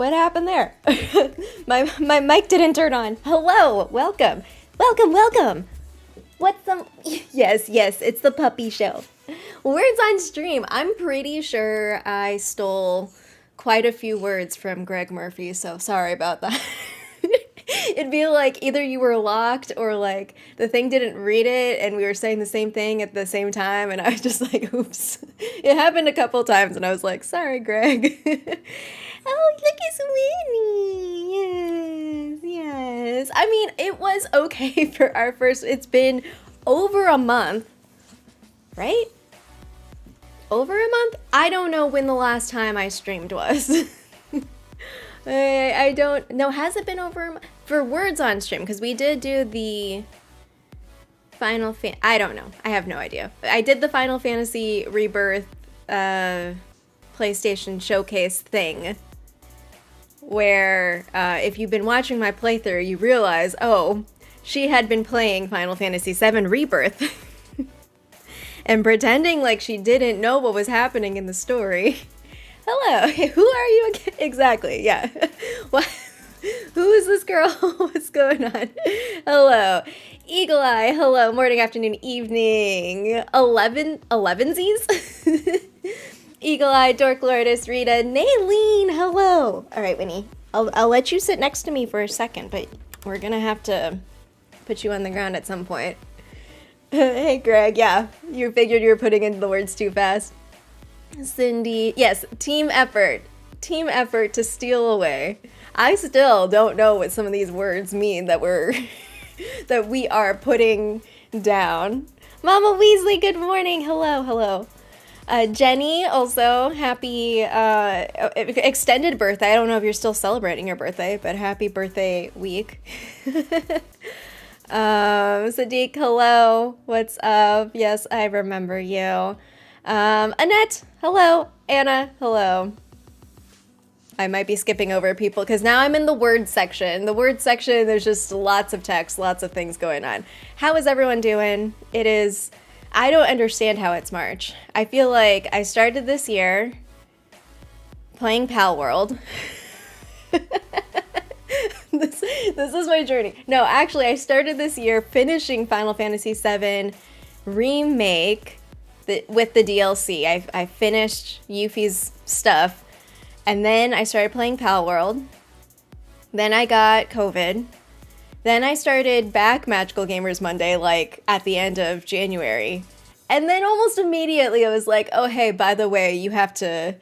What happened there? my mic didn't turn on. Hello, welcome. What's some? Yes, it's the puppy show. Words on stream. I'm pretty sure I stole quite a few words from Greg Murphy, so sorry about that. It'd be like either you were locked or like the thing didn't read it and we were saying the same thing at the same time and I was just like, oops. It happened a couple times and I was like, sorry, Greg. Oh, look, it's Winnie. Yes. I mean, it was okay for our first, it's been over a month, right? Over a month? I don't know when the last time I streamed was. I don't know. Has it been over a month? For words on stream, because we did do the I don't know. I have no idea. I did the Final Fantasy Rebirth PlayStation Showcase thing, where if you've been watching my playthrough, you realize, oh, she had been playing Final Fantasy VII Rebirth and pretending like she didn't know what was happening in the story. Hello, who are you again? Exactly, yeah. What? Who is this girl? What's going on? Hello. Eagle Eye, hello. Morning, afternoon, evening. 11sies? Eagle Eye, Dork Lourdes, Rita, Naylene, hello. All right, Winnie. I'll let you sit next to me for a second, but we're gonna have to put you on the ground at some point. Hey, Greg, yeah. You figured you were putting in the words too fast. Cindy, yes, team effort. Team effort to steal away. I still don't know what some of these words mean that that we are putting down. Mama Weasley, good morning. Hello. Jenny, also happy extended birthday. I don't know if you're still celebrating your birthday, but happy birthday week. Sadiq, hello. What's up? Yes, I remember you. Annette, hello. Anna, hello. I might be skipping over people because now I'm in the word section. The word section, there's just lots of text, lots of things going on. How is everyone doing? I don't understand how it's March. I feel like I started this year playing Pal World. This is my journey. No, actually, I started this year finishing Final Fantasy VII Remake with the DLC. I finished Yuffie's stuff. And then I started playing Pal World. Then I got COVID. Then I started back Magical Gamers Monday, like at the end of January. And then almost immediately I was like, oh, hey, by the way, you have to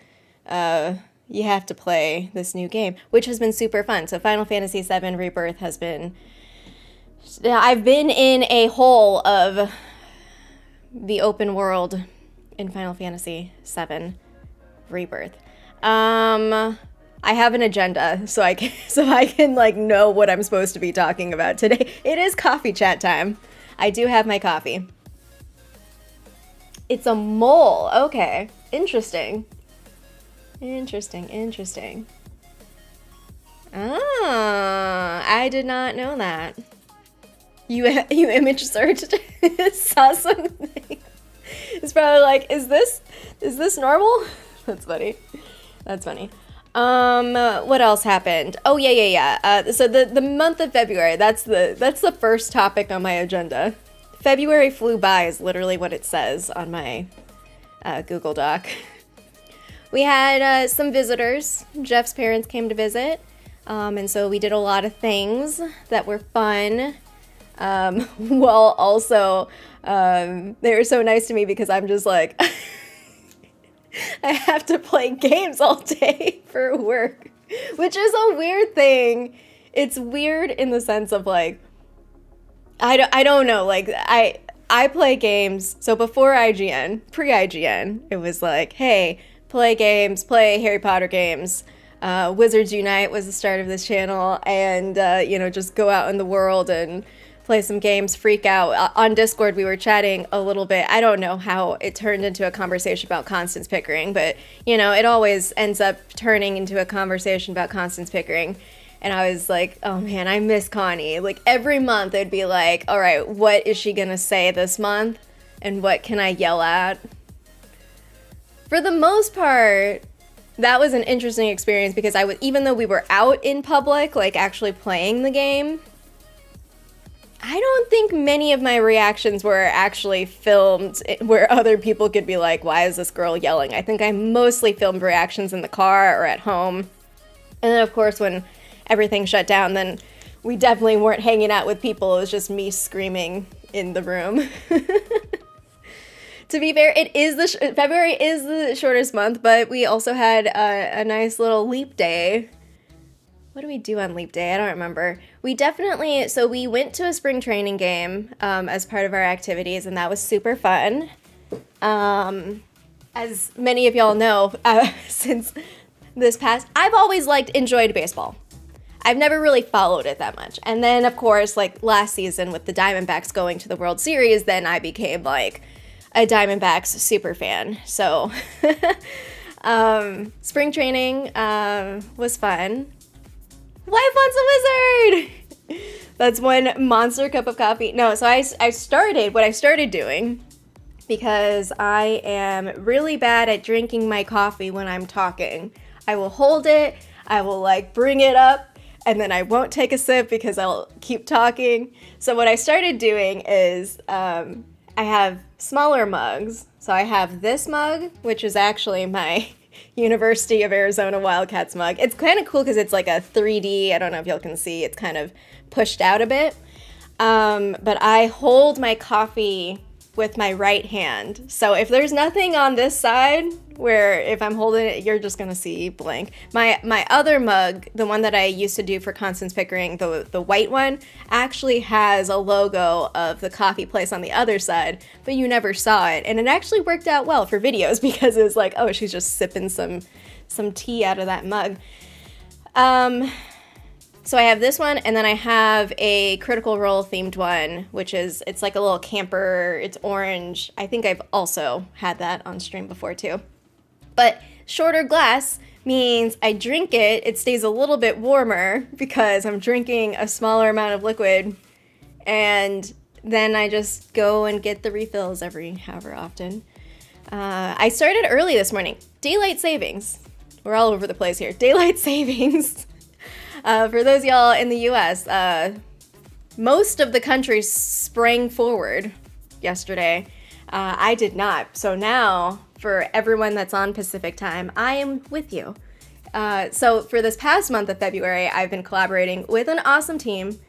play this new game, which has been super fun. So Final Fantasy VII Rebirth has been, I've been in a hole of the open world in Final Fantasy VII Rebirth. I have an agenda, so I can like know what I'm supposed to be talking about today. It is coffee chat time. I do have my coffee. It's a mole. Okay, interesting. Ah, I did not know that. You image searched, saw something. It's probably like, is this normal? That's funny. What else happened? Oh, yeah. So the month of February, that's the first topic on my agenda. February flew by is literally what it says on my Google Doc. We had some visitors. Jeff's parents came to visit, and so we did a lot of things that were fun. While also, they were so nice to me because I'm just like... I have to play games all day for work, which is a weird thing. It's weird in the sense of like, I don't know, like I play games. So before IGN, pre-IGN, it was like, hey, play games, play Harry Potter games. Wizards Unite was the start of this channel, and just go out in the world and play some games, freak out. On Discord, we were chatting a little bit. I don't know how it turned into a conversation about Constance Pickering, but, it always ends up turning into a conversation about Constance Pickering. And I was like, oh man, I miss Connie. Like every month it'd be like, all right, what is she gonna say this month? And what can I yell at? For the most part, that was an interesting experience because even though we were out in public, like actually playing the game, I don't think many of my reactions were actually filmed where other people could be like, why is this girl yelling? I think I mostly filmed reactions in the car or at home. And then, of course, when everything shut down, then we definitely weren't hanging out with people. It was just me screaming in the room. To be fair, February is the shortest month, but we also had a nice little leap day. What do we do on Leap Day? I don't remember. We went to a spring training game as part of our activities, and that was super fun. As many of y'all know, since I've always enjoyed baseball. I've never really followed it that much. And then, of course, last season with the Diamondbacks going to the World Series, then I became a Diamondbacks super fan. So, spring training was fun. Life wants a wizard! That's one monster cup of coffee. No, so what I started doing, because I am really bad at drinking my coffee when I'm talking. I will hold it, I will bring it up, and then I won't take a sip because I'll keep talking. So what I started doing is, I have smaller mugs. So I have this mug, which is actually my University of Arizona Wildcats mug. It's kind of cool because it's like a 3D. I don't know if y'all can see. It's kind of pushed out a bit. But I hold my coffee with my right hand. So if there's nothing on this side, where if I'm holding it, you're just gonna see blank. My other mug, the one that I used to do for Constance Pickering, the white one, actually has a logo of the coffee place on the other side, but you never saw it. And it actually worked out well for videos because it was like, oh, she's just sipping some tea out of that mug. So I have this one, and then I have a Critical Role themed one, it's like a little camper, it's orange. I think I've also had that on stream before too. But shorter glass means I drink it, it stays a little bit warmer because I'm drinking a smaller amount of liquid, and then I just go and get the refills every however often. I started early this morning. Daylight savings. We're all over the place here. Daylight savings. For those of y'all in the US, most of the country sprang forward yesterday. I did not. So now, for everyone that's on Pacific time, I am with you. So for this past month of February, I've been collaborating with an awesome team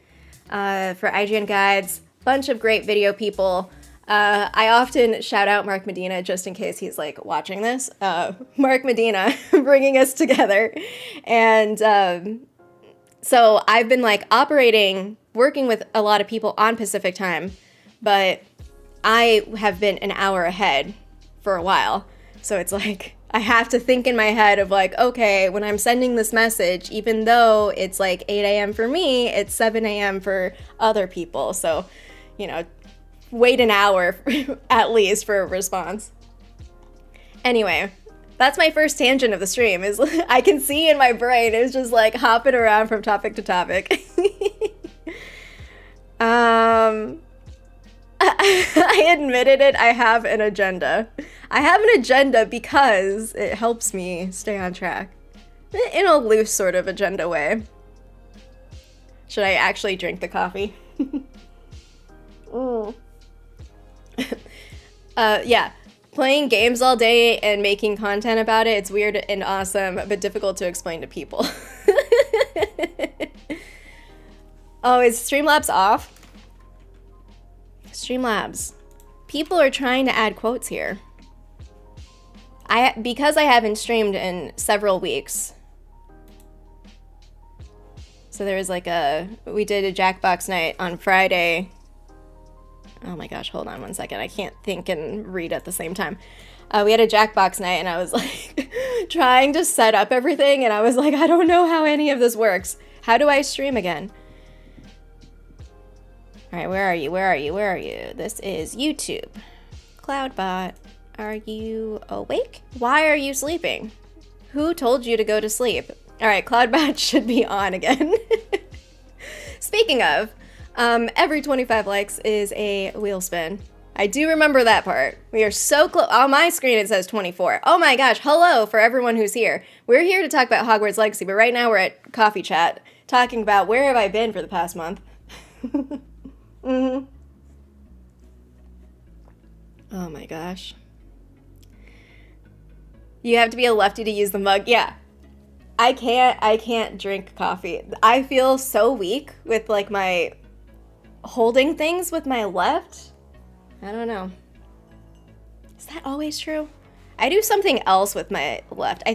for IGN Guides, bunch of great video people. I often shout out Mark Medina just in case he's watching this. Mark Medina bringing us together. And so I've been working with a lot of people on Pacific time, but I have been an hour ahead for a while. So it's I have to think in my head of okay, when I'm sending this message, even though it's 8 a.m. for me, it's 7 a.m. for other people. So, wait an hour at least for a response. Anyway, that's my first tangent of the stream, is I can see in my brain, it's just hopping around from topic to topic. I admitted it, I have an agenda. I have an agenda because it helps me stay on track. In a loose sort of agenda way. Should I actually drink the coffee? Yeah. Playing games all day and making content about it, it's weird and awesome, but difficult to explain to people. Oh, is Streamlabs off? Streamlabs. People are trying to add quotes here. Because I haven't streamed in several weeks. So there was we did a Jackbox night on Friday. Oh my gosh, hold on one second. I can't think and read at the same time. We had a Jackbox night and I was trying to set up everything and I was I don't know how any of this works. How do I stream again? All right, where are you? Where are you? Where are you? This is YouTube. Cloudbot, are you awake? Why are you sleeping? Who told you to go to sleep? All right, Cloudbot should be on again. Speaking of, every 25 likes is a wheel spin. I do remember that part. We are so close. On my screen it says 24. Oh my gosh, hello for everyone who's here. We're here to talk about Hogwarts Legacy, but right now we're at Coffee Chat, talking about where have I been for the past month. Mm-hmm. Oh my gosh. You have to be a lefty to use the mug. Yeah. I can't drink coffee. I feel so weak with like my holding things with my left. I don't know. Is that always true? I do something else with my left. No,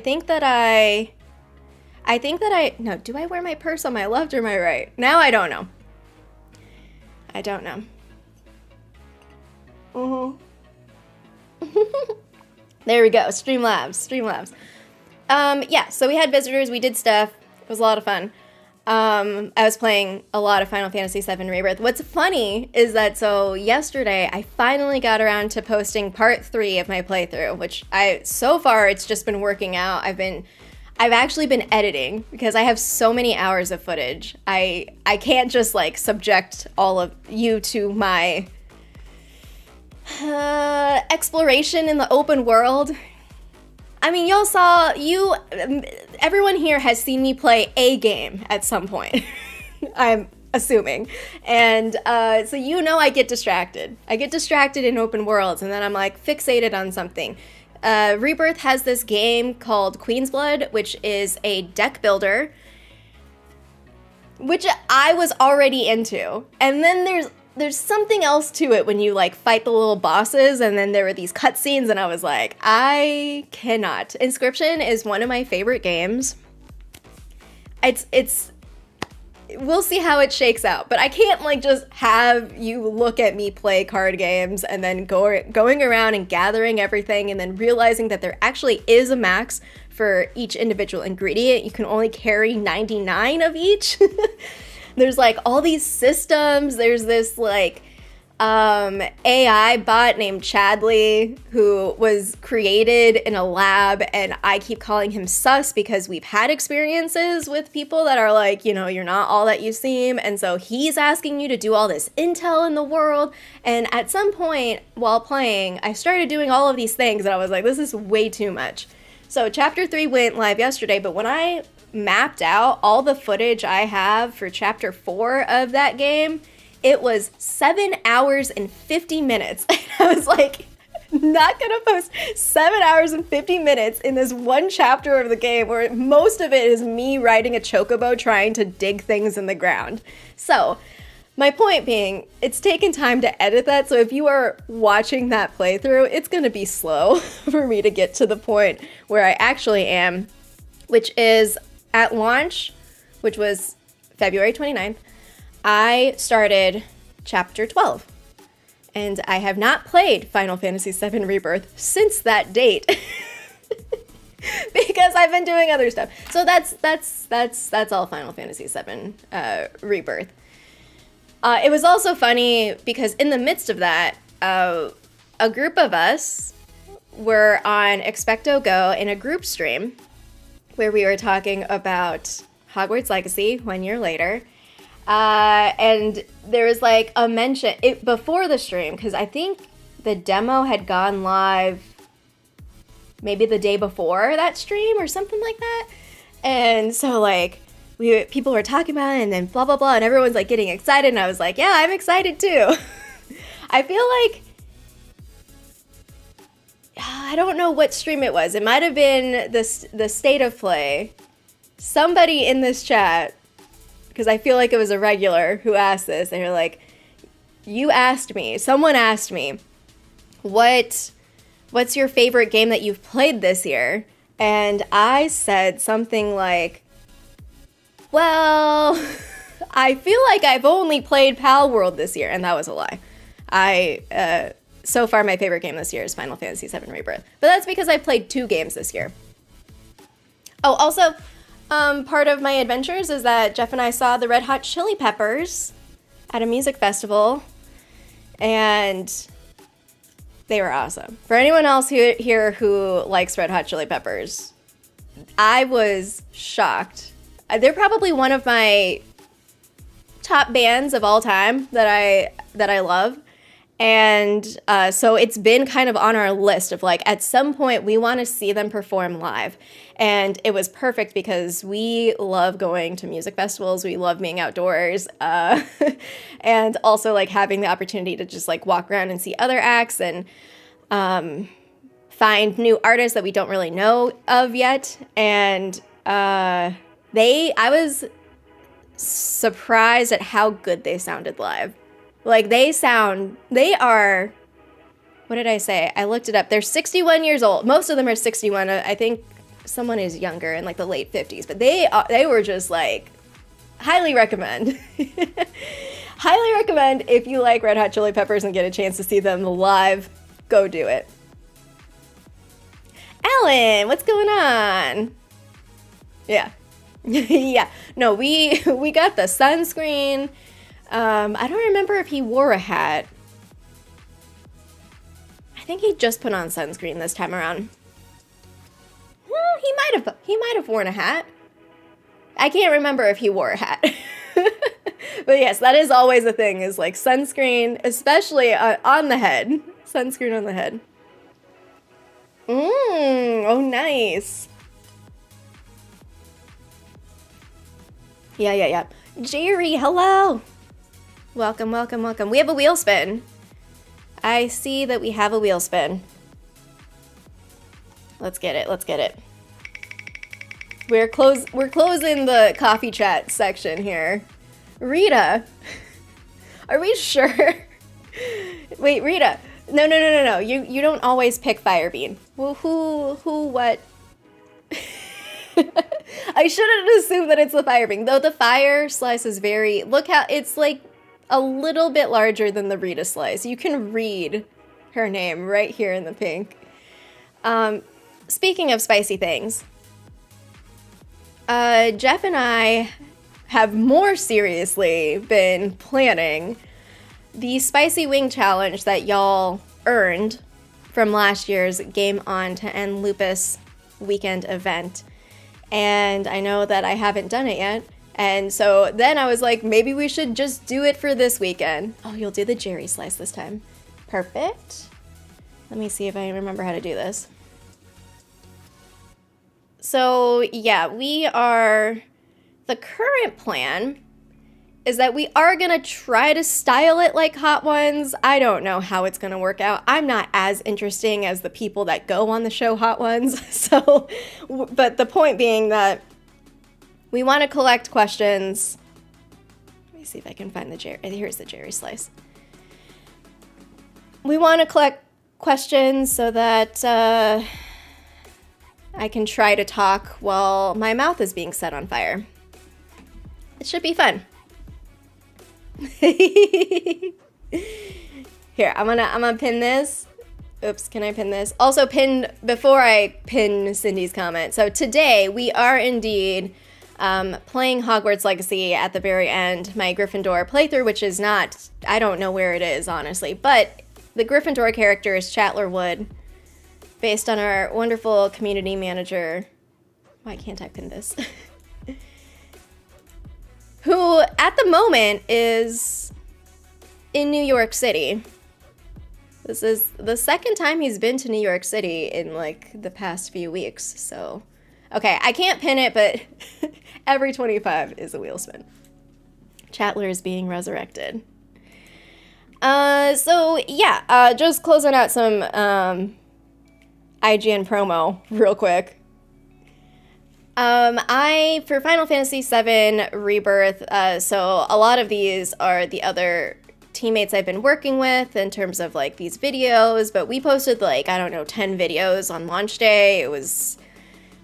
do I wear my purse on my left or my right? Now I don't know. Mm-hmm. There we go. Streamlabs. Yeah, so we had visitors, we did stuff. It was a lot of fun. I was playing a lot of Final Fantasy VII Rebirth. What's funny is that, so yesterday, I finally got around to posting part 3 of my playthrough, which so far, it's just been working out. I've actually been editing, because I have so many hours of footage. I can't just, like, subject all of you to my exploration in the open world. I mean, everyone here has seen me play a game at some point, I'm assuming. And so I get distracted. I get distracted in open worlds, and then I'm like fixated on something. Rebirth has this game called Queen's Blood, which is a deck builder, which I was already into. And then there's something else to it when you like fight the little bosses, and then there were these cutscenes, and I was like, I cannot. Inscription is one of my favorite games. We'll see how it shakes out, but I can't like just have you look at me play card games and then going around and gathering everything and then realizing that there actually is a max for each individual ingredient. You can only carry 99 of each. There's like all these systems. There's this like AI bot named Chatler who was created in a lab, and I keep calling him sus because we've had experiences with people that are like, you're not all that you seem, and so he's asking you to do all this intel in the world. And at some point while playing, I started doing all of these things, and I was like, this is way too much. So chapter 3 went live yesterday, but when I mapped out all the footage I have for chapter 4 of that game, it was 7 hours and 50 minutes. And I was like, not gonna post 7 hours and 50 minutes in this one chapter of the game where most of it is me riding a chocobo trying to dig things in the ground. So my point being, it's taken time to edit that, so if you are watching that playthrough, it's gonna be slow for me to get to the point where I actually am, which is at launch, which was February 29th, I started chapter 12. And I have not played Final Fantasy VII Rebirth since that date. Because I've been doing other stuff. So that's all Final Fantasy VII Rebirth. It was also funny because in the midst of that, a group of us were on Expecto Go in a group stream where we were talking about Hogwarts Legacy 1 year later. And there was like a mention before the stream, because I think the demo had gone live maybe the day before that stream or something like that. And so like people were talking about it, and then blah, blah, blah, and everyone's like getting excited. And I was like, yeah, I'm excited too. I feel like, I don't know what stream it was. It might have been the State of Play. Somebody in this chat, because I feel like it was a regular who asked this. They were like, someone asked me, what's your favorite game that you've played this year? And I said something like, well, I feel like I've only played Pal World this year. And that was a lie. So far, my favorite game this year is Final Fantasy VII Rebirth. But that's because I played 2 games this year. Oh, also, part of my adventures is that Jeff and I saw the Red Hot Chili Peppers at a music festival, and they were awesome. For anyone else here who likes Red Hot Chili Peppers, I was shocked. They're probably one of my top bands of all time that I love. And so it's been kind of on our list of like, at some point we want to see them perform live. And it was perfect because we love going to music festivals. We love being outdoors. And also like having the opportunity to just like walk around and see other acts and find new artists that we don't really know of yet. And I was surprised at how good they sounded live. Like, they are, what did I say? I looked it up. They're 61 years old. Most of them are 61. I think someone is younger in, like, the late 50s. But they were just, like, highly recommend. Highly recommend if you like Red Hot Chili Peppers and get a chance to see them live, go do it. Alan, what's going on? Yeah. Yeah. No, we got the sunscreen. I don't remember if he wore a hat. I think he just put on sunscreen this time around. Well, he might have worn a hat. I can't remember if he wore a hat. But yes, that is always a thing, is like sunscreen, especially on the head. Sunscreen on the head. Oh, nice. Yeah. Jerry, hello. Welcome. We have a wheel spin. I see that we have a wheel spin. Let's get it. We're closing the coffee chat section here. Rita, are we sure? Wait, Rita. No. You don't always pick Firebean. Well, what? I shouldn't assume that it's the Firebean, though the fire slice is look how it's like a little bit larger than the Rita slice. You can read her name right here in the pink. Speaking of spicy things, Jeff and I have more seriously been planning the Spicy Wing Challenge that y'all earned from last year's Game On to End Lupus weekend event. And I know that I haven't done it yet. And so then I was like, maybe we should just do it for this weekend. Oh, you'll do the Jerry slice this time. Perfect. Let me see if I remember how to do this. So yeah, the current plan is that we are going to try to style it like Hot Ones. I don't know how it's going to work out. I'm not as interesting as the people that go on the show Hot Ones. So, but the point being that we want to collect questions. Let me see if I can find the Jerry. Here's the Jerry slice. We want to collect questions so that I can try to talk while my mouth is being set on fire. It should be fun. Here, I'm gonna pin this. Oops, can I pin this? Also before I pin Cindy's comment. So today we are indeed playing Hogwarts Legacy at the very end, my Gryffindor playthrough, which is not, I don't know where it is, honestly, but the Gryffindor character is Chatler Wood, based on our wonderful community manager. Why can't I pin this? Who, at the moment, is in New York City. This is the second time he's been to New York City in, like, the past few weeks, so... Okay, I can't pin it, but every 25 is a wheel spin. Chatler is being resurrected. So, yeah, just closing out some IGN promo real quick. For Final Fantasy VII Rebirth, so a lot of these are the other teammates I've been working with in terms of, like, these videos, but we posted, like, I don't know, 10 videos on launch day.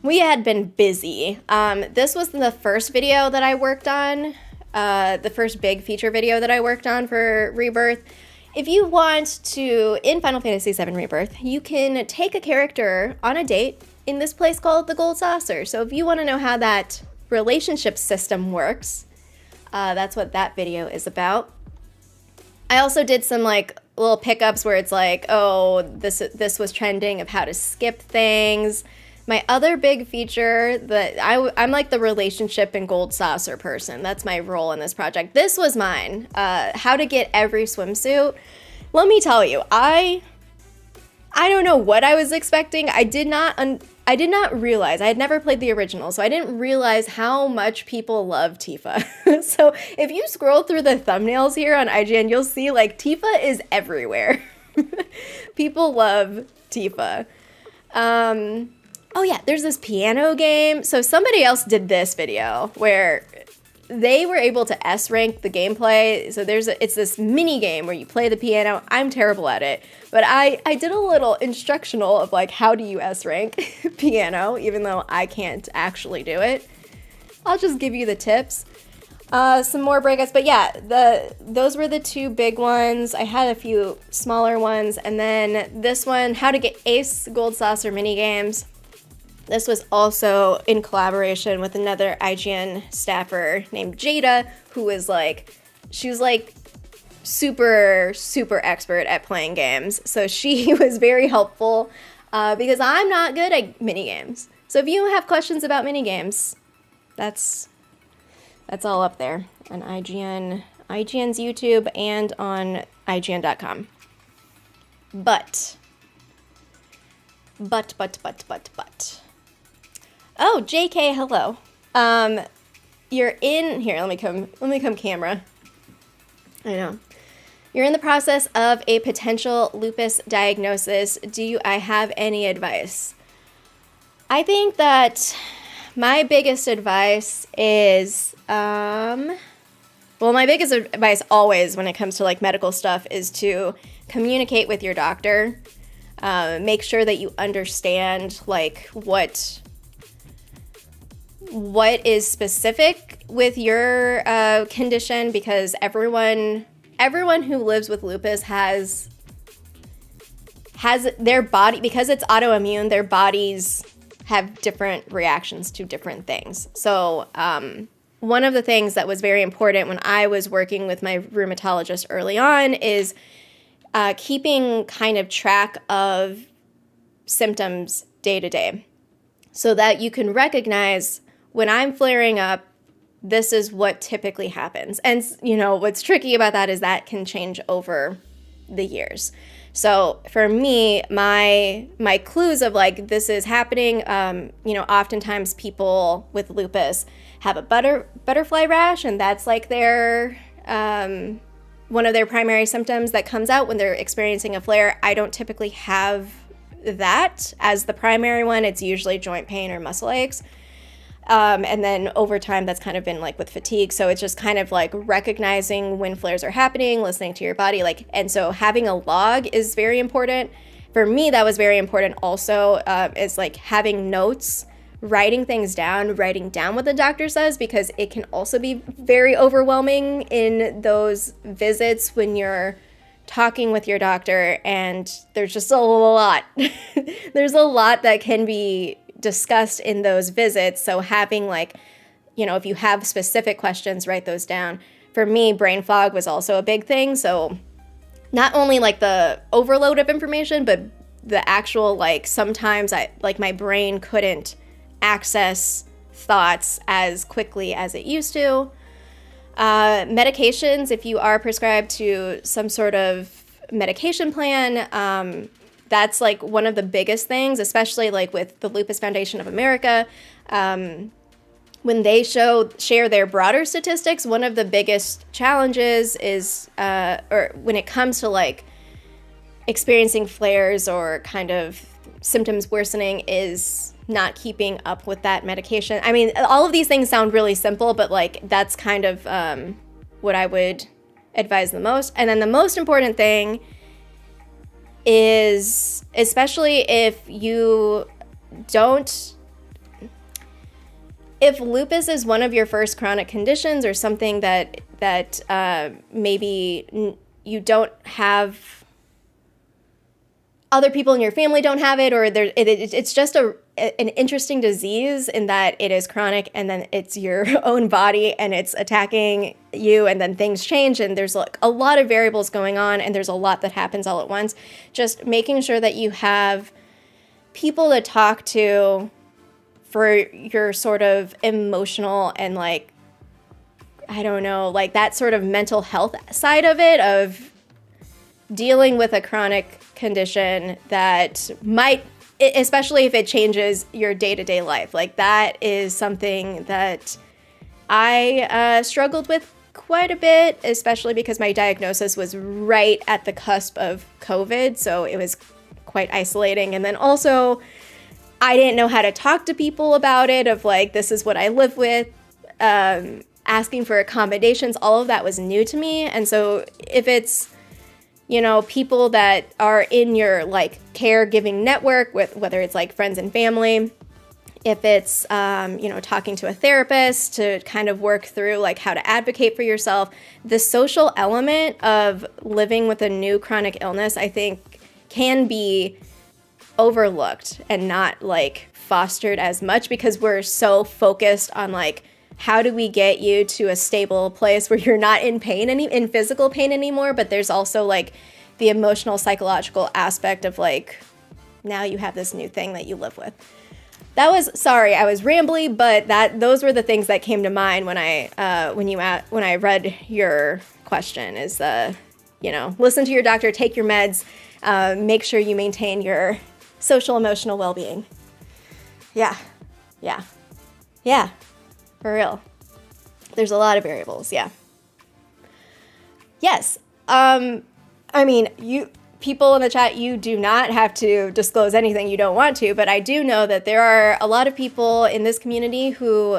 We had been busy. This was the first video that I worked on, the first big feature video that I worked on for Rebirth. If you want to, in Final Fantasy VII Rebirth, you can take a character on a date in this place called the Gold Saucer. So if you want to know how that relationship system works, that's what that video is about. I also did some, like, little pickups where it's like, oh, this was trending of how to skip things. My other big feature, that I'm like the relationship and Gold Saucer person. That's my role in this project. This was mine. How to get every swimsuit. let me tell you, I don't know what I was expecting. I did not realize, I had never played the original, so I didn't realize how much people love Tifa. So if you scroll through the thumbnails here on IGN, you'll see like Tifa is everywhere. People love Tifa. Oh yeah, there's this piano game. So somebody else did this video where they were able to S rank the gameplay. So it's this mini game where you play the piano. I'm terrible at it, but I did a little instructional of like, how do you S rank piano, even though I can't actually do it. I'll just give you the tips. Some more breakouts, but yeah, those were the two big ones. I had a few smaller ones, and then this one, how to get Ace Gold Saucer mini games. This was also in collaboration with another IGN staffer named Jada, who was she was super, super expert at playing games. So she was very helpful because I'm not good at minigames. So if you have questions about minigames, that's all up there on IGN's YouTube and on IGN.com. But. Oh, JK, hello. You're in here. Let me come camera. I know. You're in the process of a potential lupus diagnosis. I have any advice? I think that my biggest advice is, my biggest advice always when it comes to like medical stuff is to communicate with your doctor. Make sure that you understand like what is specific with your condition, because everyone who lives with lupus has their body, because it's autoimmune, their bodies have different reactions to different things. So one of the things that was very important when I was working with my rheumatologist early on is keeping kind of track of symptoms day to day, so that you can recognize, when I'm flaring up, this is what typically happens. And, what's tricky about that is that can change over the years. So for me, my clues of like, this is happening, oftentimes people with lupus have a butterfly rash, and that's like their, one of their primary symptoms that comes out when they're experiencing a flare. I don't typically have that as the primary one. It's usually joint pain or muscle aches. And then over time, that's kind of been like with fatigue. So it's just kind of like recognizing when flares are happening, listening to your body. And so having a log is very important. For me, that was very important also, is like having notes, writing things down, writing down what the doctor says, because it can also be very overwhelming in those visits when you're talking with your doctor and there's just a lot. There's a lot that can be discussed in those visits. So having if you have specific questions, write those down. For me, brain fog was also a big thing. So not only like the overload of information, but the actual, sometimes my brain couldn't access thoughts as quickly as it used to. Medications, if you are prescribed to some sort of medication plan, that's like one of the biggest things, especially like with the Lupus Foundation of America. When they share their broader statistics, one of the biggest challenges is, or when it comes to like experiencing flares or kind of symptoms worsening, is not keeping up with that medication. I mean, all of these things sound really simple, but like that's kind of what I would advise the most. And then the most important thing is, especially if lupus is one of your first chronic conditions, or something that maybe you don't have, other people in your family don't have it, or it's just an interesting disease in that it is chronic, and then it's your own body and it's attacking you, and then things change, and there's like a lot of variables going on, and there's a lot that happens all at once. Just making sure that you have people to talk to for your sort of emotional and like, I don't know, like that sort of mental health side of it, of dealing with a chronic condition that might, especially if it changes your day-to-day life, like that is something that I struggled with quite a bit, especially because my diagnosis was right at the cusp of COVID, so it was quite isolating. And then also, I didn't know how to talk to people about it, of like, this is what I live with, asking for accommodations, all of that was new to me. And so if it's, you know, people that are in your like caregiving network, with whether it's like friends and family, if it's, you know, talking to a therapist to kind of work through like how to advocate for yourself, the social element of living with a new chronic illness, I think can be overlooked and not like fostered as much, because we're so focused on like, how do we get you to a stable place where you're not in pain, in physical pain anymore? But there's also like the emotional, psychological aspect of like, now you have this new thing that you live with. That was, sorry, I was rambly, but those were the things that came to mind when I read your question. Is you know, listen to your doctor, take your meds, make sure you maintain your social emotional well-being. Yeah. For real. There's a lot of variables, yeah. Yes. I mean, people in the chat, you do not have to disclose anything you don't want to, but I do know that there are a lot of people in this community who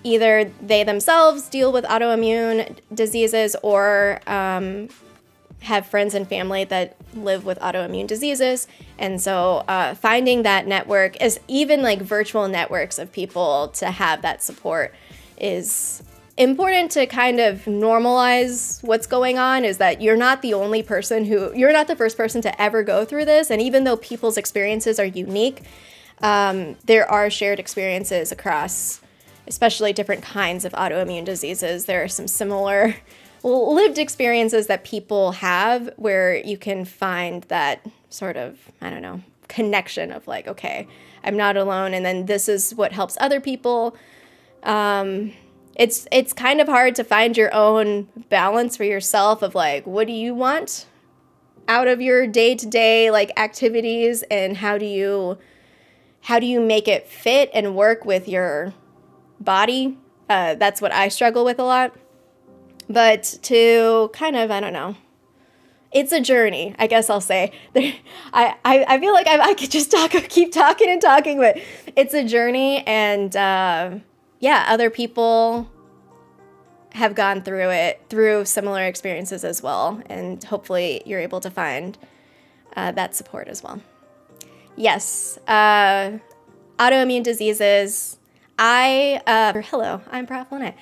either they themselves deal with autoimmune diseases or have friends and family that live with autoimmune diseases. And so finding that network, is even like virtual networks of people to have that support, is important to kind of normalize what's going on. Is that you're not the only person you're not the first person to ever go through this. And even though people's experiences are unique, there are shared experiences across, especially different kinds of autoimmune diseases. There are some similar lived experiences that people have where you can find that sort of, I don't know, connection of like, okay, I'm not alone. And then this is what helps other people. It's kind of hard to find your own balance for yourself of like, what do you want out of your day-to-day like activities, and how do you make it fit and work with your body? That's what I struggle with a lot. But to kind of, I don't know, it's a journey, I guess I'll say. I feel like I could just keep talking and talking, but it's a journey. And yeah, other people have gone through it, through similar experiences as well. And hopefully you're able to find that support as well. Yes, autoimmune diseases. Hello, I'm Prof Lynette.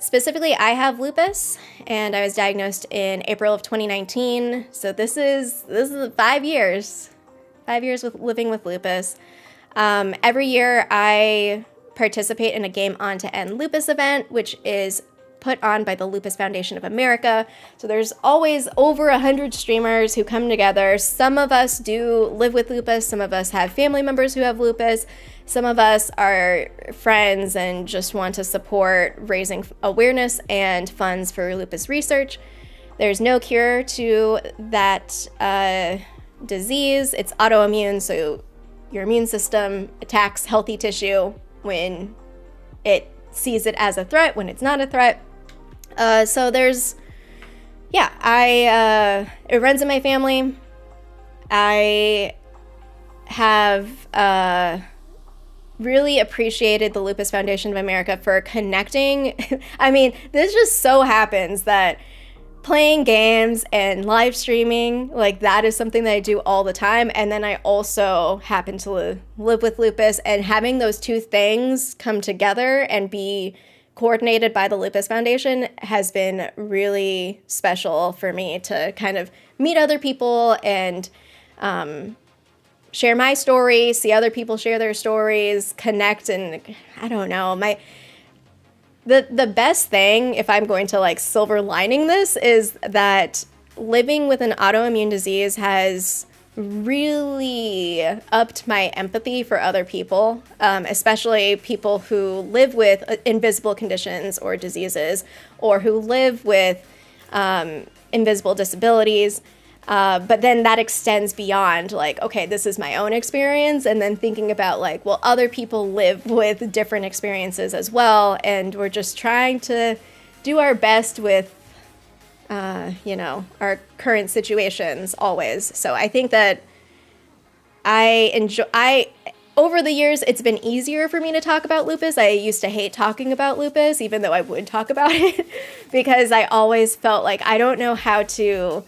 Specifically, I have lupus, and I was diagnosed in April of 2019. So this is 5 years. 5 years with living with lupus. Every year I participate in a Game On to End Lupus event, which is put on by the Lupus Foundation of America. So there's always over 100 streamers who come together. Some of us do live with lupus. Some of us have family members who have lupus. Some of us are friends and just want to support raising awareness and funds for lupus research. There's no cure to that disease. It's autoimmune, so your immune system attacks healthy tissue when it sees it as a threat, when it's not a threat. So there's, yeah, it runs in my family. I have really appreciated the Lupus Foundation of America for connecting. I mean, this just so happens that playing games and live streaming, like that is something that I do all the time. And then I also happen to live with lupus, and having those two things come together and be coordinated by the Lupus Foundation has been really special for me to kind of meet other people and share my story, see other people share their stories, connect, and I don't know, the best thing, if I'm going to like silver lining this, is that living with an autoimmune disease has really upped my empathy for other people, especially people who live with invisible conditions or diseases, or who live with invisible disabilities. But then that extends beyond like, okay, this is my own experience. And then thinking about like, well, other people live with different experiences as well. And we're just trying to do our best with, our current situations always. So I think that over the years, it's been easier for me to talk about lupus. I used to hate talking about lupus, even though I would talk about it, because I always felt like I don't know how to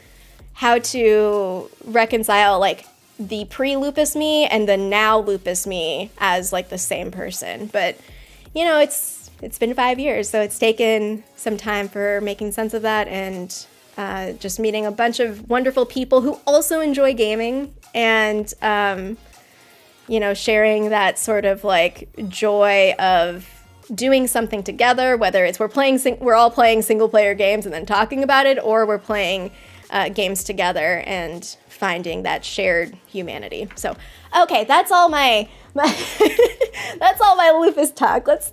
reconcile like the pre-lupus me and the now lupus me as like the same person. But it's been 5 years, so it's taken some time for making sense of that, and just meeting a bunch of wonderful people who also enjoy gaming, and sharing that sort of like joy of doing something together, whether it's we're all playing single player games and then talking about it, or we're playing games together and finding that shared humanity. So, okay, that's all my that's all my lupus talk. Let's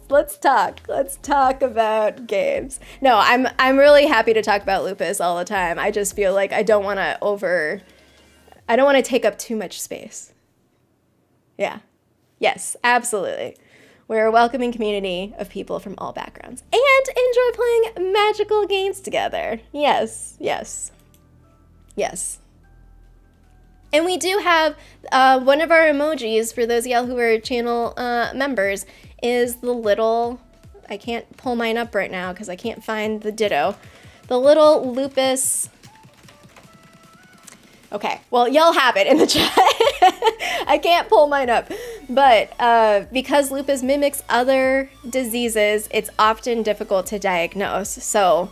talk about games. No, I'm really happy to talk about lupus all the time. I just feel like I don't want to take up too much space. Yeah. Yes, absolutely. We're a welcoming community of people from all backgrounds and enjoy playing magical games together. Yes. And we do have one of our emojis, for those of y'all who are channel members, is the little, I can't pull mine up right now because I can't find the ditto, the little lupus. Okay, well, y'all have it in the chat. I can't pull mine up. But because lupus mimics other diseases, it's often difficult to diagnose. So,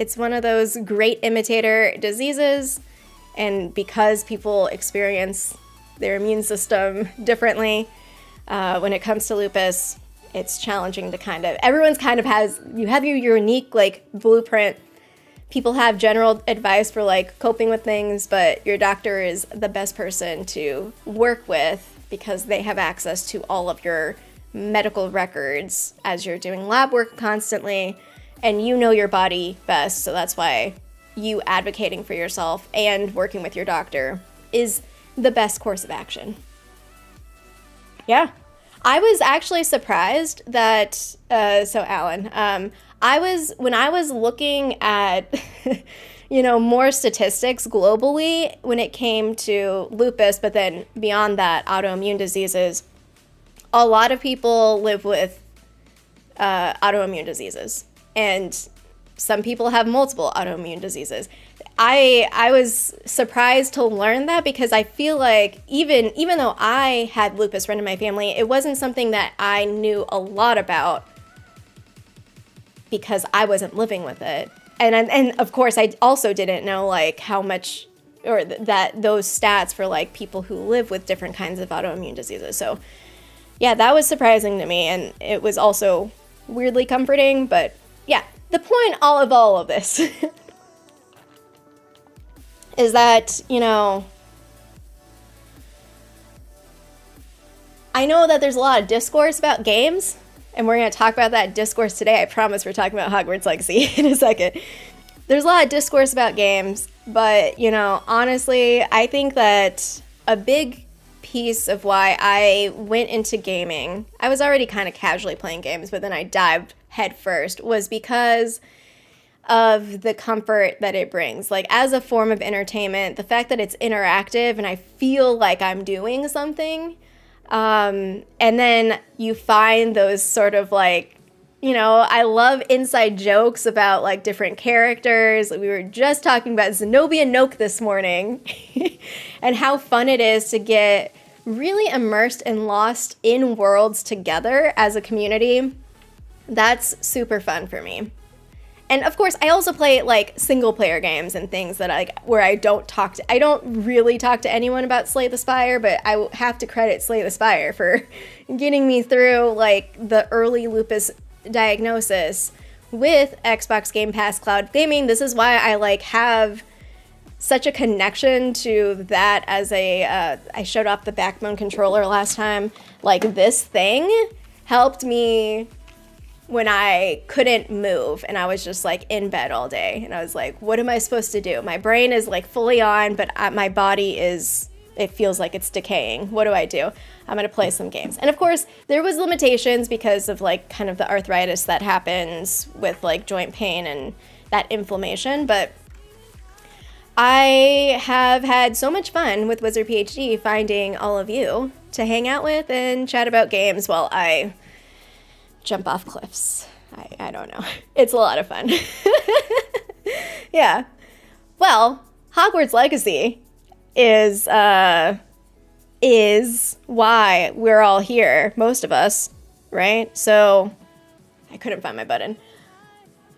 it's one of those great imitator diseases. And because people experience their immune system differently, when it comes to lupus, it's challenging to everyone's you have your unique like blueprint. People have general advice for like coping with things, but your doctor is the best person to work with because they have access to all of your medical records as you're doing lab work constantly, and you know your body best. So that's why you advocating for yourself and working with your doctor is the best course of action. Yeah. I was actually surprised that, so Alan, when I was looking at, more statistics globally when it came to lupus, but then beyond that, autoimmune diseases, a lot of people live with autoimmune diseases, and some people have multiple autoimmune diseases. I was surprised to learn that because I feel like even though I had lupus run in my family, it wasn't something that I knew a lot about because I wasn't living with it. And of course, I also didn't know like how much, or that those stats for like people who live with different kinds of autoimmune diseases. So yeah, that was surprising to me, and it was also weirdly comforting. But yeah, the point of all of this is that, I know that there's a lot of discourse about games, and we're going to talk about that discourse today. I promise we're talking about Hogwarts Legacy in a second. There's a lot of discourse about games, but, honestly, I think that a big piece of why I went into gaming, I was already kind of casually playing games, but then I dived headfirst, was because of the comfort that it brings. Like, as a form of entertainment, the fact that it's interactive and I feel like I'm doing something, and then you find those sort of like, I love inside jokes about like different characters. We were just talking about Zenobia Noke this morning and how fun it is to get really immersed and lost in worlds together as a community. That's super fun for me. And of course, I also play like single player games and things that where I don't really talk to anyone about Slay the Spire, but I have to credit Slay the Spire for getting me through like the early lupus diagnosis with Xbox Game Pass Cloud Gaming. This is why I have such a connection to that as I showed off the Backbone controller last time. Like, this thing helped me when I couldn't move and I was just like in bed all day. And I was like, what am I supposed to do? My brain is like fully on, but my body it feels like it's decaying. What do I do? I'm going to play some games. And of course, there was limitations because of like kind of the arthritis that happens with like joint pain and that inflammation. But I have had so much fun with WizardPhD finding all of you to hang out with and chat about games while I jump off cliffs. I don't know. It's a lot of fun. Yeah. Well, Hogwarts Legacy is why we're all here, most of us, right? So I couldn't find my button.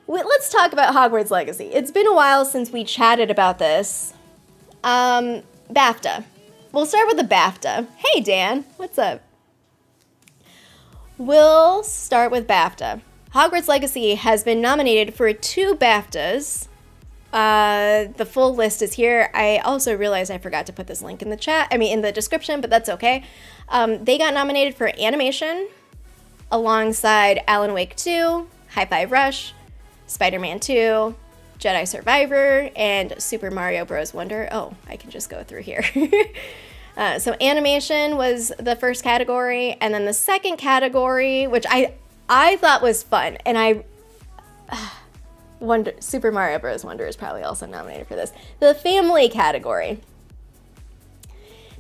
Let's talk about Hogwarts Legacy. It's been a while since we chatted about this. BAFTA. We'll start with the BAFTA. Hey, Dan. What's up? We'll start with BAFTA. Hogwarts Legacy has been nominated for 2 BAFTAs. The full list is here. I also realized I forgot to put this link in the in the description, but that's okay. They got nominated for animation alongside Alan Wake 2, Hi-Fi Rush, Spider-Man 2, Jedi Survivor, and Super Mario Bros. Wonder. Oh, I can just go through here. So animation was the first category, and then the second category, which I thought was fun, and Super Mario Bros. Wonder is probably also nominated for this. The family category.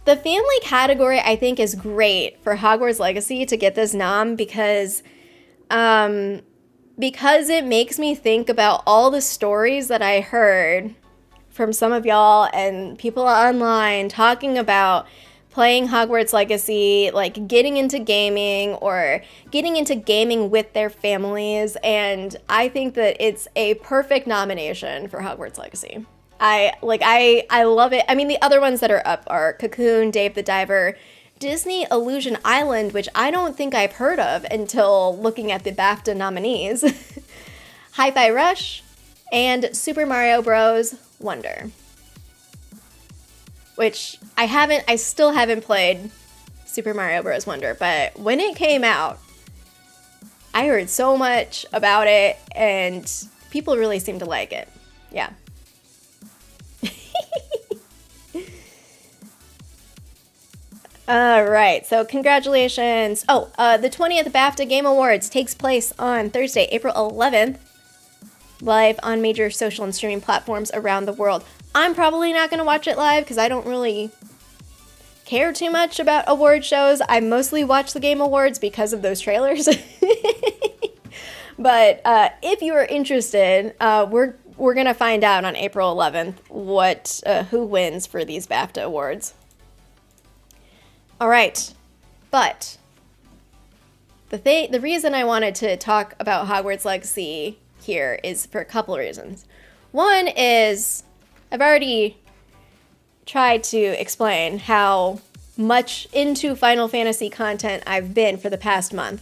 The family category, I think, is great for Hogwarts Legacy to get this nom because it makes me think about all the stories that I heard from some of y'all and people online talking about playing Hogwarts Legacy, like getting into gaming or getting into gaming with their families, and I think that it's a perfect nomination for Hogwarts Legacy. I love it. I mean, the other ones that are up are Cocoon, Dave the Diver, Disney Illusion Island, which I don't think I've heard of until looking at the BAFTA nominees, Hi-Fi Rush, and Super Mario Bros. Wonder. Which I still haven't played Super Mario Bros. Wonder, but when it came out, I heard so much about it, and people really seem to like it. Yeah. All right, so congratulations. Oh, the 20th BAFTA Game Awards takes place on Thursday, April 11th, live on major social and streaming platforms around the world. I'm probably not going to watch it live because I don't really care too much about award shows. I mostly watch the Game Awards because of those trailers. But if you are interested, we're going to find out on April 11th who wins for these BAFTA awards. All right, but the reason I wanted to talk about Hogwarts Legacy here is for a couple reasons. One is I've already tried to explain how much into Final Fantasy content I've been for the past month.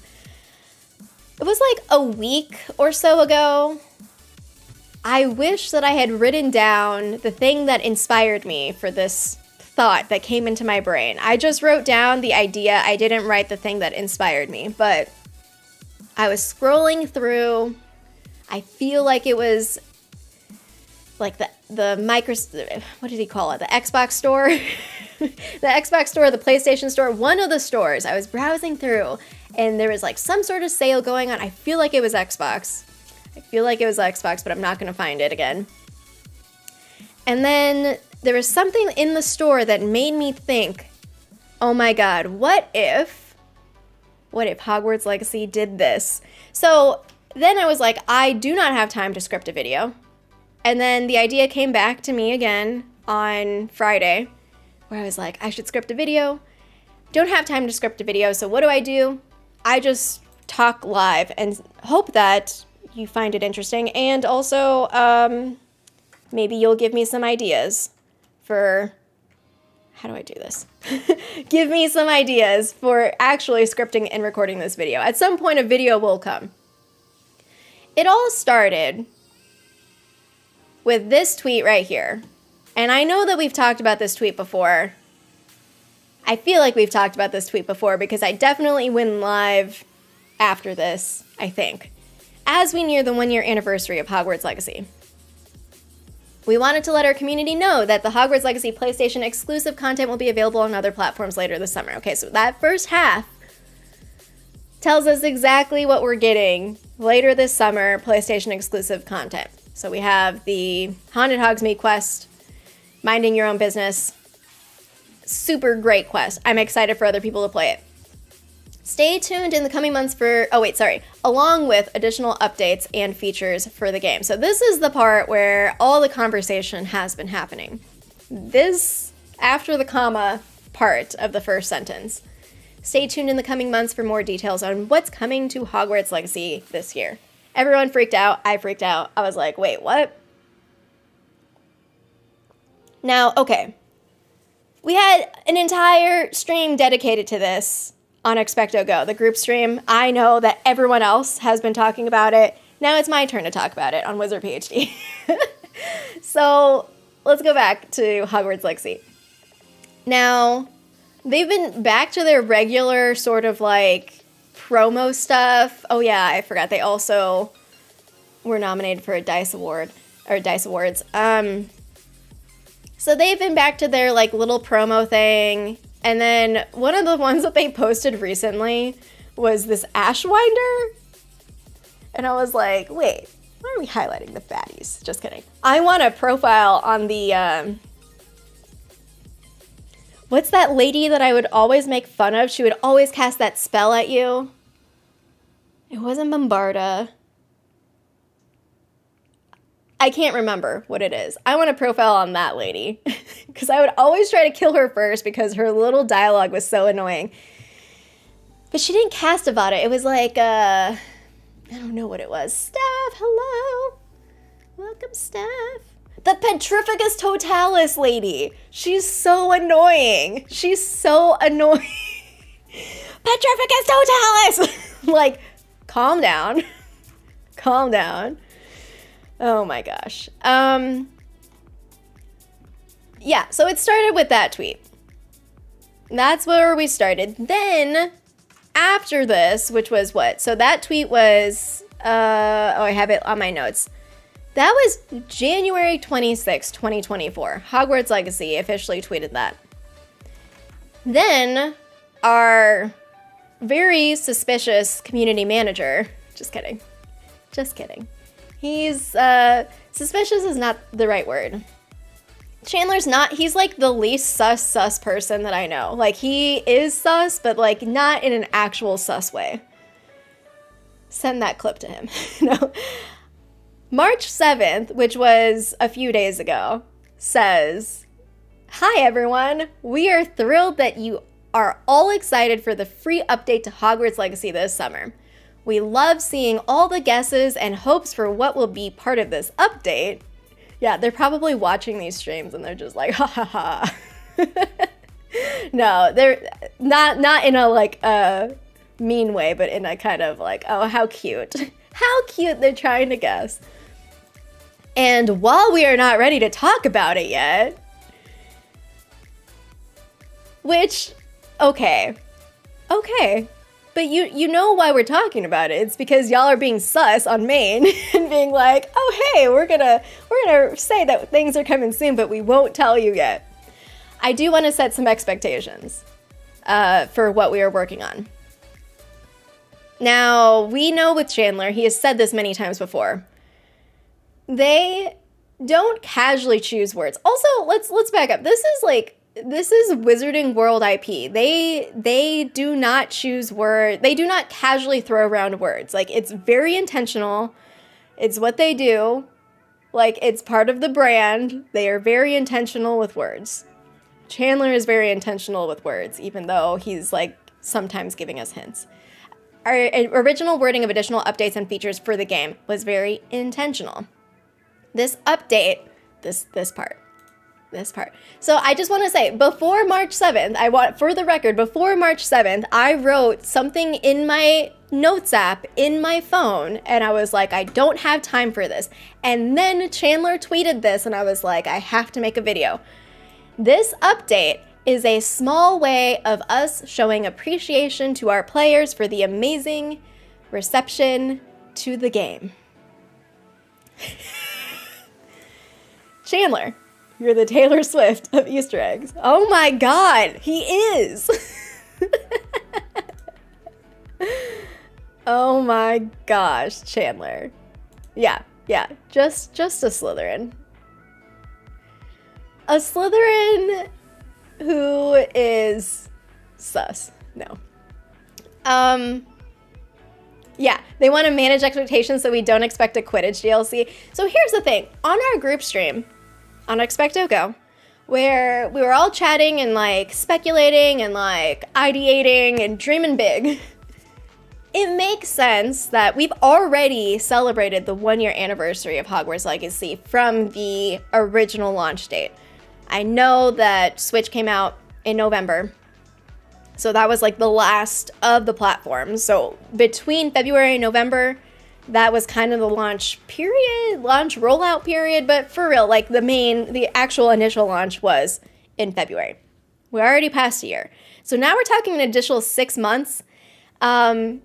It was like a week or so ago. I wish that I had written down the thing that inspired me for this thought that came into my brain. I just wrote down the idea. I didn't write the thing that inspired me, but I was scrolling through. I feel like it was like the what did he call it? The Xbox store? The Xbox store, the PlayStation store, one of the stores. I was browsing through and there was like some sort of sale going on. I feel like it was Xbox. But I'm not going to find it again. And then there was something in the store that made me think, oh my god, what if Hogwarts Legacy did this? So then I was like, I do not have time to script a video. And then the idea came back to me again on Friday, where I was like, I should script a video. Don't have time to script a video, so what do? I just talk live and hope that you find it interesting, and also maybe you'll give me some ideas for how do I do this? Give me some ideas for actually scripting and recording this video. At some point, a video will come. It all started with this tweet right here. And I know that we've talked about this tweet before. I feel like we've talked about this tweet before because I definitely went live after this, I think. as we near the 1-year anniversary of Hogwarts Legacy, we wanted to let our community know that the Hogwarts Legacy PlayStation exclusive content will be available on other platforms later this summer. Okay, so that first half tells us exactly what we're getting later this summer, PlayStation exclusive content. So we have the Haunted Hogsmeade quest, minding your own business. Super great quest. I'm excited for other people to play it. Stay tuned in the coming months for, along with additional updates and features for the game. So this is the part where all the conversation has been happening. This, after the comma part of the first sentence. Stay tuned in the coming months for more details on what's coming to Hogwarts Legacy this year. Everyone freaked out. I freaked out. I was like, wait, what? Now, okay. We had an entire stream dedicated to this on Expecto Go, the group stream. I know that everyone else has been talking about it. Now it's my turn to talk about it on WizardPhD. So let's go back to Hogwarts Legacy. Now, they've been back to their regular sort of like promo stuff. Oh yeah, I forgot. They also were nominated for a Dice Award, or Dice Awards. So they've been back to their like little promo thing. And then one of the ones that they posted recently was this Ashwinder. And I was like, wait, why are we highlighting the baddies? Just kidding. I want a profile on the, what's that lady that I would always make fun of? She would always cast that spell at you. It wasn't Bombarda. I can't remember what it is. I want a profile on that lady. Because I would always try to kill her first because her little dialogue was so annoying. But she didn't cast about it. It was like, I don't know what it was. Steph, hello. Welcome, Steph. The Petrificus Totalis lady. She's so annoying. She's so annoying. Petrificus Totalis! Like, calm down. Calm down. Oh my gosh. Yeah, so it started with that tweet. That's where we started. Then, after this, which was what? So that tweet was, I have it on my notes. That was January 26, 2024. Hogwarts Legacy officially tweeted that. Then, our very suspicious community manager, just kidding. He's, suspicious is not the right word. Chandler's not, he's like the least sus person that I know. Like, he is sus, but like not in an actual sus way. Send that clip to him. No. March 7th, which was a few days ago, says, "Hi everyone, we are thrilled that you are all excited for the free update to Hogwarts Legacy this summer. We love seeing all the guesses and hopes for what will be part of this update." Yeah, they're probably watching these streams and they're just like, ha ha ha. No, they're not in a like mean way, but in a kind of like, oh, how cute. How cute they're trying to guess. And while we are not ready to talk about it yet, which, okay. But you know why we're talking about it. It's because y'all are being sus on main and being like, oh hey, we're gonna say that things are coming soon, but we won't tell you yet. I do want to set some expectations for what we are working on. Now, we know with Chandler, he has said this many times before, they don't casually choose words. Also, let's back up. This is Wizarding World IP. They do not choose words. They do not casually throw around words. Like, it's very intentional. It's what they do. Like, it's part of the brand. They are very intentional with words. Chandler is very intentional with words, even though he's, like, sometimes giving us hints. Our original wording of additional updates and features for the game was very intentional. This update, this part. So I just want to say, before March 7th, for the record, before March 7th, I wrote something in my notes app in my phone, and I was like, I don't have time for this. And then Chandler tweeted this, and I was like, I have to make a video. This update is a small way of us showing appreciation to our players for the amazing reception to the game. Chandler, you're the Taylor Swift of Easter eggs. Oh my God, he is. Oh my gosh, Chandler. Yeah, just a Slytherin. A Slytherin who is sus. No. Yeah, they want to manage expectations so we don't expect a Quidditch DLC. So here's the thing. On our group stream, on Expecto Go, where we were all chatting and like speculating and like ideating and dreaming big, it makes sense that we've already celebrated the 1-year anniversary of Hogwarts Legacy from the original launch date. I know that Switch came out in November, so that was like the last of the platforms. So between February and November, that was kind of the launch rollout period. But for real, like the actual initial launch was in February. We're already past a year. So now we're talking an additional 6 months. Andy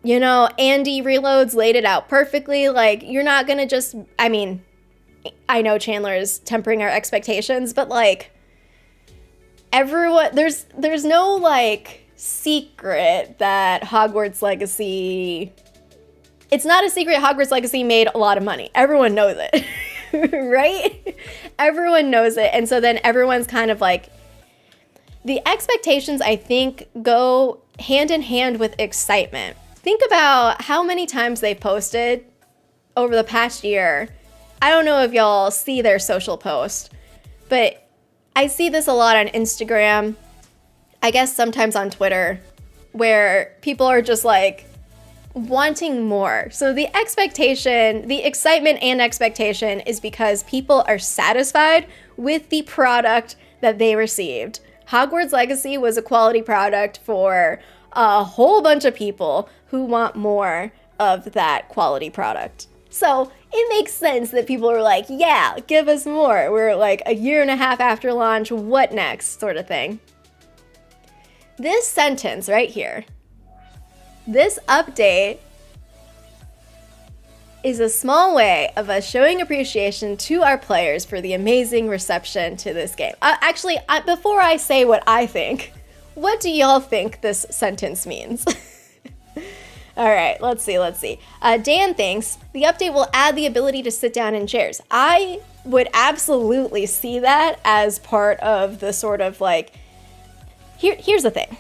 Reloads laid it out perfectly. Like, you're not going to just, I know Chandler is tempering our expectations, but like, everyone, there's no like secret that Hogwarts Legacy, it's not a secret Hogwarts Legacy made a lot of money. Everyone knows it, right? Everyone knows it. And so then everyone's kind of like, the expectations, I think, go hand in hand with excitement. Think about how many times they've posted over the past year. I don't know if y'all see their social post, but I see this a lot on Instagram, I guess sometimes on Twitter, where people are just like wanting more. So the excitement and expectation is because people are satisfied with the product that they received. Hogwarts Legacy was a quality product for a whole bunch of people who want more of that quality product. So it makes sense that people are like, yeah, give us more. We're like a year and a half after launch, what next, sort of thing. This sentence right here, this update is a small way of us showing appreciation to our players for the amazing reception to this game. Before I say what I think, what do y'all think this sentence means? All right, let's see. Dan thinks the update will add the ability to sit down in chairs. I would absolutely see that as part of the sort of like, here's the thing.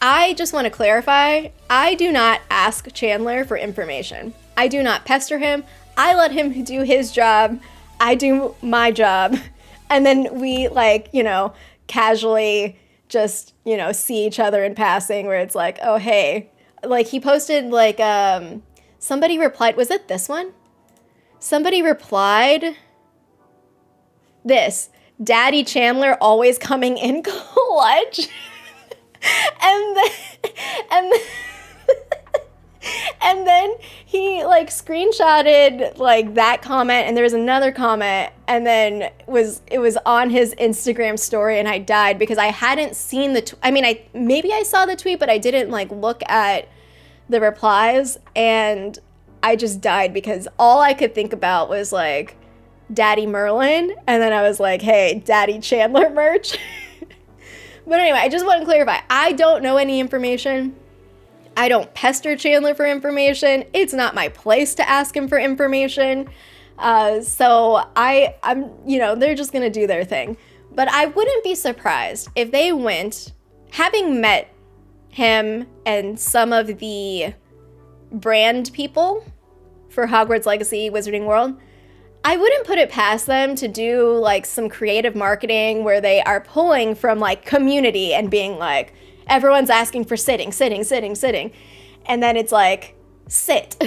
I just want to clarify, I do not ask Chandler for information. I do not pester him. I let him do his job. I do my job. And then we casually just, see each other in passing where it's like, oh, hey, like he posted somebody replied, was it this one? Somebody replied this, Daddy Chandler always coming in clutch. and then he screenshotted that comment, and there was another comment, and then it was on his Instagram story, and I died because I hadn't seen the maybe I saw the tweet, but I didn't look at the replies, and I just died because all I could think about was Daddy Merlin, and then I was like, hey, Daddy Chandler merch. But anyway, I just want to clarify, I don't know any information. I don't pester Chandler for information. It's not my place to ask him for information. So I'm they're just going to do their thing. But I wouldn't be surprised if they went, having met him and some of the brand people for Hogwarts Legacy Wizarding World, I wouldn't put it past them to do some creative marketing where they are pulling from community and being everyone's asking for sitting. And then it's sit.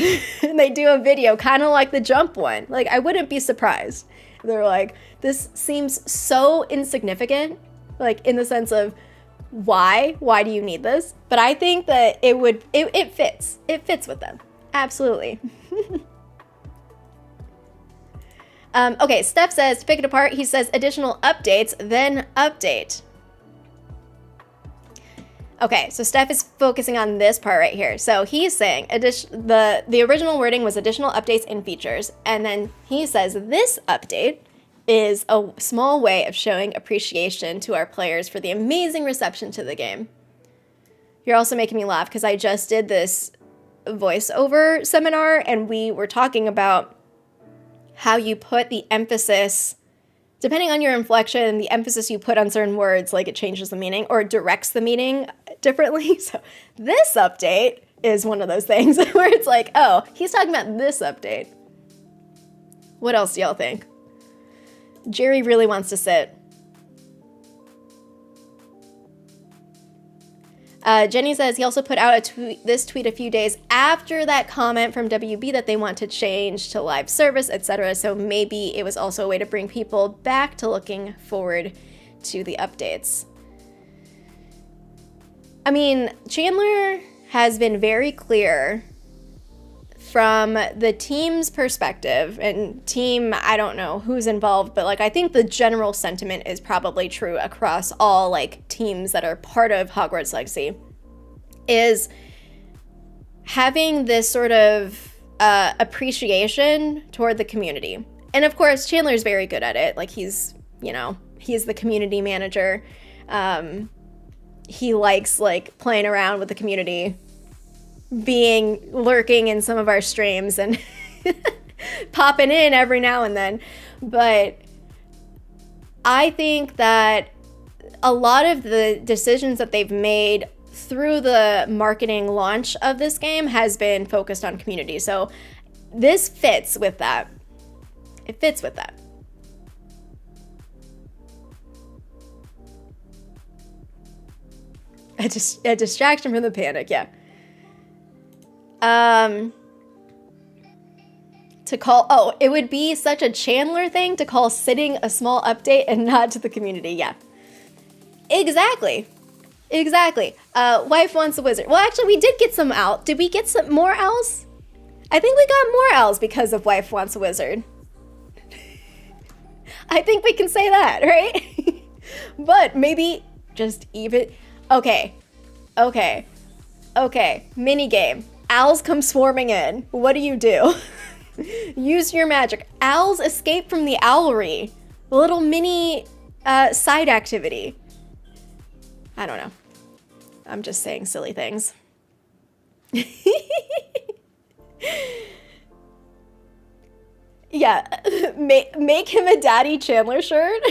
And they do a video kind of like the jump one. I wouldn't be surprised. They're this seems so insignificant, in the sense of why do you need this? But I think that it fits. It fits with them. Absolutely. Okay, Steph says, to pick it apart, he says additional updates, then update. Okay, so Steph is focusing on this part right here. So he's saying the original wording was additional updates and features. And then he says this update is a small way of showing appreciation to our players for the amazing reception to the game. You're also making me laugh because I just did this voiceover seminar and we were talking about how you put the emphasis, depending on your inflection, the emphasis you put on certain words, like it changes the meaning or directs the meaning differently. So this update is one of those things where it's like, oh, he's talking about this update. What else do y'all think? Jerry really wants to sit. Jenny says he also put out this tweet a few days after that comment from WB that they want to change to live service, etc. So maybe it was also a way to bring people back to looking forward to the updates. I mean, Chandler has been very clear from the team's perspective, and team, I don't know who's involved, but like I think the general sentiment is probably true across all like teams that are part of Hogwarts Legacy, is having this sort of appreciation toward the community. And of course, Chandler's very good at it. Like he's the community manager. He likes like playing around with the community, lurking in some of our streams and popping in every now and then. But I think that a lot of the decisions that they've made through the marketing launch of this game has been focused on community. So this fits with that. It fits with that. A distraction from the panic, yeah. It would be such a Chandler thing to call sitting a small update and nod to the community. Yeah, exactly. Wife wants a wizard. Well, actually, we did get some out. Did we get some more owls? I think we got more owls because of Wife Wants a Wizard. I think we can say that, right? But maybe just even... Okay. Mini game. Owls come swarming in. What do? Use your magic. Owls escape from the owlery. A little mini side activity. I don't know. I'm just saying silly things. Yeah, make him a Daddy Chandler shirt.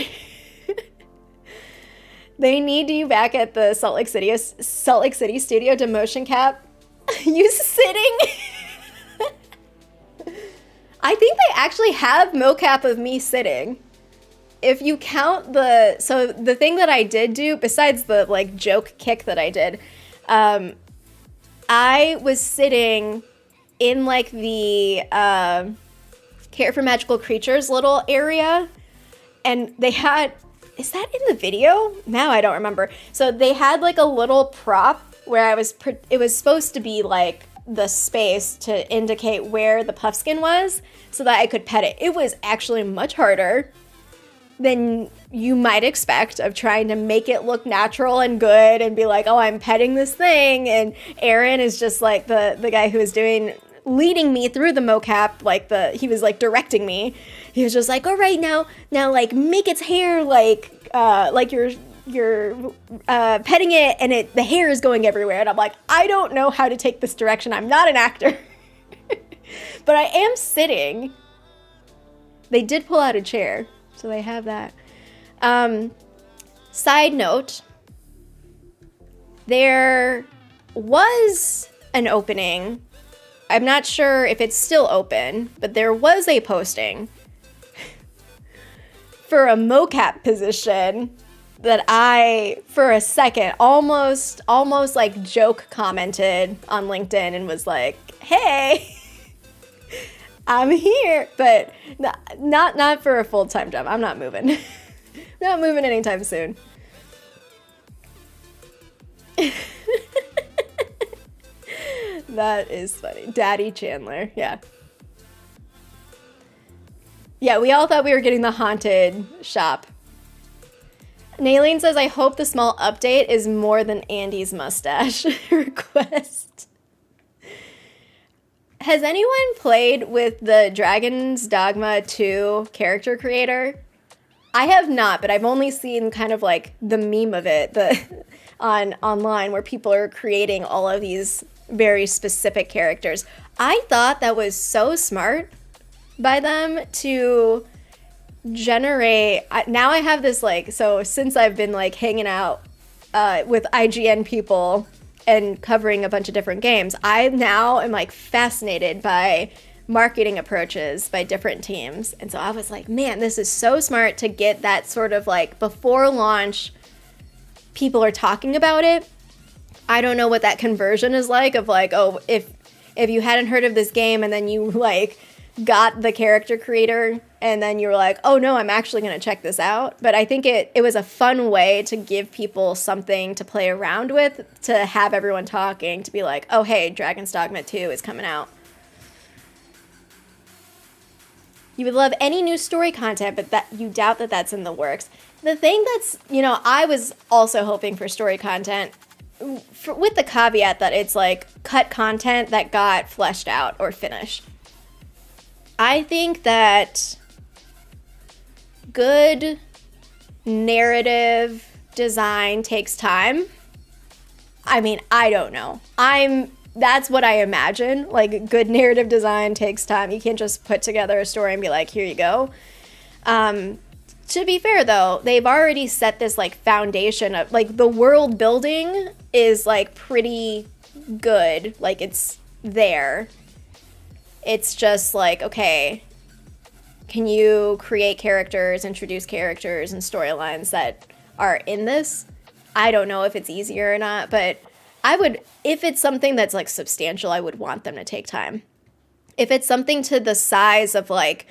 They need you back at the Salt Lake City studio to motion cap. You sitting? I think they actually have mocap of me sitting. If you count the thing that I did do, besides the like joke kick that I did, I was sitting in like the Care for Magical Creatures little area, and they had, is that in the video? Now I don't remember. So they had like a little prop where it was supposed to be like the space to indicate where the puffskin was so that I could pet it. It was actually much harder than you might expect of trying to make it look natural and good and be like, oh, I'm petting this thing. And Aaron is just like the guy who was leading me through the mocap, he was like directing me. He was just like, all right, now like make its hair like you're petting it and the hair is going everywhere. And I'm like, I don't know how to take this direction. I'm not an actor. But I am sitting. They did pull out a chair, so they have that. Side note, there was an opening. I'm not sure if it's still open, but there was a posting for a mocap position that I, for a second, almost like joke commented on LinkedIn and was like, hey, I'm here, but not for a full-time job. I'm not moving. Not moving anytime soon. That is funny. Daddy Chandler, yeah. Yeah, we all thought we were getting the haunted shop. Naileen says, I hope the small update is more than Andy's mustache request. Has anyone played with the Dragon's Dogma 2 character creator? I have not, but I've only seen kind of like the meme of it online where people are creating all of these very specific characters. I thought that was so smart by them to generate. Now I have this like, so since I've been like hanging out with IGN people and covering a bunch of different games, I now am like fascinated by marketing approaches by different teams. And so I was like, man, this is so smart to get that sort of like before launch, people are talking about it. I don't know what that conversion is like of like, oh, if you hadn't heard of this game and then you like got the character creator and then you're like, oh no, I'm actually going to check this out. But I think it was a fun way to give people something to play around with, to have everyone talking, to be like, oh hey, Dragon's Dogma 2 is coming out. You would love any new story content, but that you doubt that that's in the works. The thing that's, I was also hoping for story content with the caveat that it's like cut content that got fleshed out or finished. I think that good narrative design takes time. I mean, I don't know. That's what I imagine. Like, good narrative design takes time. You can't just put together a story and be like, here you go. To be fair, though, they've already set this, like, foundation of, like, the world building is, like, pretty good. Like, it's there. It's just like, okay, can you create characters, introduce characters and storylines that are in this? I don't know if it's easier or not, but I would, if it's something that's like substantial, I would want them to take time. If it's something to the size of like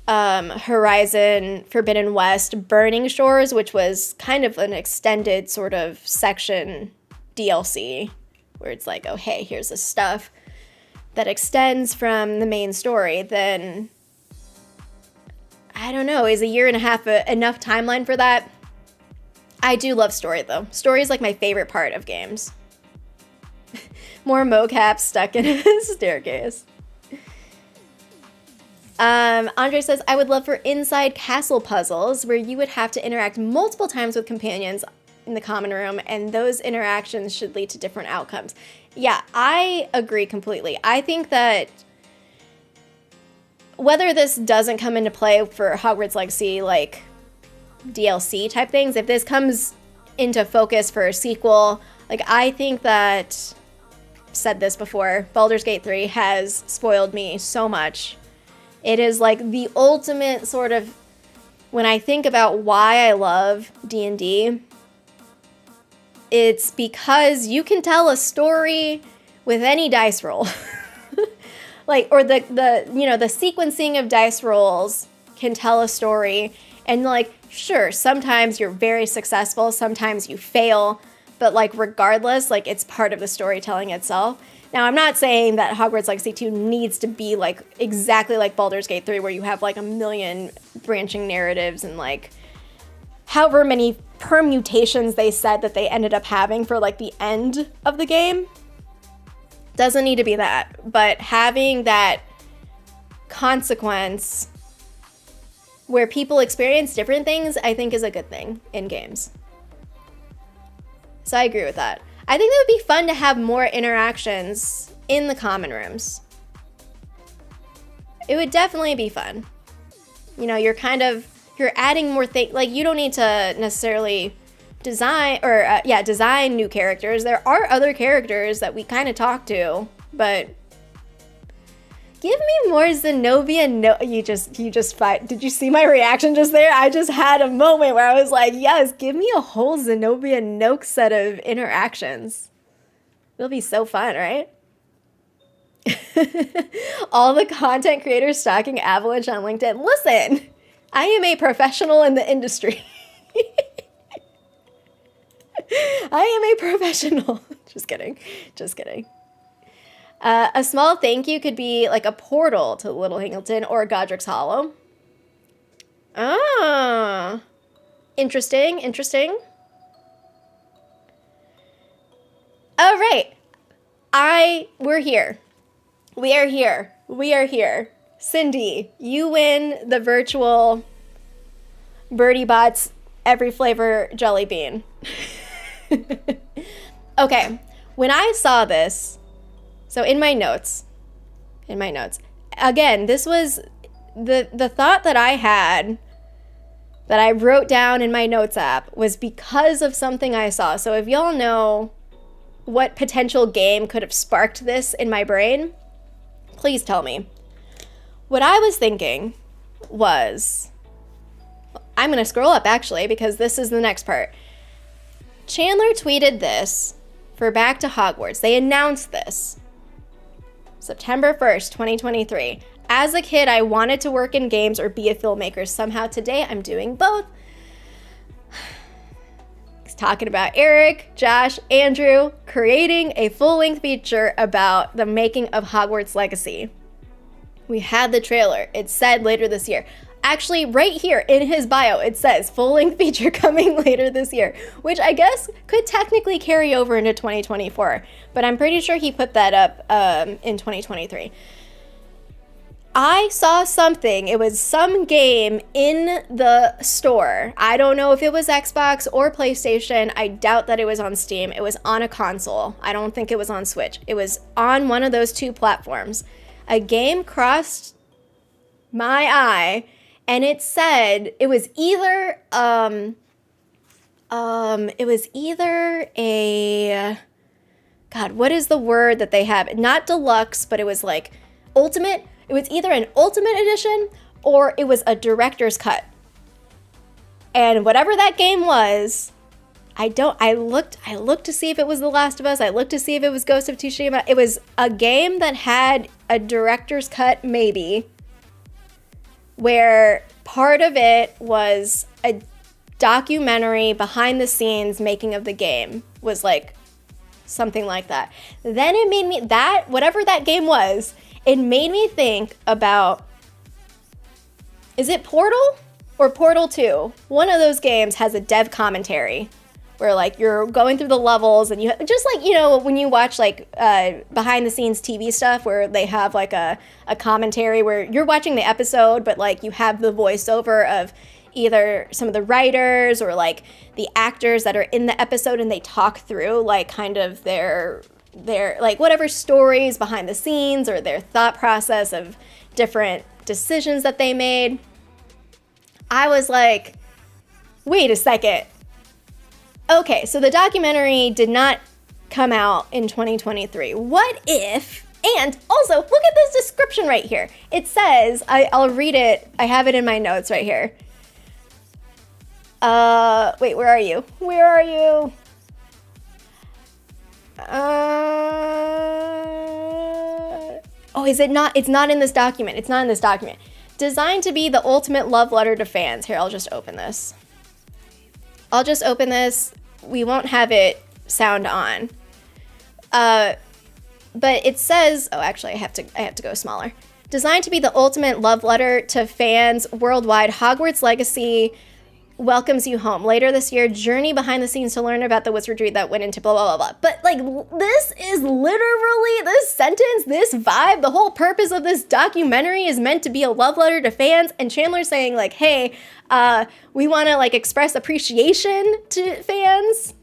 Horizon Forbidden West Burning Shores, which was kind of an extended sort of section DLC where it's like, oh, hey, here's the stuff that extends from the main story, then I don't know, is a year and a half enough timeline for that? I do love story, though. Story is like my favorite part of games. More mocap stuck in a staircase. Andre says, I would love for inside castle puzzles where you would have to interact multiple times with companions in the common room, and those interactions should lead to different outcomes. Yeah, I agree completely. I think that whether this doesn't come into play for Hogwarts Legacy, like DLC type things, if this comes into focus for a sequel, like I think that, I've said this before, Baldur's Gate 3 has spoiled me so much. It is like the ultimate sort of, when I think about why I love D&D, it's because you can tell a story with any dice roll. Like, or the sequencing of dice rolls can tell a story. And like, sure, sometimes you're very successful, sometimes you fail, but like regardless, like it's part of the storytelling itself. Now, I'm not saying that Hogwarts Legacy 2 needs to be like exactly like Baldur's Gate 3, where you have like a million branching narratives and like however many permutations they said that they ended up having for like the end of the game. Doesn't need to be that, but having that consequence where people experience different things, I think is a good thing in games. So I agree with that. I think it would be fun to have more interactions in the common rooms. It would definitely be fun. You're adding more things. Like, you don't need to necessarily design new characters. There are other characters that we kind of talk to, but give me more Zenobia. No, you just fight. Did you see my reaction just there? I just had a moment where I was like, yes, give me a whole Zenobia Noak set of interactions. It'll be so fun, right? All the content creators stalking Avalanche on LinkedIn. Listen, I am a professional in the industry. I am a professional. Just kidding. A small thank you could be like a portal to Little Hingleton or Godric's Hollow. Ah. Interesting, interesting. All right. We're here. We are here. We are here. Cindy, you win the virtual Birdie Bots every flavor jelly bean. Okay. When I saw this, so in my notes, again, this was the thought that I had that I wrote down in my notes app was because of something I saw. So if y'all know what potential game could have sparked this in my brain, please tell me. What I was thinking was, I'm going to scroll up actually because this is the next part. Chandler tweeted this for Back to Hogwarts. They announced this September 1st, 2023. As a kid, I wanted to work in games or be a filmmaker. Somehow today, I'm doing both. He's talking about Eric, Josh, Andrew creating a full-length feature about the making of Hogwarts Legacy. We had the trailer. It said later this year. Actually, right here in his bio, it says full-length feature coming later this year, which I guess could technically carry over into 2024, but I'm pretty sure he put that up in 2023. I saw something. It was some game in the store. I don't know if it was Xbox or PlayStation. I doubt that it was on Steam. It was on a console. I don't think it was on Switch. It was on one of those two platforms. A game crossed my eye, and it said it was either a, God, what is the word that they have? Not deluxe, but it was like ultimate. It was either an ultimate edition or it was a director's cut. And whatever that game was, I looked to see if it was The Last of Us. I looked to see if it was Ghost of Tsushima. It was a game that had a director's cut, maybe, where part of it was a documentary behind the scenes making of the game, was like something like that. Then it made me, that, whatever that game was, it made me think about, is it Portal or Portal 2? One of those games has a dev commentary where like you're going through the levels and you just like, you know, when you watch like behind the scenes TV stuff where they have like a commentary where you're watching the episode, but like you have the voiceover of either some of the writers or like the actors that are in the episode and they talk through like kind of their like whatever stories behind the scenes or their thought process of different decisions that they made. I was like, wait a second. Okay, so the documentary did not come out in 2023. What if, and also look at this description right here. It says, I'll read it. I have it in my notes right here. Wait, where are you? Where are you? Oh, is it not? It's not in this document. It's not in this document. Designed to be the ultimate love letter to fans. Here, I'll just open this. We won't have it sound on. But it says, oh, actually, I have to go smaller. Designed to be the ultimate love letter to fans worldwide, Hogwarts Legacy welcomes you home. Later this year, journey behind the scenes to learn about the wizardry that went into blah, blah, blah, blah. But, like, this is literally, this sentence, this vibe, the whole purpose of this documentary is meant to be a love letter to fans, and Chandler's saying, like, hey, we want to, like, express appreciation to fans,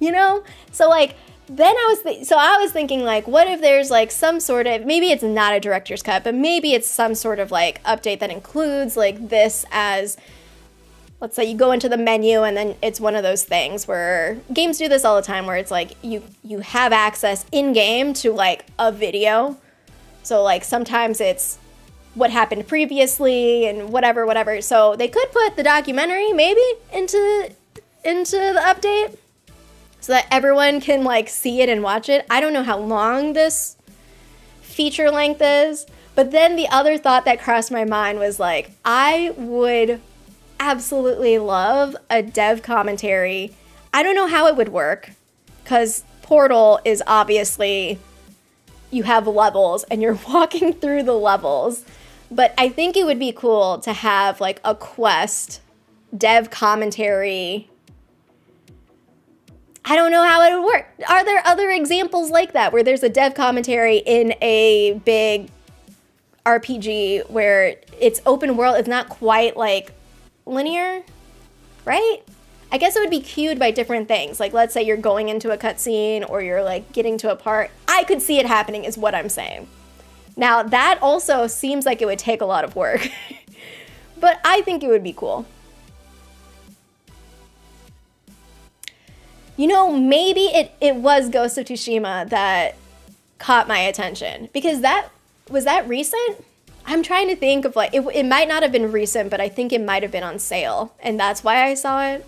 you know? So, like, then I was thinking, like, what if there's, like, some sort of, maybe it's not a director's cut, but maybe it's some sort of, like, update that includes, like, this as, let's say you go into the menu and then it's one of those things where games do this all the time where it's like you have access in-game to like a video. So like sometimes it's what happened previously and whatever. So they could put the documentary maybe into the update so that everyone can like see it and watch it. I don't know how long this feature length is, but then the other thought that crossed my mind was like, I would absolutely love a dev commentary. I don't know how it would work because Portal is obviously, you have levels and you're walking through the levels, but I think it would be cool to have like a quest dev commentary. I don't know how it would work. Are there other examples like that where there's a dev commentary in a big RPG where it's open world, it's not quite like linear, right? I guess it would be cued by different things. Like, let's say you're going into a cutscene or you're like getting to a part. I could see it happening is what I'm saying. Now, that also seems like it would take a lot of work, but I think it would be cool. You know, maybe it was Ghost of Tsushima that caught my attention, because was that recent? I'm trying to think of like, it might not have been recent, but I think it might have been on sale, and that's why I saw it.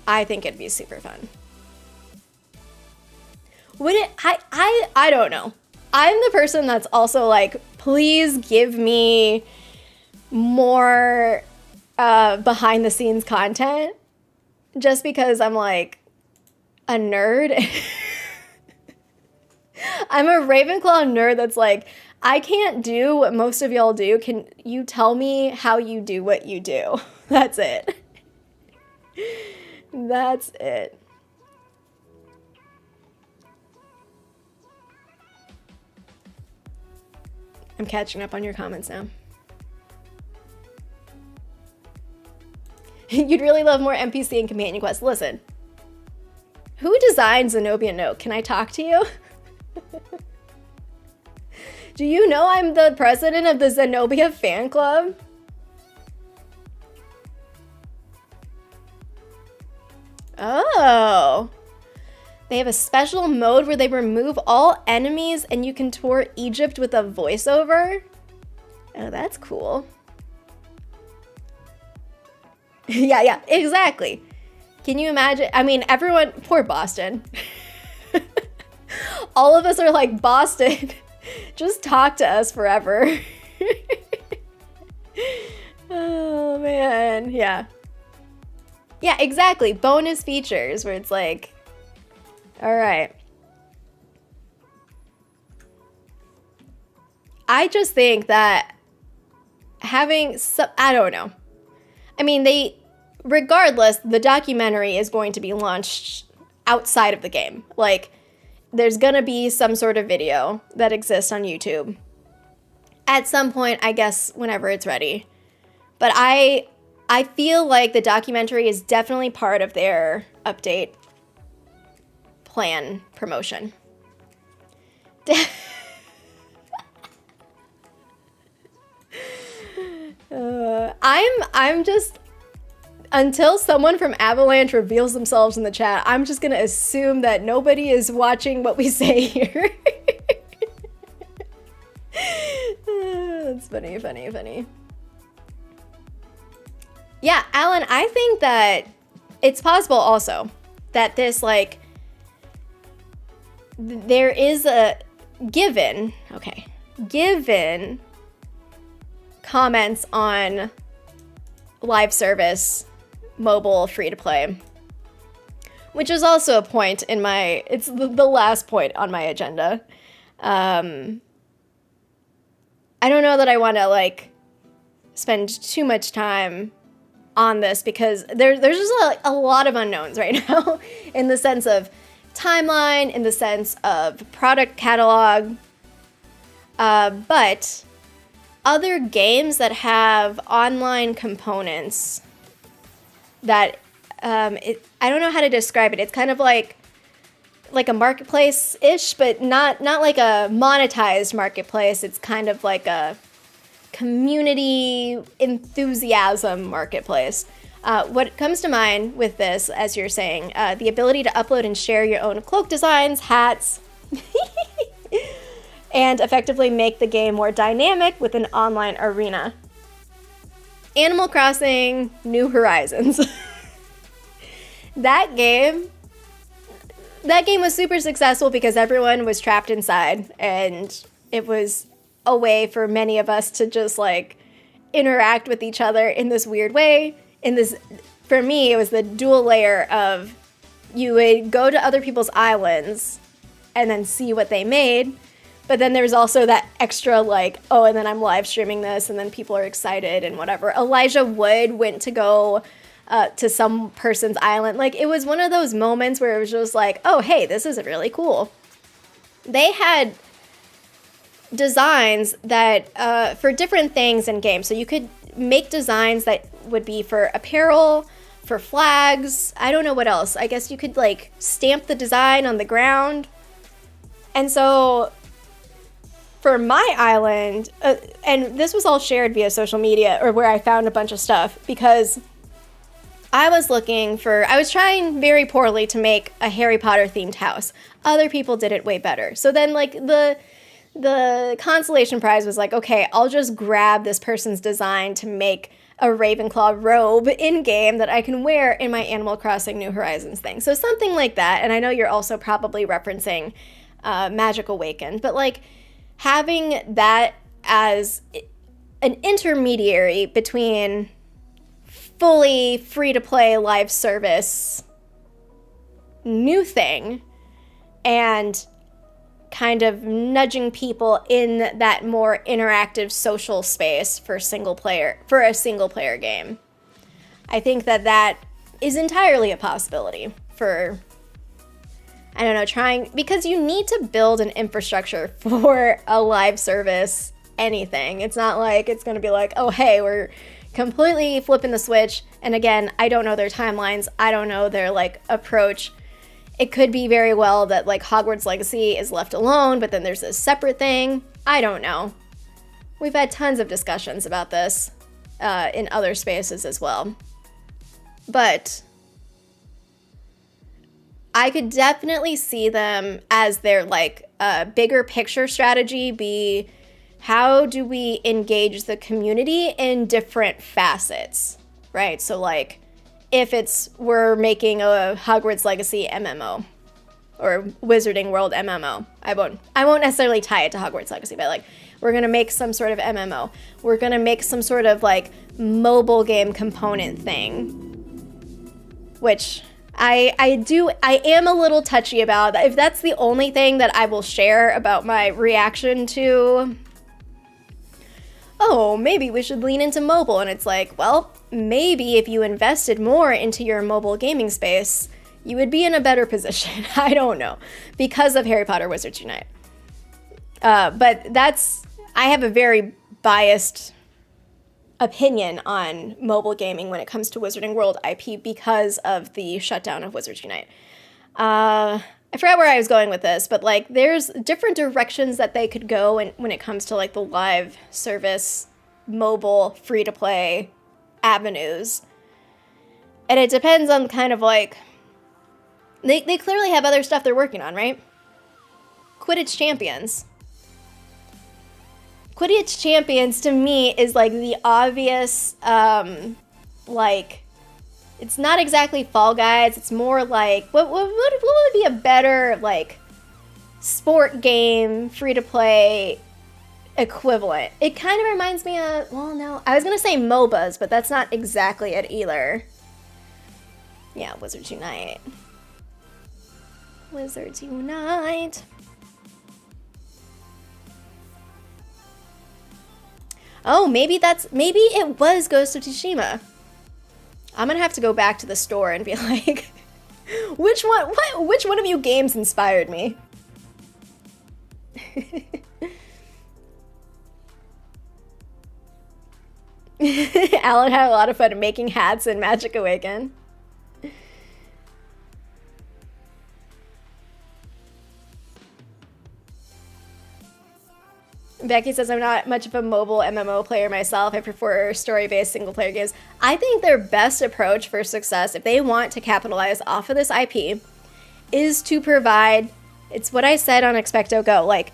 I think it'd be super fun. Would it? I don't know. I'm the person that's also like, please give me more behind the scenes content, just because I'm like a nerd. I'm a Ravenclaw nerd that's like, I can't do what most of y'all do. Can you tell me how you do what you do? That's it. That's it. I'm catching up on your comments now. You'd really love more NPC and companion quests. Listen, who designed Zenobia Note? Can I talk to you? Do you know I'm the president of the Zenobia fan club? Oh. They have a special mode where they remove all enemies and you can tour Egypt with a voiceover. Oh, that's cool. Yeah, exactly. Can you imagine? I mean, everyone, poor Boston. All of us are like, Boston, just talk to us forever. Oh, man. Yeah. Yeah, exactly. Bonus features where it's like, all right. I just think that having some, I don't know. I mean, regardless, the documentary is going to be launched outside of the game. Like, there's going to be some sort of video that exists on YouTube at some point, I guess, whenever it's ready. But I feel like the documentary is definitely part of their update plan promotion. I'm just, until someone from Avalanche reveals themselves in the chat, I'm just gonna assume that nobody is watching what we say here. That's funny. Yeah, Alan, I think that it's possible also that this, like, there is a given comments on live service, mobile, free to play, which is also a point in it's the last point on my agenda. I don't know that I want to like spend too much time on this because there's just a lot of unknowns right now in the sense of timeline, in the sense of product catalog, but other games that have online components that I don't know how to describe it. It's kind of like a marketplace-ish, but not like a monetized marketplace. It's kind of like a community enthusiasm marketplace. What comes to mind with this, as you're saying, the ability to upload and share your own cloak designs, hats, and effectively make the game more dynamic with an online arena. Animal Crossing New Horizons. That game was super successful because everyone was trapped inside, and it was a way for many of us to just like interact with each other in this weird way. For me, it was the dual layer of you would go to other people's islands and then see what they made, But then there's also that extra like, oh, and then I'm live streaming this and then people are excited and whatever. Elijah Wood went to go to some person's island. Like, it was one of those moments where it was just like, oh, hey, this is really cool. They had designs that for different things in games. So you could make designs that would be for apparel, for flags. I don't know what else. I guess you could like stamp the design on the ground. And so for my island, and this was all shared via social media, or where I found a bunch of stuff, because I was trying very poorly to make a Harry Potter themed house. Other people did it way better. So then like the consolation prize was like, okay, I'll just grab this person's design to make a Ravenclaw robe in-game that I can wear in my Animal Crossing New Horizons thing. So something like that. And I know you're also probably referencing Magic Awakened, but like having that as an intermediary between fully free-to-play live service new thing and kind of nudging people in that more interactive social space for a single player game. I think that is entirely a possibility for, I don't know, because you need to build an infrastructure for a live service anything. It's not like it's going to be like, oh, hey, we're completely flipping the switch. And again, I don't know their timelines. I don't know their like approach. It could be very well that like Hogwarts Legacy is left alone, but then there's a separate thing. I don't know. We've had tons of discussions about this in other spaces as well. But I could definitely see them as their like bigger picture strategy be, how do we engage the community in different facets, right? So like, if we're making a Hogwarts Legacy MMO or Wizarding World MMO, I won't necessarily tie it to Hogwarts Legacy, but like, we're gonna make some sort of MMO. We're gonna make some sort of like mobile game component thing, which I am a little touchy about. If that's the only thing that I will share about my reaction to, oh, maybe we should lean into mobile. And it's like, well, maybe if you invested more into your mobile gaming space, you would be in a better position. I don't know, because of Harry Potter Wizards Unite. But I have a very biased opinion on mobile gaming when it comes to Wizarding World IP because of the shutdown of Wizards Unite. I forgot where I was going with this, but like there's different directions that they could go when it comes to like the live service, mobile, free-to-play avenues. And it depends on kind of like, they clearly have other stuff they're working on, right? Quidditch Champions. Quidditch Champions to me is like the obvious, like, it's not exactly Fall Guys. It's more like, what would be a better, like, sport game, free-to-play equivalent? It kind of reminds me of, well, no, I was going to say MOBAs, but that's not exactly it either. Yeah, Wizards Unite. Wizards Unite. Oh, maybe it was Ghost of Tsushima. I'm gonna have to go back to the store and be like, which one of you games inspired me? Alan had a lot of fun making hats in Magic Awaken. Becky says, I'm not much of a mobile MMO player myself. I prefer story-based single-player games. I think their best approach for success, if they want to capitalize off of this IP, is to provide, it's what I said on Expecto Go, like,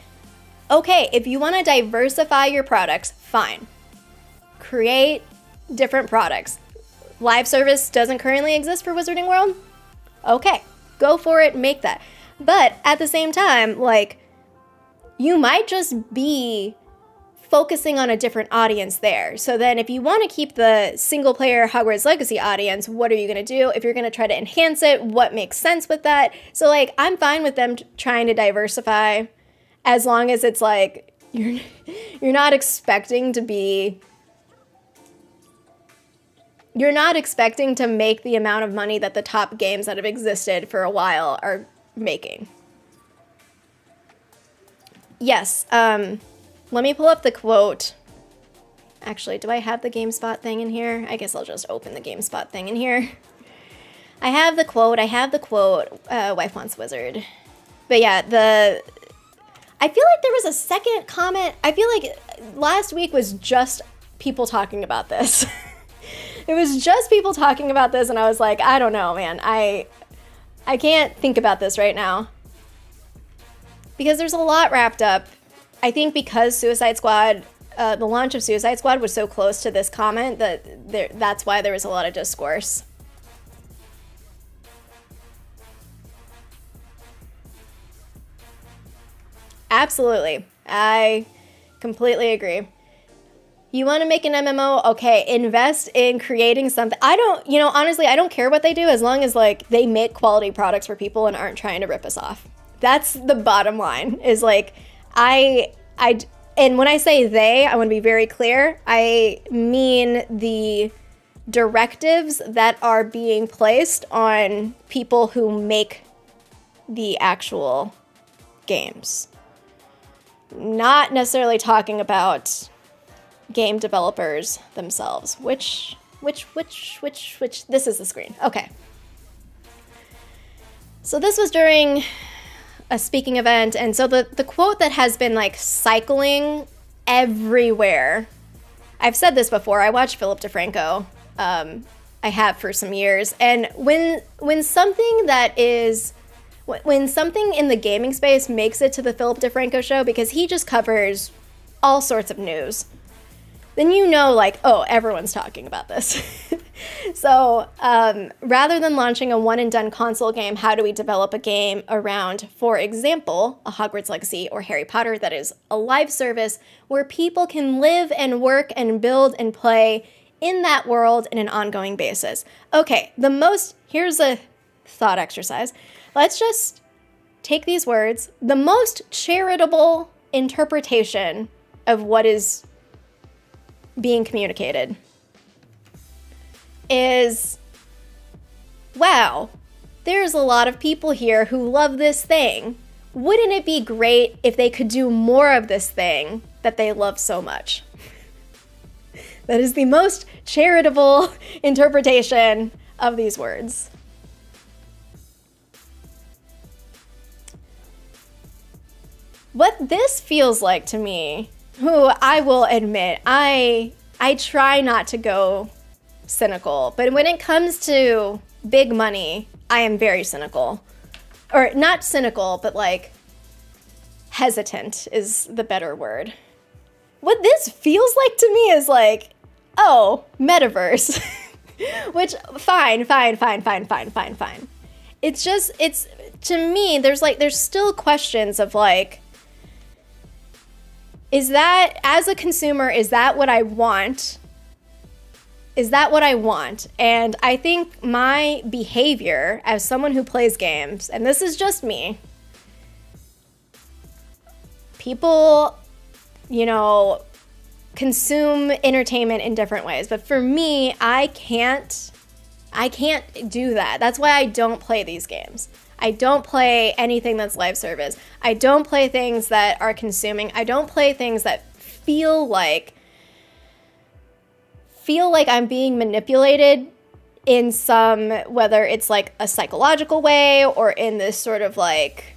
okay, if you want to diversify your products, fine. Create different products. Live service doesn't currently exist for Wizarding World? Okay, go for it, make that. But at the same time, like, you might just be focusing on a different audience there. So then if you want to keep the single player Hogwarts Legacy audience, what are you going to do? If you're going to try to enhance it, what makes sense with that? So like, I'm fine with them trying to diversify as long as it's like, you're not expecting to be, you're not expecting to make the amount of money that the top games that have existed for a while are making. Yes, let me pull up the quote. Actually, do I have the GameSpot thing in here? I guess I'll just open the GameSpot thing in here. I have the quote, Wife Wants Wizard. But yeah, I feel like there was a second comment. I feel like last week was just people talking about this. It was just people talking about this, and I was like, I don't know, man. I can't think about this right now. Because there's a lot wrapped up. I think because Suicide Squad, the launch of Suicide Squad was so close to this comment that's why there was a lot of discourse. Absolutely. I completely agree. You want to make an MMO? Okay, invest in creating something. Honestly, I don't care what they do as long as like they make quality products for people and aren't trying to rip us off. That's the bottom line, is like, and when I say they, I want to be very clear. I mean the directives that are being placed on people who make the actual games. Not necessarily talking about game developers themselves. Which, this is the screen. Okay. So this was during a speaking event, and so the quote that has been like cycling everywhere. I've said this before. I watched Philip DeFranco. I have for some years, and when something in the gaming space makes it to the Philip DeFranco show, because he just covers all sorts of news, then you know, like, oh, everyone's talking about this. So rather than launching a one-and-done console game, how do we develop a game around, for example, a Hogwarts Legacy or Harry Potter that is a live service where people can live and work and build and play in that world in an ongoing basis? Okay, here's a thought exercise. Let's just take these words. The most charitable interpretation of what is being communicated is, wow, there's a lot of people here who love this thing. Wouldn't it be great if they could do more of this thing that they love so much? That is the most charitable interpretation of these words. What this feels like to me, who I will admit, I try not to go cynical, but when it comes to big money, I am very cynical. Or not cynical, but like hesitant is the better word. What this feels like to me is like, oh, metaverse. Which, fine. It's to me, there's still questions of like, is that, as a consumer, is that what I want? Is that what I want? And I think my behavior as someone who plays games, and this is just me, people, consume entertainment in different ways. But for me, I can't do that. That's why I don't play these games. I don't play anything that's live service. I don't play things that are consuming. I don't play things that feel like I'm being manipulated in some, whether it's like a psychological way or in this sort of like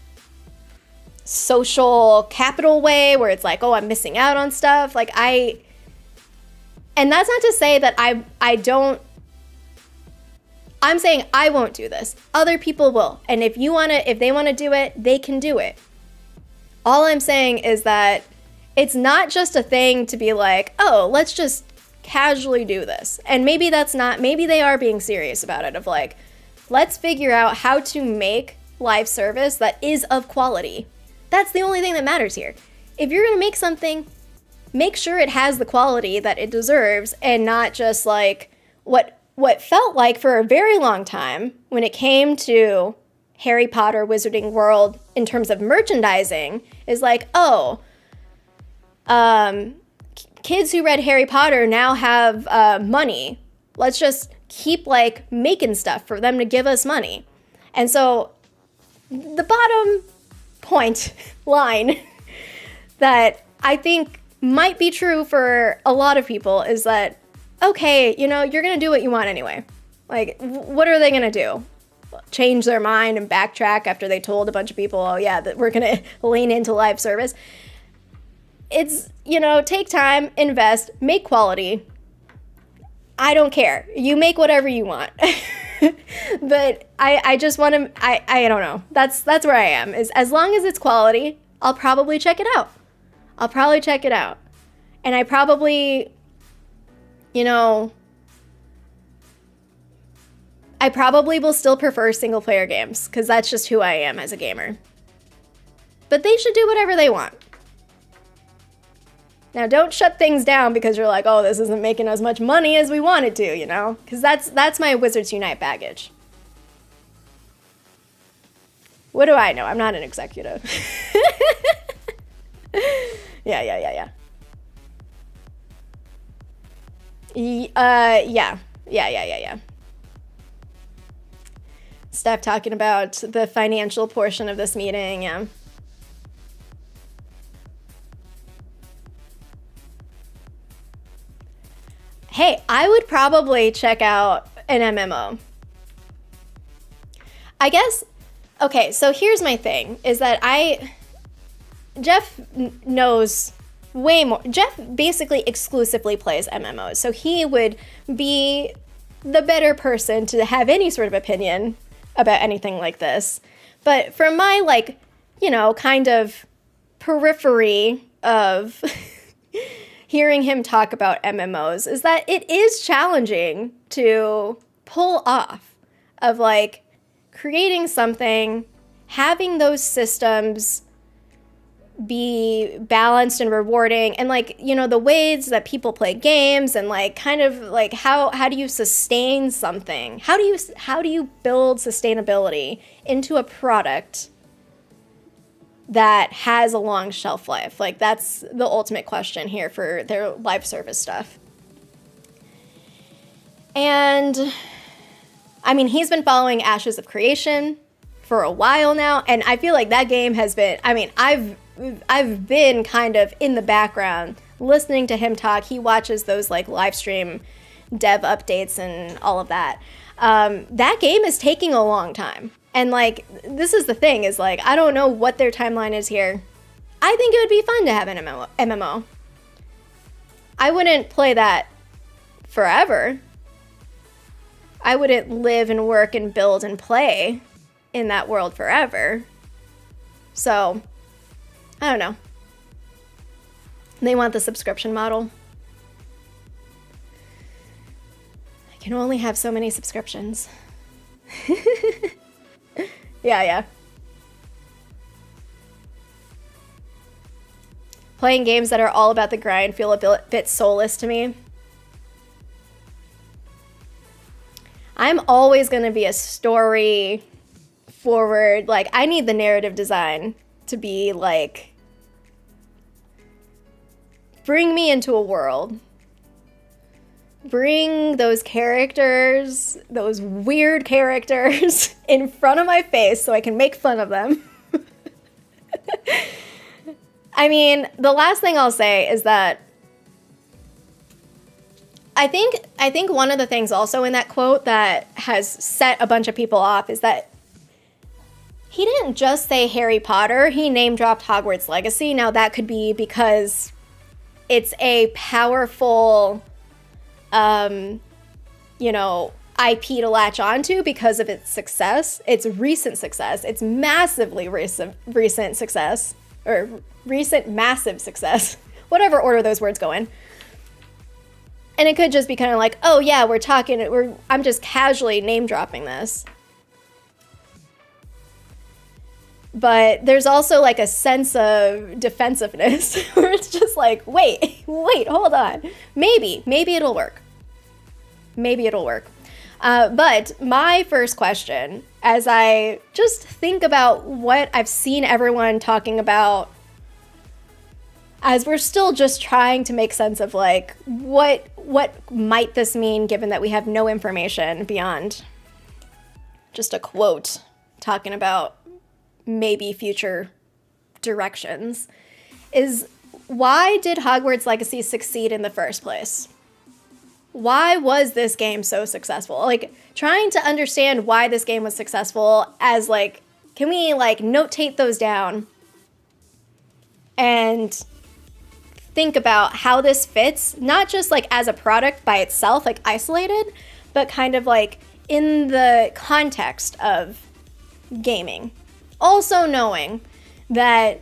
social capital way where it's like, oh, I'm missing out on stuff. And that's not to say that I'm saying I won't do this. Other people will. And if they want to do it, they can do it. All I'm saying is that it's not just a thing to be like, oh, let's just casually do this. And maybe they are being serious about it, of like, let's figure out how to make live service that is of quality. That's the only thing that matters here. If you're going to make something, make sure it has the quality that it deserves, and not just like what felt like for a very long time when it came to Harry Potter Wizarding World in terms of merchandising is like, oh, kids who read Harry Potter now have money. Let's just keep like making stuff for them to give us money. And so the bottom point line that I think might be true for a lot of people is that, okay, you know, you're going to do what you want anyway. Like, what are they going to do? Change their mind and backtrack after they told a bunch of people, oh yeah, that we're going to lean into live service. It's, you know, take time, invest, make quality. I don't care. You make whatever you want. But I just want to, I don't know. That's where I am. Is as long as it's quality, I'll probably check it out. And I probably, you know, I probably will still prefer single player games because that's just who I am as a gamer. But they should do whatever they want. Now, don't shut things down because you're like, oh, this isn't making as much money as we wanted to, you know? Because that's my Wizards Unite baggage. What do I know? I'm not an executive. Yeah. Yeah. Steph talking about the financial portion of this meeting, yeah. Hey, I would probably check out an MMO. I guess, okay, so here's my thing, is that Jeff knows way more. Jeff basically exclusively plays MMOs, so he would be the better person to have any sort of opinion about anything like this. But from my, like, you know, kind of periphery of hearing him talk about MMOs is that it is challenging to pull off of, like, creating something, having those systems be balanced and rewarding, and, like, you know, the ways that people play games, and, like, kind of like how do you sustain something? How do you build sustainability into a product that has a long shelf life? Like, that's the ultimate question here for their live service stuff. And I mean, he's been following Ashes of Creation for a while now, and I feel like that game has been, I mean, I've been kind of in the background listening to him talk. He watches those, like, live stream dev updates and all of that. That game is taking a long time. And, like, this is the thing, is, like, I don't know what their timeline is here. I think it would be fun to have an MMO. I wouldn't play that forever. I wouldn't live and work and build and play in that world forever. So, I don't know. They want the subscription model. I can only have so many subscriptions. Yeah. Playing games that are all about the grind feel a bit soulless to me. I'm always going to be a story forward. Like, I need the narrative design to be like, bring me into a world. Bring those characters, those weird characters, in front of my face so I can make fun of them. I mean, the last thing I'll say is that I think one of the things also in that quote that has set a bunch of people off is that he didn't just say Harry Potter, he name-dropped Hogwarts Legacy. Now, that could be because it's a powerful, you know, IP to latch onto because of its success. It's recent success. It's massively recent success, or recent massive success, whatever order those words go in. And it could just be kind of like, oh yeah, I'm just casually name dropping this. But there's also, like, a sense of defensiveness where it's just like, wait, hold on. Maybe it'll work. But my first question as I just think about what I've seen everyone talking about, as we're still just trying to make sense of like what might this mean, given that we have no information beyond just a quote talking about maybe future directions, is why did Hogwarts Legacy succeed in the first place? Why was this game so successful? Like, trying to understand why this game was successful, as like, can we like notate those down and think about how this fits, not just like as a product by itself, like isolated, but kind of like in the context of gaming. Also knowing that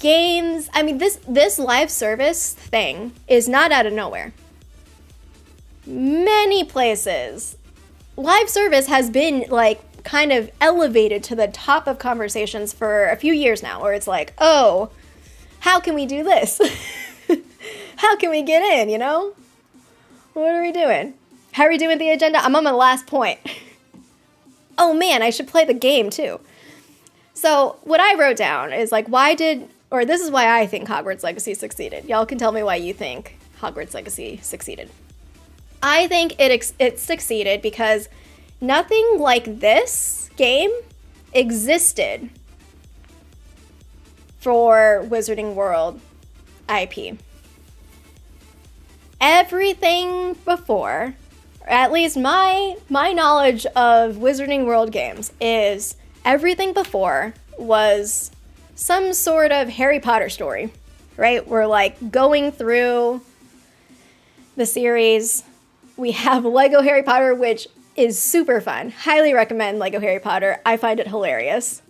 games, I mean, this live service thing is not out of nowhere. Many places, live service has been like kind of elevated to the top of conversations for a few years now, where it's like, oh, how can we do this? How can we get in, you know? What are we doing? How are we doing the agenda? I'm on my last point. Oh man, I should play the game too. So what I wrote down is like, this is why I think Hogwarts Legacy succeeded. Y'all can tell me why you think Hogwarts Legacy succeeded. I think it succeeded because nothing like this game existed for Wizarding World IP. Everything before, or at least my knowledge of Wizarding World games, is everything before was some sort of Harry Potter story, right? We're like going through the series. We have Lego Harry Potter, which is super fun. Highly recommend Lego Harry Potter. I find it hilarious.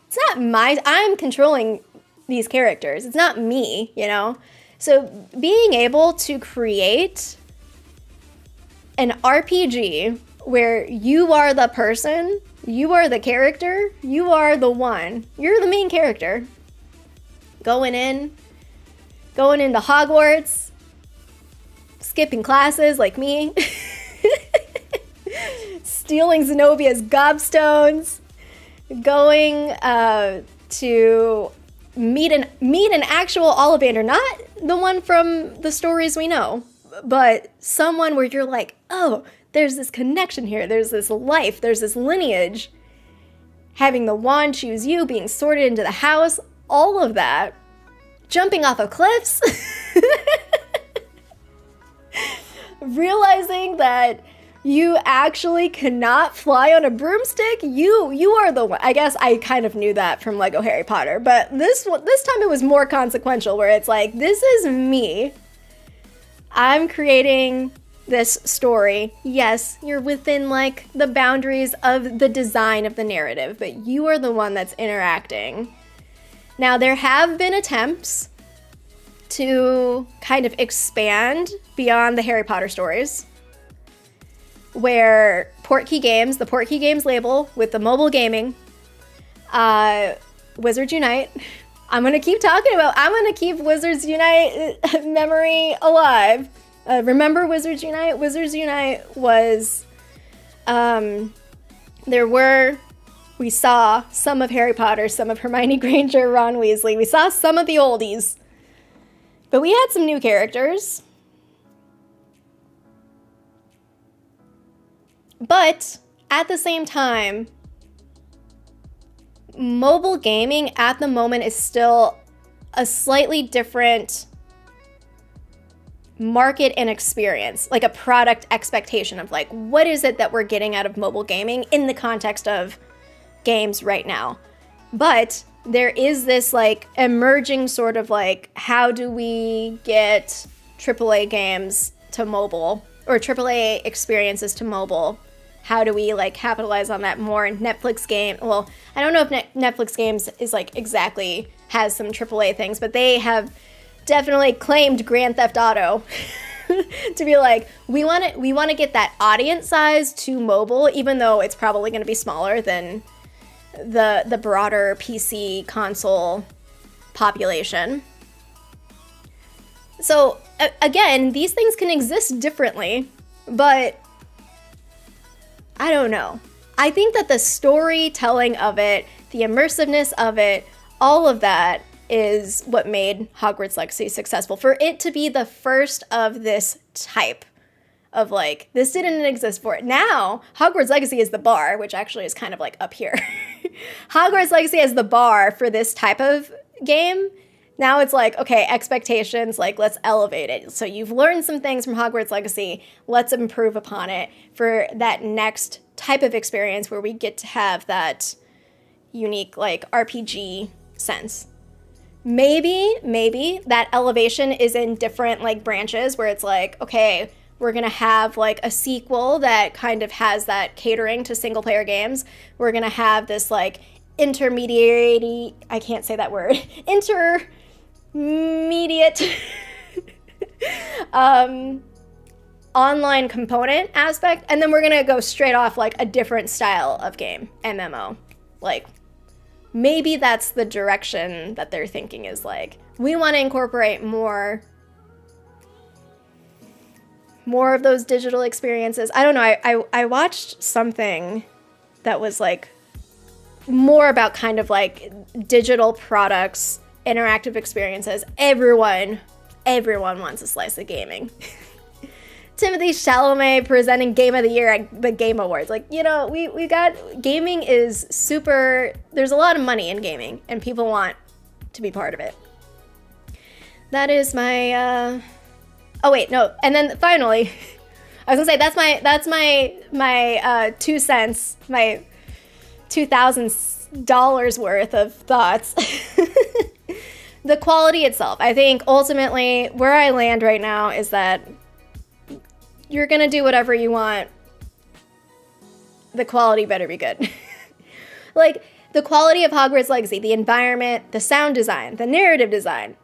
It's not I'm controlling these characters. It's not me, you know? So being able to create an RPG where you are the person, you are the character, you are the one, you're the main character. Going into Hogwarts, skipping classes like me, stealing Zenobia's gobstones, going to meet an actual Ollivander, not the one from the stories we know, but someone where you're like, oh, there's this connection here, there's this life, there's this lineage. Having the wand choose you, being sorted into the house, all of that. Jumping off of cliffs. Realizing that you actually cannot fly on a broomstick. You are the one. I guess I kind of knew that from Lego Harry Potter, but this time it was more consequential, where it's like, this is me. I'm creating this story. Yes, you're within like the boundaries of the design of the narrative, but you are the one that's interacting. Now, there have been attempts to kind of expand beyond the Harry Potter stories, where the Portkey Games label with the mobile gaming, Wizards Unite. I'm going to keep Wizards Unite memory alive. Remember Wizards Unite? Wizards Unite was, we saw some of Harry Potter, some of Hermione Granger, Ron Weasley. We saw some of the oldies. But we had some new characters. But at the same time, mobile gaming at the moment is still a slightly different market and experience, like a product expectation of like, what is it that we're getting out of mobile gaming in the context of games right now. But there is this like emerging sort of like, how do we get AAA games to mobile, or AAA experiences to mobile? How do we like capitalize on that more? Netflix game, well, I don't know if Netflix games is like exactly has some AAA things, but they have definitely claimed Grand Theft Auto to be like, we want to get that audience size to mobile, even though it's probably going to be smaller than the broader PC console population. So again, these things can exist differently, but I don't know. I think that the storytelling of it, the immersiveness of it, all of that is what made Hogwarts Legacy successful. For it to be the first of this type of like, this didn't exist for it. Now, Hogwarts Legacy is the bar, which actually is kind of like up here. Hogwarts Legacy is the bar for this type of game. Now it's like, okay, expectations, like let's elevate it. So you've learned some things from Hogwarts Legacy, let's improve upon it for that next type of experience where we get to have that unique like RPG sense. Maybe that elevation is in different like branches where it's like, okay, we're going to have like a sequel that kind of has that catering to single player games. We're going to have this like intermediate, I can't say that word, intermediate online component aspect. And then we're going to go straight off like a different style of game, MMO. Like maybe that's the direction that they're thinking is like, we want to incorporate more of those digital experiences. I don't know. I watched something that was like more about kind of like digital products, interactive experiences. Everyone wants a slice of gaming. Timothée Chalamet presenting Game of the Year at the Game Awards. Like, you know, we got, gaming is super, there's a lot of money in gaming and people want to be part of it. That is my, oh wait, no. And then finally, I was gonna say that's my 2 cents, my $2,000 worth of thoughts. The quality itself. I think ultimately where I land right now is that you're gonna do whatever you want. The quality better be good. Like the quality of Hogwarts Legacy, the environment, the sound design, the narrative design,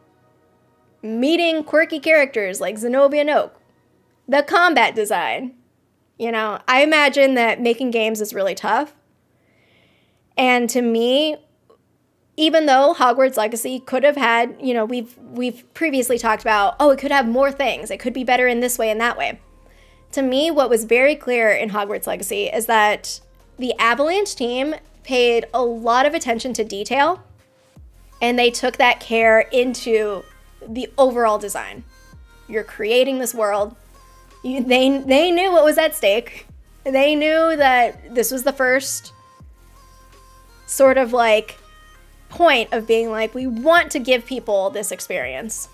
meeting quirky characters like Zenobia and Oak, the combat design. You know, I imagine that making games is really tough. And to me, even though Hogwarts Legacy could have had, you know, we've previously talked about, oh, it could have more things. It could be better in this way and that way. To me, what was very clear in Hogwarts Legacy is that the Avalanche team paid a lot of attention to detail, and they took that care into the overall design. You're creating this world. They knew what was at stake. They knew that this was the first sort of like point of being like, we want to give people this experience.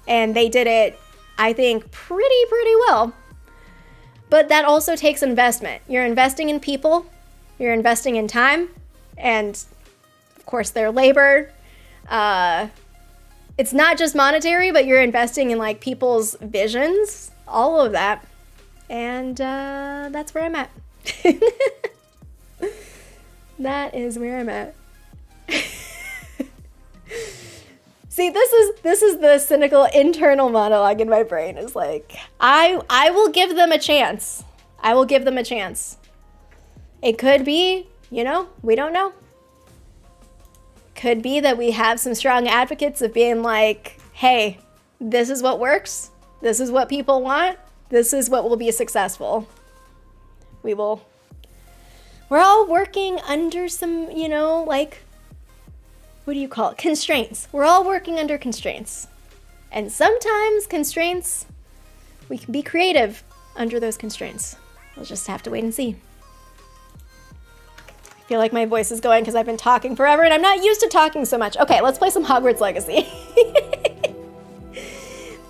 And they did it, I think, pretty well. But that also takes investment. You're investing in people, you're investing in time, and of course their labor. It's not just monetary, but you're investing in like people's visions, all of that. And that's where I'm at. That is where I'm at. See, this is the cynical internal monologue in my brain. Is like, I will give them a chance. I will give them a chance. It could be, you know, we don't know. Could be that we have some strong advocates of being like, hey, this is what works. This is what people want. This is what will be successful. We're all working under some, you know, like, what do you call it? Constraints. We're all working under constraints. And sometimes constraints, we can be creative under those constraints. We'll just have to wait and see. I feel like my voice is going because I've been talking forever and I'm not used to talking so much. Okay, let's play some Hogwarts Legacy.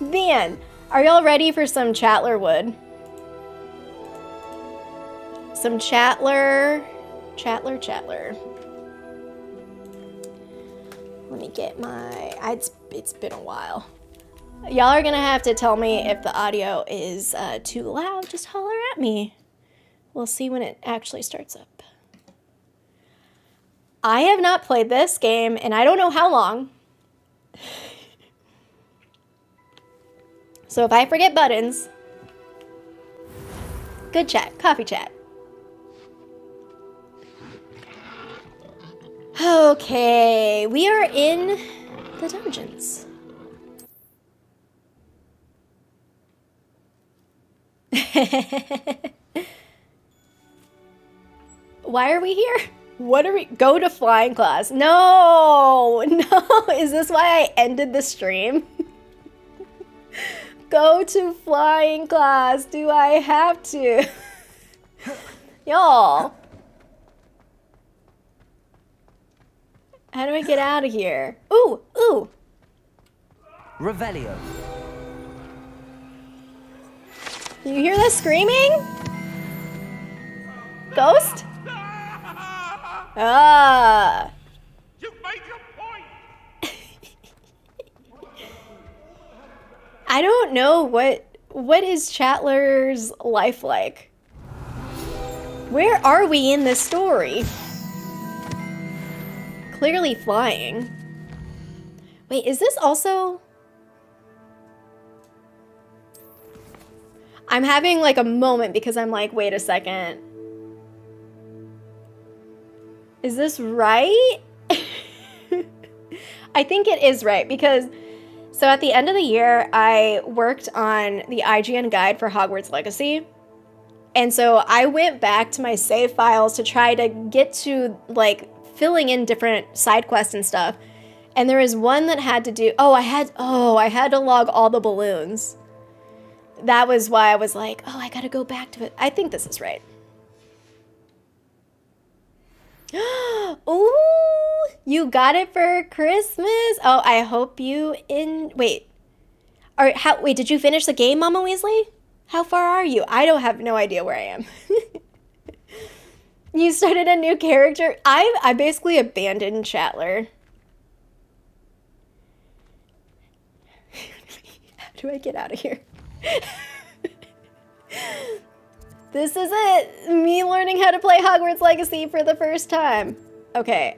The end. Are y'all ready for some Chatler wood? Some Chatler. Let me get my, it's been a while. Y'all are gonna have to tell me if the audio is too loud. Just holler at me. We'll see when it actually starts up. I have not played this game and I don't know how long. So if I forget buttons, good chat, coffee chat. Okay, we are in the dungeons. Why are we here? What are we? Go to flying class. No, no. Is this why I ended the stream? Go to flying class. Do I have to? Y'all. How do I get out of here? Ooh, ooh. Revelio. You hear that screaming? Ghost? Ah. You made your point. I don't know what is Chatler's life like. Where are we in this story? Clearly flying. Wait, is this also... I'm having like a moment because I'm like, wait a second. Is this right? I think it is right because, so at the end of the year, I worked on the IGN guide for Hogwarts Legacy. And so I went back to my save files to try to get to like filling in different side quests and stuff. And there was one that had to do, I had to log all the balloons. That was why I was like, I gotta go back to it. I think this is right. Ooh, you got it for Christmas. Oh, I hope you wait, did you finish the game, Mama Weasley? How far are you? I don't have no idea where I am. You started a new character? I basically abandoned Chatler. How do I get out of here? This is it. Me learning how to play Hogwarts Legacy for the first time. Okay.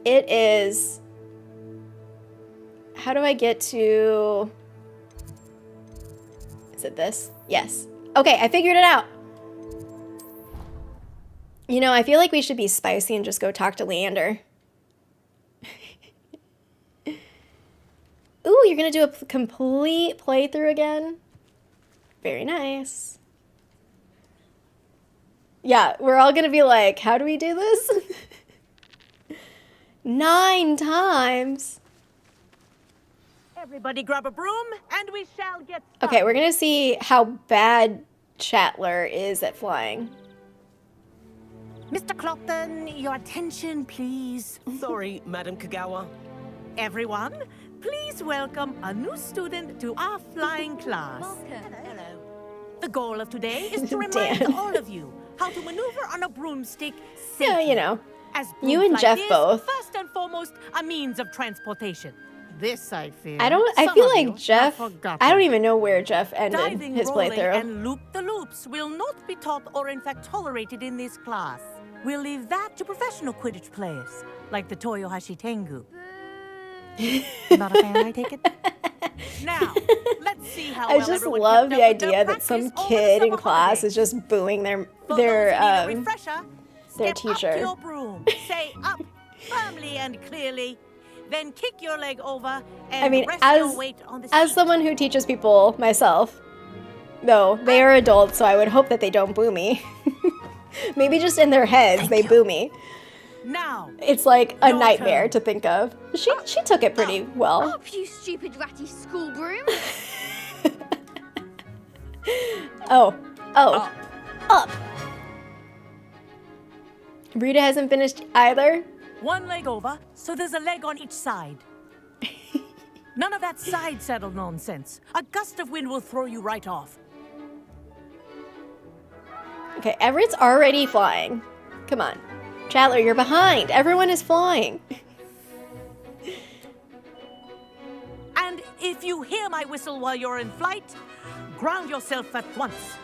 It is... How do I get to... Is it this? Yes. Okay, I figured it out. You know, I feel like we should be spicy and just go talk to Leander. Ooh, you're gonna do a complete playthrough again? Very nice. Yeah, we're all gonna be like, how do we do this? 9 times. Everybody grab a broom and we shall get started. Okay, we're gonna see how bad Chatler is at flying. Mr. Clopton, your attention, please. Sorry, Madam Kagawa. Everyone, please welcome a new student to our flying class. Hello. The goal of today is to remind Dan. all of you how to maneuver on a broomstick safely. Yeah, you know. As You and broom Jeff flight is, both. First and foremost, a means of transportation. This, I feel. I some feel of like you Jeff, have forgotten. I don't even know where Jeff ended Diving, his rolling, playthrough. and loop-the-loops will not be taught or in fact tolerated in this class. We'll leave that to professional Quidditch players, like the Toyohashi Tengu. Not a fan, I take it? Now, let's see how I well just everyone love kept the up with their idea that some practice over the kid in summer class holidays. is just booing their For those who need a their refresher, their step teacher. up to your broom, say up firmly and clearly, then kick your leg over and I mean, rest as your weight on the as seat. someone who teaches people myself, though they are adults, so I would hope that they don't boo me. Maybe just in their heads they boo me. Now, It's like a Your nightmare turn. to think of. She took it pretty well. Up, you stupid ratty school broom! Oh, up. Rita hasn't finished either. one leg over, so there's a leg on each side. None of that side saddle nonsense. A gust of wind will throw you right off. Okay, Everett's already flying. Come on. Chatler, you're behind. Everyone is flying. And if you hear my whistle while you're in flight, ground yourself at once.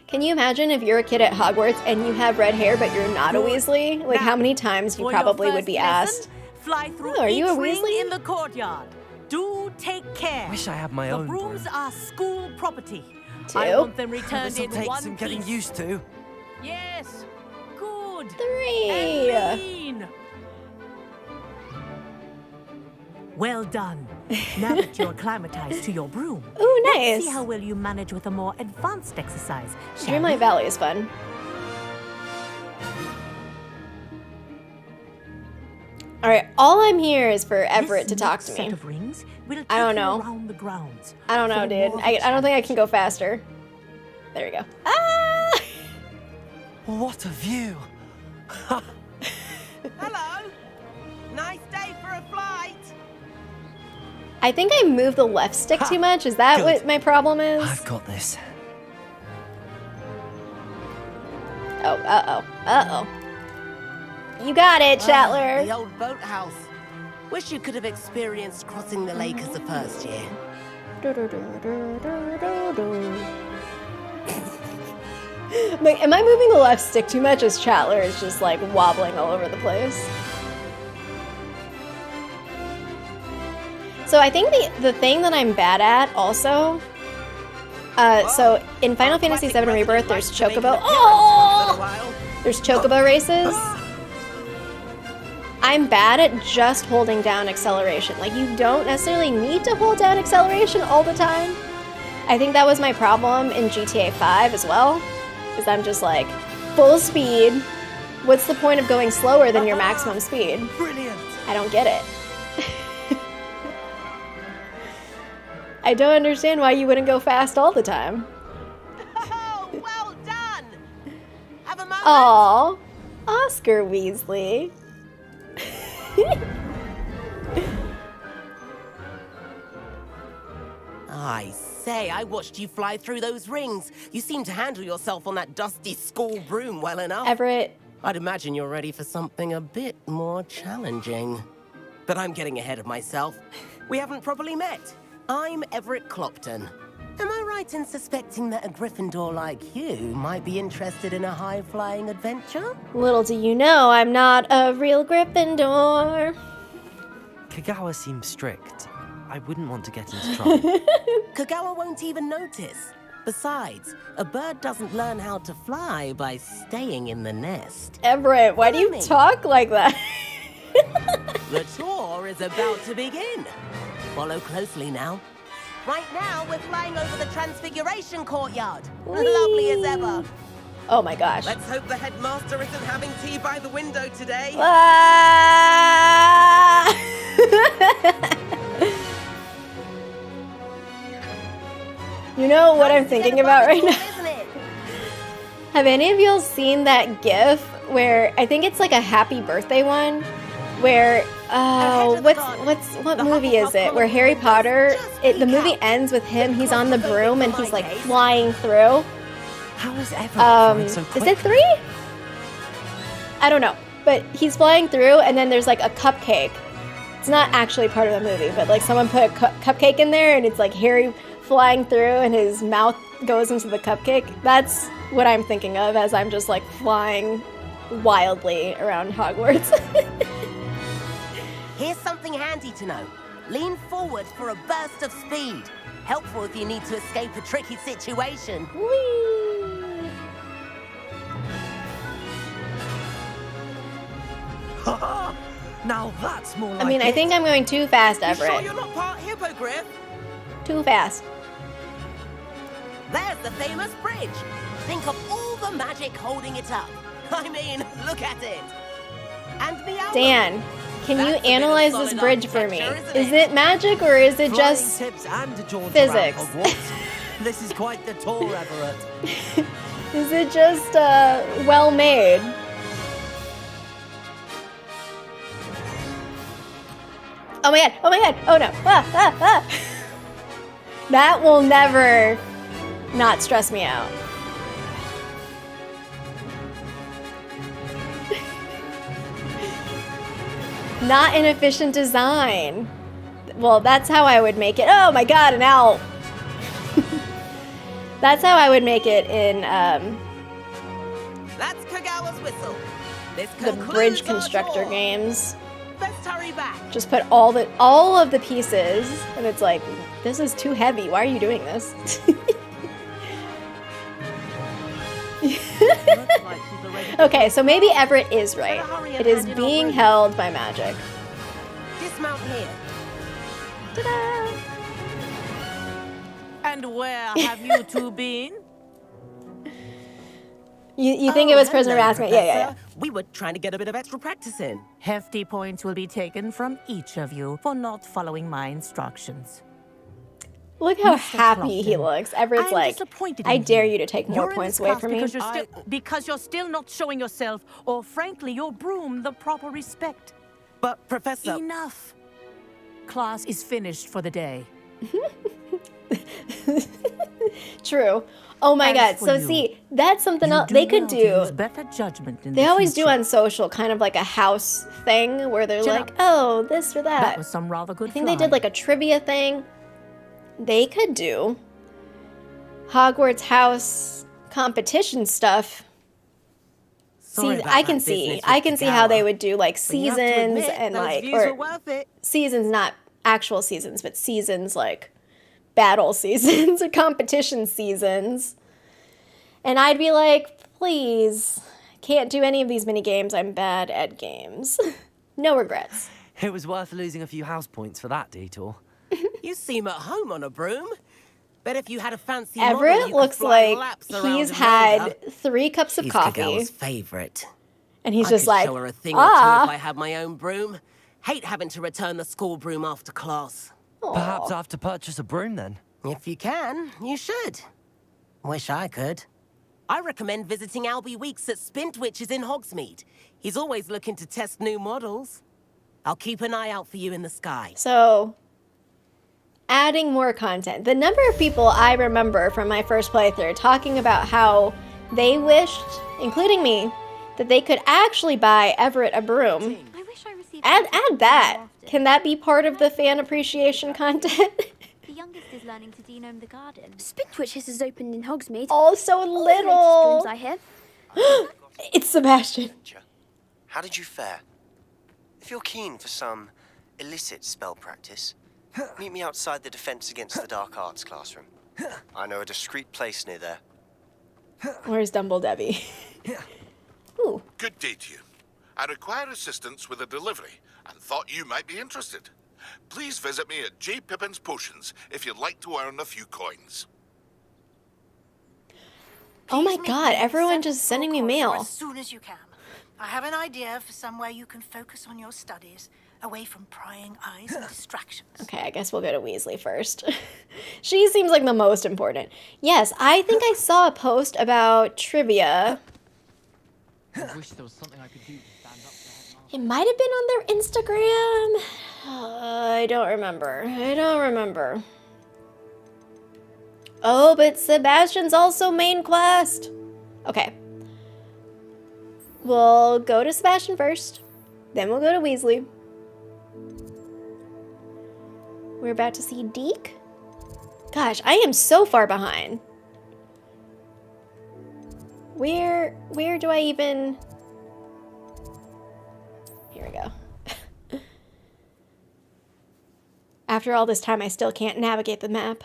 Can you imagine if you're a kid at Hogwarts and you have red hair but you're not a Good. Weasley? Like Now, how many times you for your probably would first be lesson, asked. Fly through Oh, are you each a ring Weasley? in the courtyard. Do take care. Wish I had my the own brooms broom. are school property. Two? I want them returned This'll in take one some getting piece. used to. Yes. Good. 3. And lean. Well done. Now that you're acclimatized to your broom, Ooh, let's nice. see how well you manage with a more advanced exercise. Shall Dreamlight we? Valley is fun. All right, all I'm here is for Everett to This talk next to set me. of rings will take I don't you know. around the grounds I don't know, for dude. more I don't think I challenges. can go faster. There we go. Ah! What a view! Hello. Nice day for a flight. I think I moved the left stick too much. Is that Good. what my problem is? I've got this. Oh, uh-oh. You got it, Chatler. The old boathouse. Wish you could have experienced crossing the lake as a first year. Wait, am I moving the left stick too much as Chatler is just like wobbling all over the place? So I think the thing that I'm bad at also, so in Final Fantasy VII Rebirth, there's Chocobo. Oh! There's Chocobo races. I'm bad at just holding down acceleration. Like, you don't necessarily need to hold down acceleration all the time. I think that was my problem in GTA 5 as well, because I'm just like, full speed. What's the point of going slower than your maximum speed? Brilliant! I don't get it. I don't understand why you wouldn't go fast all the time. Oh, well done. Have a moment. Aww, Oscar Weasley. I say, I watched you fly through those rings. You seem to handle yourself on that dusty school broom well enough. Everett, I'd imagine you're ready for something a bit more challenging. But I'm getting ahead of myself. We haven't properly met. I'm Everett Clopton. Am I right in suspecting that a Gryffindor like you might be interested in a high-flying adventure? little do you know, I'm not a real Gryffindor. Kagawa seems strict. I wouldn't want to get into trouble. Kagawa won't even notice. Besides, a bird doesn't learn how to fly by staying in the nest. Everett, why do you talk like that? The tour is about to begin. Follow closely now. Right now, we're flying over the Transfiguration Courtyard. Lovely as ever. Oh my gosh. Let's hope the headmaster isn't having tea by the window today. Ah! You know what I'm thinking about right now? Isn't it? Have any of y'all seen that GIF where I think it's like a happy birthday one, where what movie is it? Where Harry Potter, the movie ends with him. He's on the broom and he's like flying through. How is Everett flying so Is quick? it 3? I don't know, but he's flying through, and then there's like a cupcake. It's not actually part of the movie, but like someone put a cupcake in there, and it's like Harry flying through, and his mouth goes into the cupcake. That's what I'm thinking of as I'm just like flying wildly around Hogwarts. Here's something handy to know. Lean forward for a burst of speed. Helpful if you need to escape a tricky situation. Whee! Now that's more like I mean, I think I'm going too fast, You Everett. sure you're not part hippogriff? Too fast. There's the famous bridge. Think of all the magic holding it up. I mean, look at it. And the owl. Dan, can you That's a bit of analyze this solid bridge for me? architecture, Is isn't it magic or is it Flying just tips and a jaunt physics? around Hogwarts. This is quite the tour, Everett. Is it just well made? Oh my god, oh my god, oh no. That will never not stress me out. Not an efficient design. Well, that's how I would make it. Oh my god, an owl. That's how I would make it in That's Kagawa's whistle. This the concludes bridge our constructor tour. games. Let's hurry back. Just put all of the pieces, and it's like, this is too heavy. Why are you doing this? Okay, so maybe Everett is right. It is being held by magic. Dismount here. Ta-da! And where have you two been? You think it was prisoner of hello, Azkaban? Yeah. Professor. We were trying to get a bit of extra practice in. Hefty points will be taken from each of you for not following my instructions. Look how Mr. happy he Clopton, looks. Everett's I'm like, disappointed I in dare you. you to take more You're in points this away class from me. because you're still not showing yourself, or frankly, your broom, the proper respect. But, Professor... Enough. Class is finished for the day. True. Oh my As god. for So you, see, that's something You else do they could well to do. use better judgment in They the always do future. on social, kind of like a house thing where they're Chin like, up. oh, this or that. That was some rather good I think they did like a trivia thing. They could do Hogwarts house competition stuff. Sorry See, about I that can see. business I with can see how they Kagawa. would do like But you have to seasons admit, and those like views or were worth it. seasons, not actual seasons, but seasons like battle seasons or competition seasons. And I'd be like, please, can't do any of these mini games. I'm bad at games. No regrets. It was worth losing a few house points for that detour. You seem at home on a broom. Bet if you had a fancy model, Everett you could looks fly like laps around he's him had longer. 3 cups of She's coffee, Kagawa's favorite. and he's I just could like, show her a thing or two if I ah. had my own broom. Hate having to return the school broom after class. Perhaps Aw. I have to purchase a broom then. If you can, you should. Wish I could. I recommend visiting Albie Weeks at Spintwitches in Hogsmeade. He's always looking to test new models. I'll keep an eye out for you in the sky. So, adding more content. The number of people I remember from my first playthrough talking about how they wished, including me, that they could actually buy Everett a broom. I wish I received Add contact from that. more often. Can that be part of the fan appreciation content? The youngest is learning to genome the garden. Spintwitches is opened in Hogsmeade. Oh, so All the latest little. brooms I hear. It's Sebastian. How did you fare? If you're keen for some illicit spell practice, meet me outside the Defense Against the Dark Arts classroom. I know a discreet place near there. Where's Debbie? Ooh. Good day to you. I require assistance with a delivery and thought you might be interested. Please visit me at J. Pippin's Potions if you'd like to earn a few coins. Oh my god, everyone just sending me mail. As soon as you can. I have an idea for somewhere you can focus on your studies, away from prying eyes and distractions. Okay, I guess we'll go to Weasley first. She seems like the most important. Yes, I think I saw a post about trivia. I wish there was something I could do to stand up for headmaster. It might have been on their Instagram. I don't remember. Oh, but Sebastian's also main quest. Okay. We'll go to Sebastian first. Then we'll go to Weasley. We're about to see Deke. Gosh, I am so far behind. Where do I even... Here we go. After all this time, I still can't navigate the map.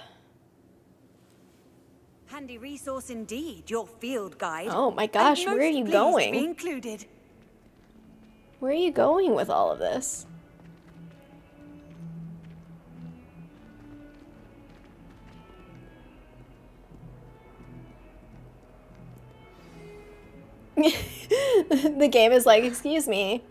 Handy resource indeed, your field guide. Oh my gosh, I'm where are most you pleased going? to be included. Where are you going with all of this? The game is like, excuse me.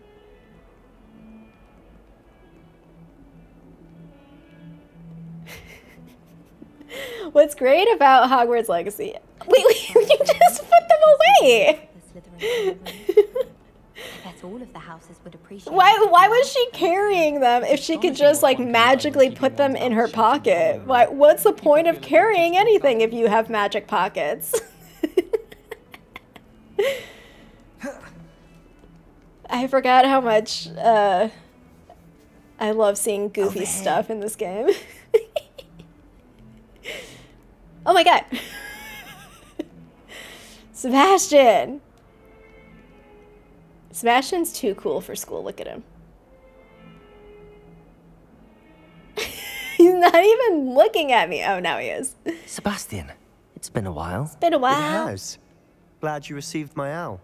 What's great about Hogwarts Legacy? Wait, you just put them away! I bet all of the houses would appreciate Why was she carrying them if she could just like magically put them in her pocket? What's the point of carrying anything if you have magic pockets? I forgot how much I love seeing goofy stuff in this game. Oh my god. Sebastian! Sebastian's too cool for school. Look at him. He's not even looking at me. Oh, now he is. Sebastian, it's been a while. It's been a It while. has. Glad you received my owl.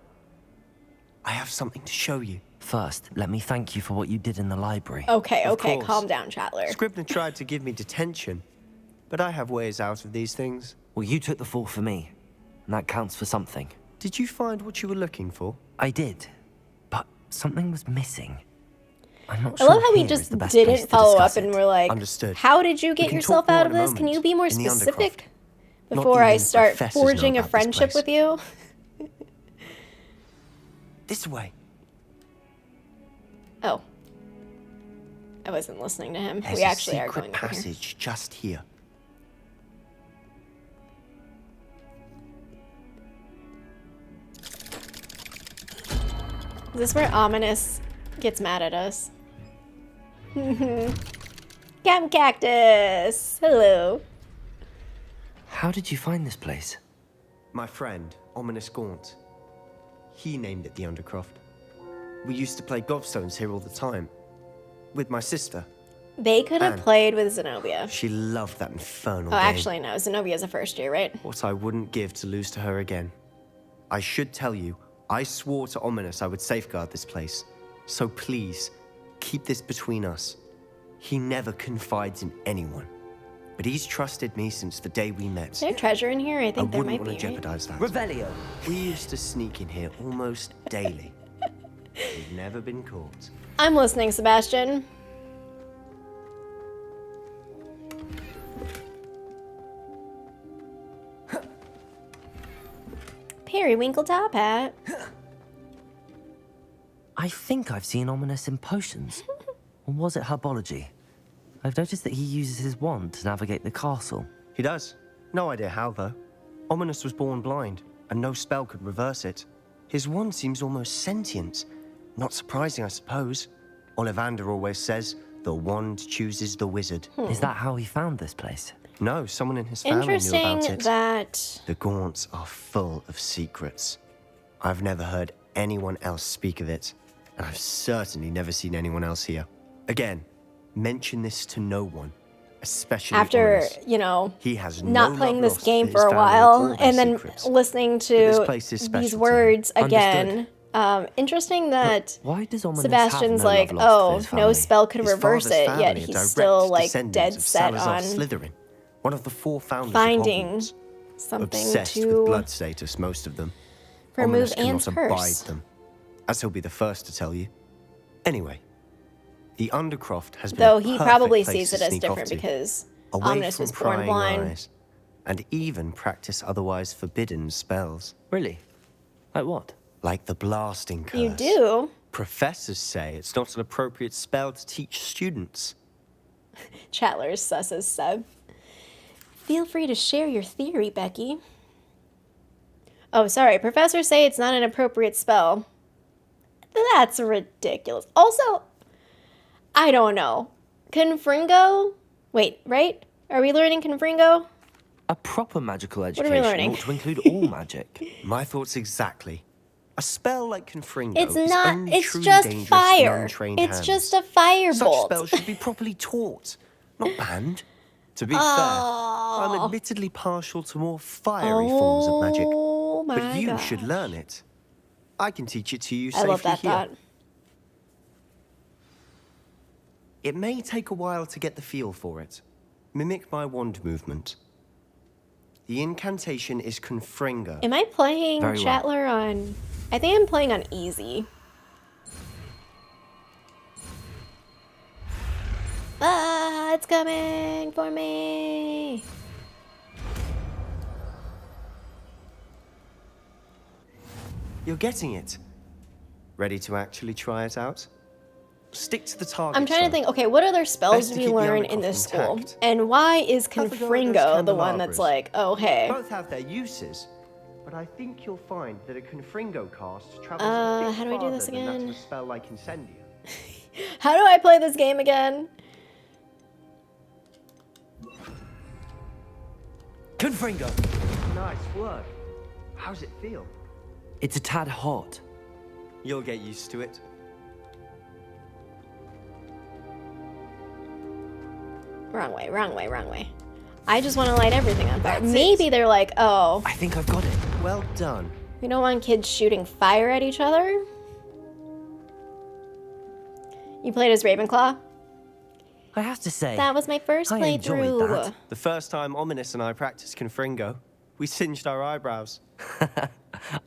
I have something to show you. First, let me thank you for what you did in the library. Okay, Of okay, course. calm down, Chatler. Scribner tried to give me detention, but I have ways out of these things. Well, you took the fall for me, and that counts for something. Did you find what you were looking for? I did, something was missing. I'm not I sure love how we here is just the best place didn't to follow up discuss and it. we're like, Understood. how did you We get can yourself talk more out of in a this? Can you moment, be more in the specific Undercroft. before I even start professors know forging a about this friendship place. with you? This way. Oh. I wasn't listening to him. There's We actually a are secret going over here. passage just here. Is this where Ominous gets mad at us? Cam Cactus! Hello. How did you find this place? My friend, Ominous Gaunt. He named it the Undercroft. We used to play gobstones here all the time. With my sister. They could have Anne. played with Zenobia. She loved that infernal Oh, game. actually, no. Zenobia's a first year, right? What I wouldn't give to lose to her again. I should tell you, I swore to Ominous I would safeguard this place. So please, keep this between us. He never confides in anyone. But he's trusted me since the day we met. Is there treasure in here? I I think there wouldn't might want be, to right? jeopardize that. Revelio. We used to sneak in here almost daily. We've never been caught. I'm listening, Sebastian. Periwinkle top hat. I think I've seen Ominous in potions. Or was it herbology? I've noticed that he uses his wand to navigate the castle. He does. No idea how, though. Ominous was born blind, and no spell could reverse it. His wand seems almost sentient. Not surprising, I suppose. Ollivander always says, the wand chooses the wizard. Is that how he found this place? No, someone in his family knew Interesting about it. that... The Gaunts are full of secrets. I've never heard anyone else speak of it, and I've certainly never seen anyone else here. Again, mention this to no one, especially After, Ominous. you know, He has not no playing love this lost game his for a family or while their and then secrets. listening this to place is special these to him. words again. Understood. Interesting that Why does Ominous Sebastian's have no like, love lost oh, for his no family? spell could His reverse father's it, family yet are he's direct still like descendants dead of set Salazar on Slytherin, one of the 4 founders finding of Hogwarts. something Obsessed with to blood status, most of them. remove Ominous Anne's cannot abide curse. them, as he'll be the first to tell you. Anyway, the Undercroft has been Though a he perfect probably place sees to it as sneak off different to, because away Ominous from was born prying blind. eyes, and even practice otherwise forbidden spells, Really? Like what? like the blasting curse. You do? Professors say it's not an appropriate spell to teach students. Chatler's sus as Seb. Feel free to share your theory, Becky. Oh, sorry. Professors say it's not an appropriate spell. That's ridiculous. Also, I don't know. Confringo? Wait, right? Are we learning Confringo? A proper magical are we education learning? ought to include all magic. My thoughts exactly. A spell like Confringo It's is not. only It's truly just dangerous in fire. untrained It's hands. just a Such firebolt. spells should be properly taught, not banned. To be fair, I'm admittedly partial to more fiery forms of magic, Oh my but you gosh. should learn it. I can teach it to you I safely love that here. thought. It may take a while to get the feel for it. Mimic my wand movement. The incantation is Confringo. Am I playing Very well. Chatler on... I think I'm playing on easy. Ah, it's coming for me. You're getting it. Ready to actually try it out? Stick to the target. I'm trying to though. think, okay, what other spells Best do to we keep the learn in Undercroft this school? intact. And why is Have a go at those Confringo the one that's candelabras. like, oh, hey. Both have their uses, but I think you'll find that a Confringo cast travels a bit how do I do this farther than that of again? a spell like Incendia. How do I play this game again? Confringo! Nice work. How's it feel? It's a tad hot. You'll get used to it. Wrong way, wrong way, wrong way. I just want to light everything on fire. That's Maybe it. they're like, oh, I think I've got it. Well done. we don't want kids shooting fire at each other. You played as Ravenclaw? I have to say, That was my first I enjoyed playthrough. that. The first time Ominous and I practiced Confringo, we singed our eyebrows.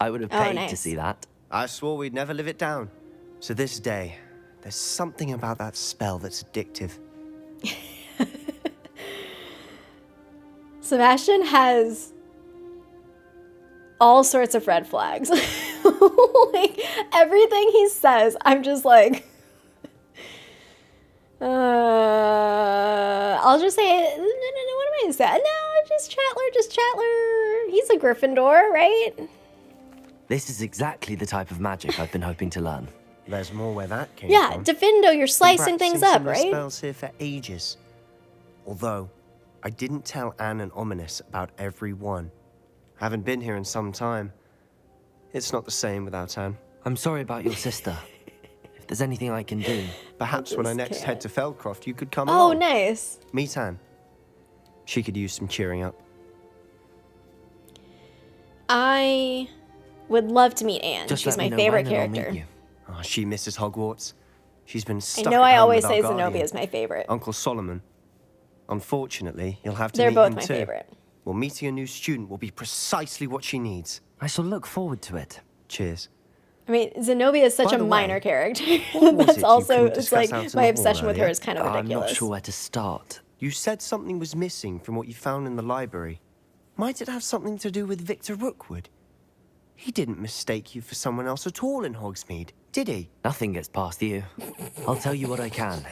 I would have Oh, paid to nice. see that. I swore we'd never live it down. So this day, there's something about that spell that's addictive. Sebastian has all sorts of red flags. Like, everything he says, I'm just like... I'll just say, no, what am I gonna say? No, just Chatler. He's a Gryffindor, right? This is exactly the type of magic I've been hoping to learn. There's more where that came Yeah, from. Diffindo, you're slicing Been things practicing up, similar right? spells here for ages. Although, I didn't tell Anne and Ominous about every one. Haven't been here in some time. It's not the same without Anne. I'm sorry about your sister. If there's anything I can do... Perhaps when I next head to Feldcroft, you could come Oh, along. nice. Meet Anne. She could use some cheering up. I would love to meet Anne. Just She's let me my know favorite when and I'll meet character. you. Oh, she misses Hogwarts. She's been I stuck know at I home always with our say guardian, Zenobia is my favorite. Uncle Solomon. Unfortunately, you'll have to They're meet both him my too. favorite. Well, meeting a new student will be precisely what she needs. I shall look forward to it. Cheers. I mean, Zenobia is such By a the way, minor character. what was That's it you also, couldn't it's discuss like, out in my the obsession hall with her earlier? is kind of I'm ridiculous. not sure where to start. You said something was missing from what you found in the library. Might it have something to do with Victor Rookwood? He didn't mistake you for someone else at all in Hogsmeade, did he? Nothing gets past you. I'll tell you what I can.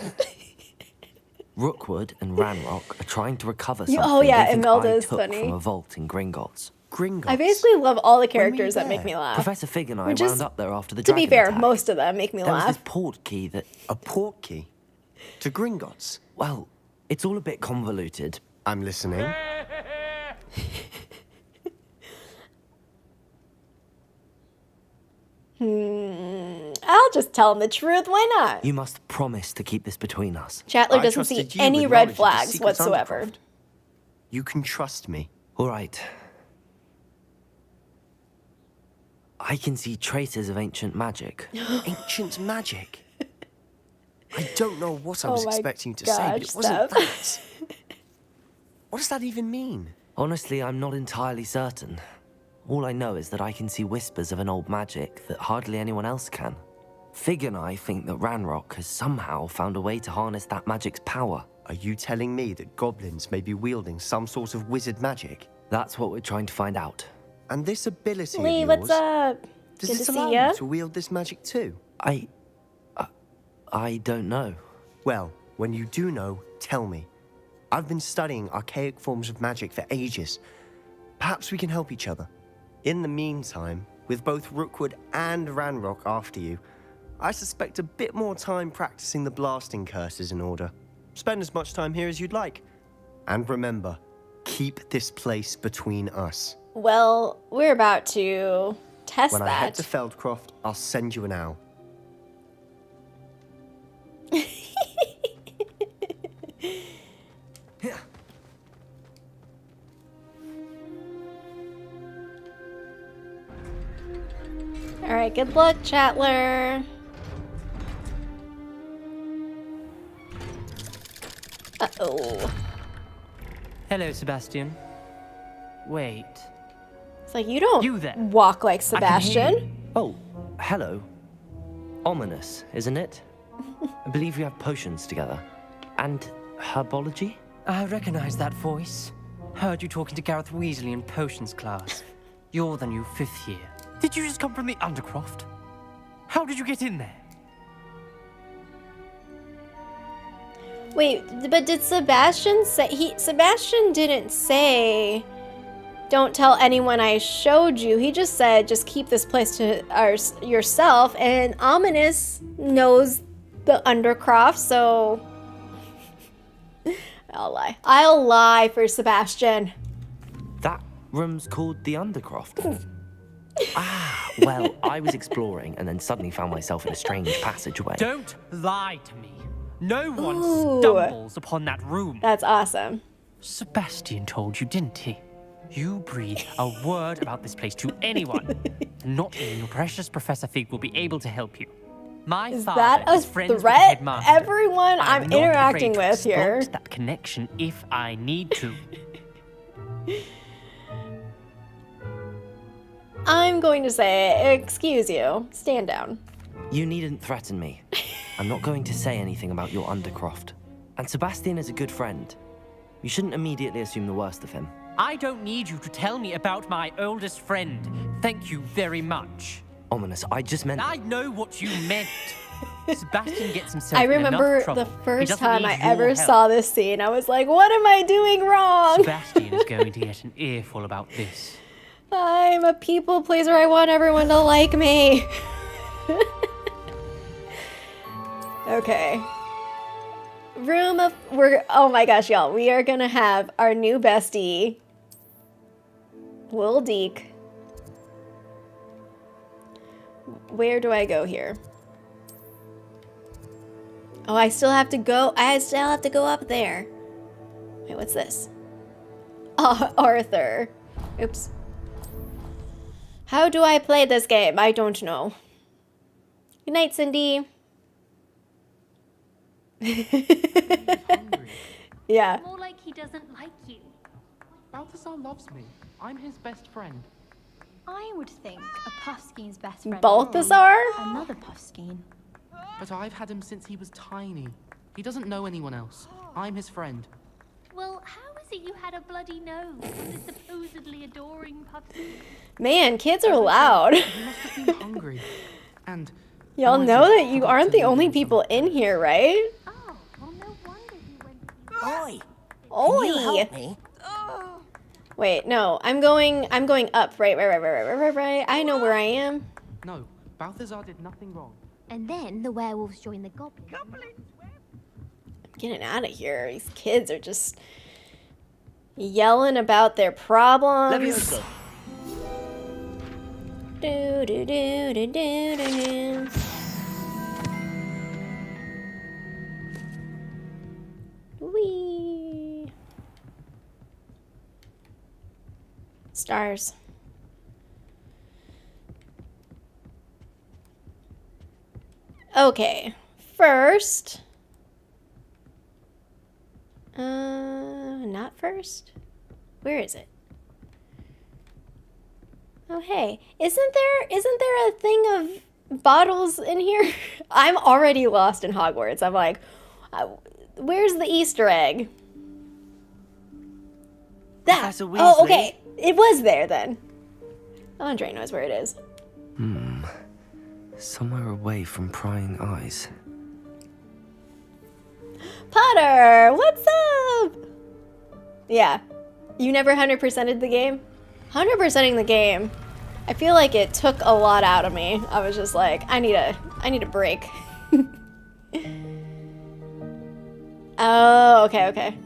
Rookwood and Ranrock are trying to recover something oh yeah, they think Imelda I is took funny. from a vault in Gringotts. Gringotts? I basically love all the characters you that make there? me laugh. Professor Fig and I Which is, wound up there after the to be dragon fair, attack. most of them make me There was this laugh. port key that... A port key? To Gringotts? Well, it's all a bit convoluted. I'm listening. I'll just tell him the truth, why not? You must promise to keep this between us. Chatler I doesn't see trusted you any with red knowledge of the flags secret whatsoever. Undercroft. You can trust me. All right. I can see traces of ancient magic. Ancient magic? I don't know what I was Oh my expecting to say, but it gosh, wasn't Steph. that. What does that even mean? Honestly, I'm not entirely certain. All I know is that I can see whispers of an old magic that hardly anyone else can. Fig and I think that Ranrock has somehow found a way to harness that magic's power. Are you telling me that goblins may be wielding some sort of wizard magic? That's what we're trying to find out. And this ability Lee, of yours, what's up? does Good it to allow see ya. you to wield this magic too? I don't know. Well, when you do know, tell me. I've been studying archaic forms of magic for ages. Perhaps we can help each other. In the meantime, with both Rookwood and Ranrock after you, I suspect a bit more time practicing the blasting curse is in order. Spend as much time here as you'd like. And remember, keep this place between us. Well, we're about to test When I head to that. Feldcroft, I'll send you an owl. All right, good luck, Chatler. Uh-oh. Hello, Sebastian. Wait. It's like, you don't You there. walk like I can hear you. Sebastian. Oh, hello. Ominous, isn't it? I believe we have potions together. And herbology? I recognize that voice. Heard you talking to Gareth Weasley in potions class. You're the new 5th year. Did you just come from the Undercroft? How did you get in there? Wait, but did Sebastian say Sebastian didn't say don't tell anyone I showed you. He just said just keep this place to yourself, and Ominous knows the Undercroft, so I'll lie for Sebastian. That room's called the Undercroft. Well, I was exploring and then suddenly found myself in a strange passageway. Don't lie to me. No one Ooh. stumbles upon that room. That's awesome. Sebastian told you, didn't he? You breathe a word about this place to anyone, and not even your precious Professor Fig will be able to help you. My Is father that a is friends with the threat? headmaster. Everyone I'm not interacting afraid to with here. exploit that connection if I need to. I'm going to say, excuse you, stand down. You needn't threaten me. I'm not going to say anything about your Undercroft. And Sebastian is a good friend. You shouldn't immediately assume the worst of him. I don't need you to tell me about my oldest friend. Thank you very much. Ominous, I just meant... I know what you meant. Sebastian gets himself I in remember enough trouble. the He first doesn't time need I your ever help. saw this scene, I was like, what am I doing wrong? Sebastian is going to get an earful about this. I'm a people pleaser. I want everyone to like me. Okay. Oh my gosh, y'all. We are gonna have our new bestie, Lil Deke. Where do I go here? Oh, I still have to go up there. Wait, what's this? Arthur. Oops. How do I play this game? I don't know. Good night, Cindy. Yeah. More like he doesn't like you. Balthazar loves me. I'm his best friend. I would think a Puffskein's best friend. Balthazar? Another Puffskein. But I've had him since he was tiny. He doesn't know anyone else. I'm his friend. Well, how is it you had a bloody nose from this supposedly adoring Puffskein? Man, kids are loud. He must have been hungry. And Y'all know that you aren't the only people in here, right? Oh, well, no wonder he went. Oi! Oi! Can you help me? Wait, no, I'm going up. Right. I know where I am. no, Balthazar did nothing wrong. And then the werewolves joined the goblins. I'm getting out of here. These kids are just yelling about their problems. Do do do do do do. Whee! Stars. Okay, first. Not first. Where is it? Oh hey, isn't there a thing of bottles in here? I'm already lost in Hogwarts. I'm like, where's the Easter egg? That. Professor Weasley? Oh, okay. It was there then. Andre knows where it is. Somewhere away from prying eyes. Potter, what's up? Yeah. You never 100%ed the game? 100%ing the game. I feel like it took a lot out of me. I was just like, I need a break. Oh, okay.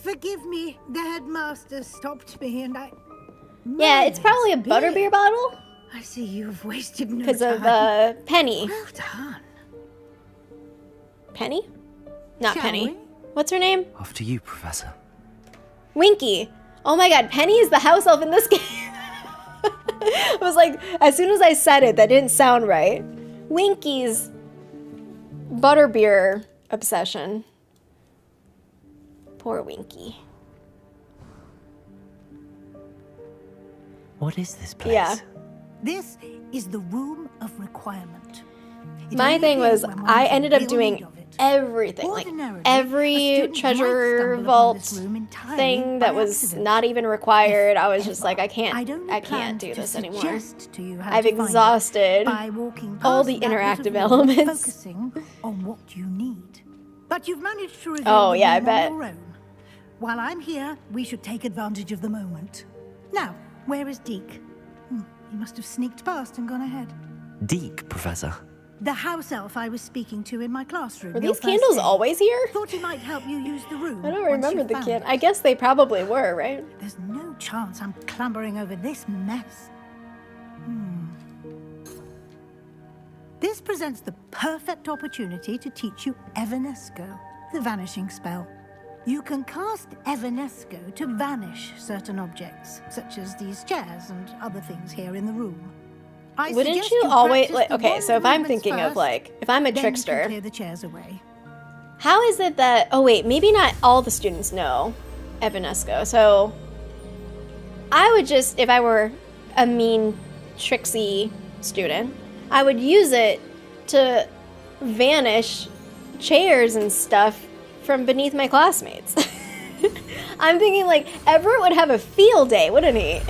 Forgive me, the headmaster stopped me and I... Yeah, it's probably a butterbeer bottle. I see you've wasted no Because time. of, Penny. Well done. Penny? Not Shall Penny. we? What's her name? After you, Professor. Winky. Oh my god, Penny is the house elf in this game. I was like, as soon as I said it, that didn't sound right. Winky's butterbeer obsession. Poor Winky. What is this place? Yeah. This is the room of requirement. It My only thing appears was, when one I is in ended up real doing need of it. everything. Like, Ordinarily, a every student might treasure stumble upon vault this room entirely thing by that was accident. not even required. I was just Ever. like, I I'd can't only do planned this to anymore. suggest to you how I've to find it exhausted by walking all past the that interactive bit of wall, elements. focusing on what you need. But you've managed to reveal Oh, the yeah, I room bet. on your own. While I'm here, we should take advantage of the moment. Now, where is Deke? He must have sneaked past and gone ahead. Deke, Professor. The house elf I was speaking to in my classroom. Were your these first candles day. always here? Thought he might help you use the room. I don't once remember you the found can. it. I guess they probably were, right? There's no chance I'm clambering over this mess. This presents the perfect opportunity to teach you Evanesco, the vanishing spell. You can cast Evanesco to vanish certain objects, such as these chairs and other things here in the room. I Wouldn't suggest you always practice like? the Okay, wand so if I'm movements thinking of first, like, if I'm a then you can trickster, clear the chairs away. how is it that? Oh wait, maybe not all the students know Evanesco. So I would just, if I were a mean, tricksy student. I would use it to vanish chairs and stuff from beneath my classmates. I'm thinking, like, Everett would have a field day, wouldn't he?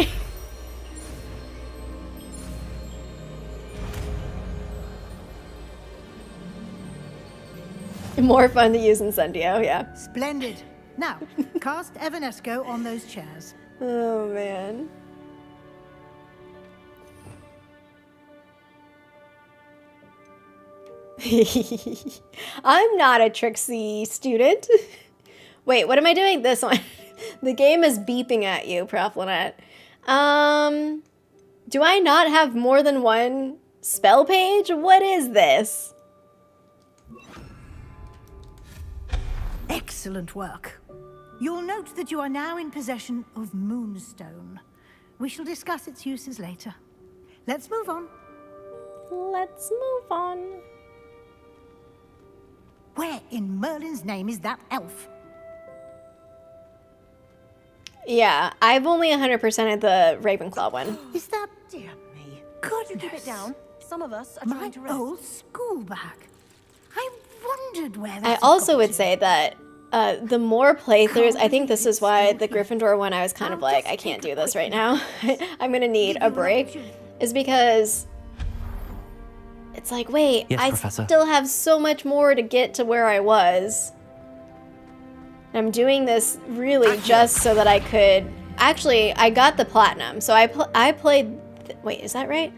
More fun to use Incendio, yeah. Splendid. Now, cast Evanesco on those chairs. Oh, man. I'm not a tricksy student. Wait, what am I doing? This one. The game is beeping at you, Prof Lynette. Do I not have more than one spell page? What is this? Excellent work. You'll note that you are now in possession of Moonstone. We shall discuss its uses later. Let's move on. Let's move on. Where in Merlin's name is that elf? Yeah, I've only 100%ed the Ravenclaw one. Is that... Dear me. Goodness. Could you keep it down? Some of us are My trying to rest. old school bag. I wondered where that I also would say that the more playthroughs, I think this is why the Gryffindor one I was kind of like, I can't do this right now. I'm gonna need a break. Is because it's like, wait, Yes, I Professor. still have so much more to get to where I was. I'm doing this really just so that I could... Actually, I got the platinum, so I played... Wait, is that right?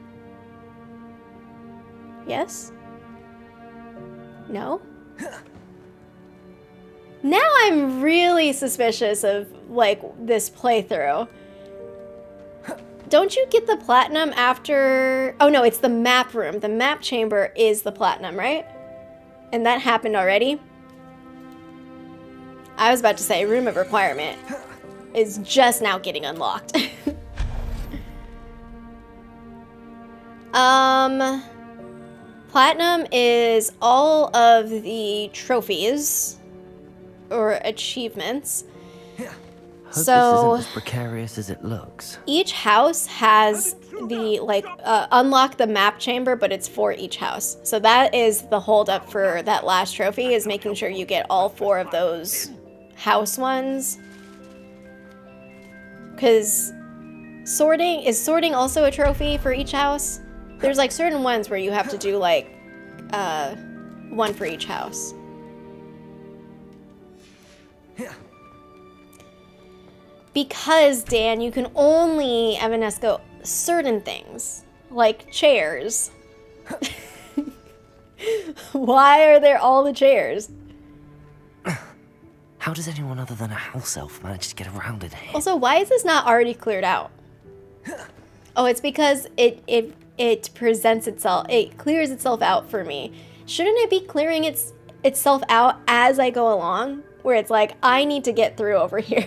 Yes? No? Now I'm really suspicious of, like, this playthrough. Don't you get the platinum after... Oh no, it's the map room. The map chamber is the platinum, right? And that happened already? I was about to say, room of requirement is just now getting unlocked. Platinum is all of the trophies or achievements. Hope So this isn't as precarious as it looks. each house has the, like, unlock the map chamber, but it's for each house. So that is the holdup for that last trophy, is making sure you get all 4 of those house ones. Because is sorting also a trophy for each house? There's like certain ones where you have to do like 1 for each house. Because, Dan, you can only Evanesco certain things, like chairs. Why are there all the chairs? How does anyone other than a house elf manage to get around in here? Also, why is this not already cleared out? Oh, it's because it presents itself, it clears itself out for me. Shouldn't it be clearing itself out as I go along? Where it's like, I need to get through over here.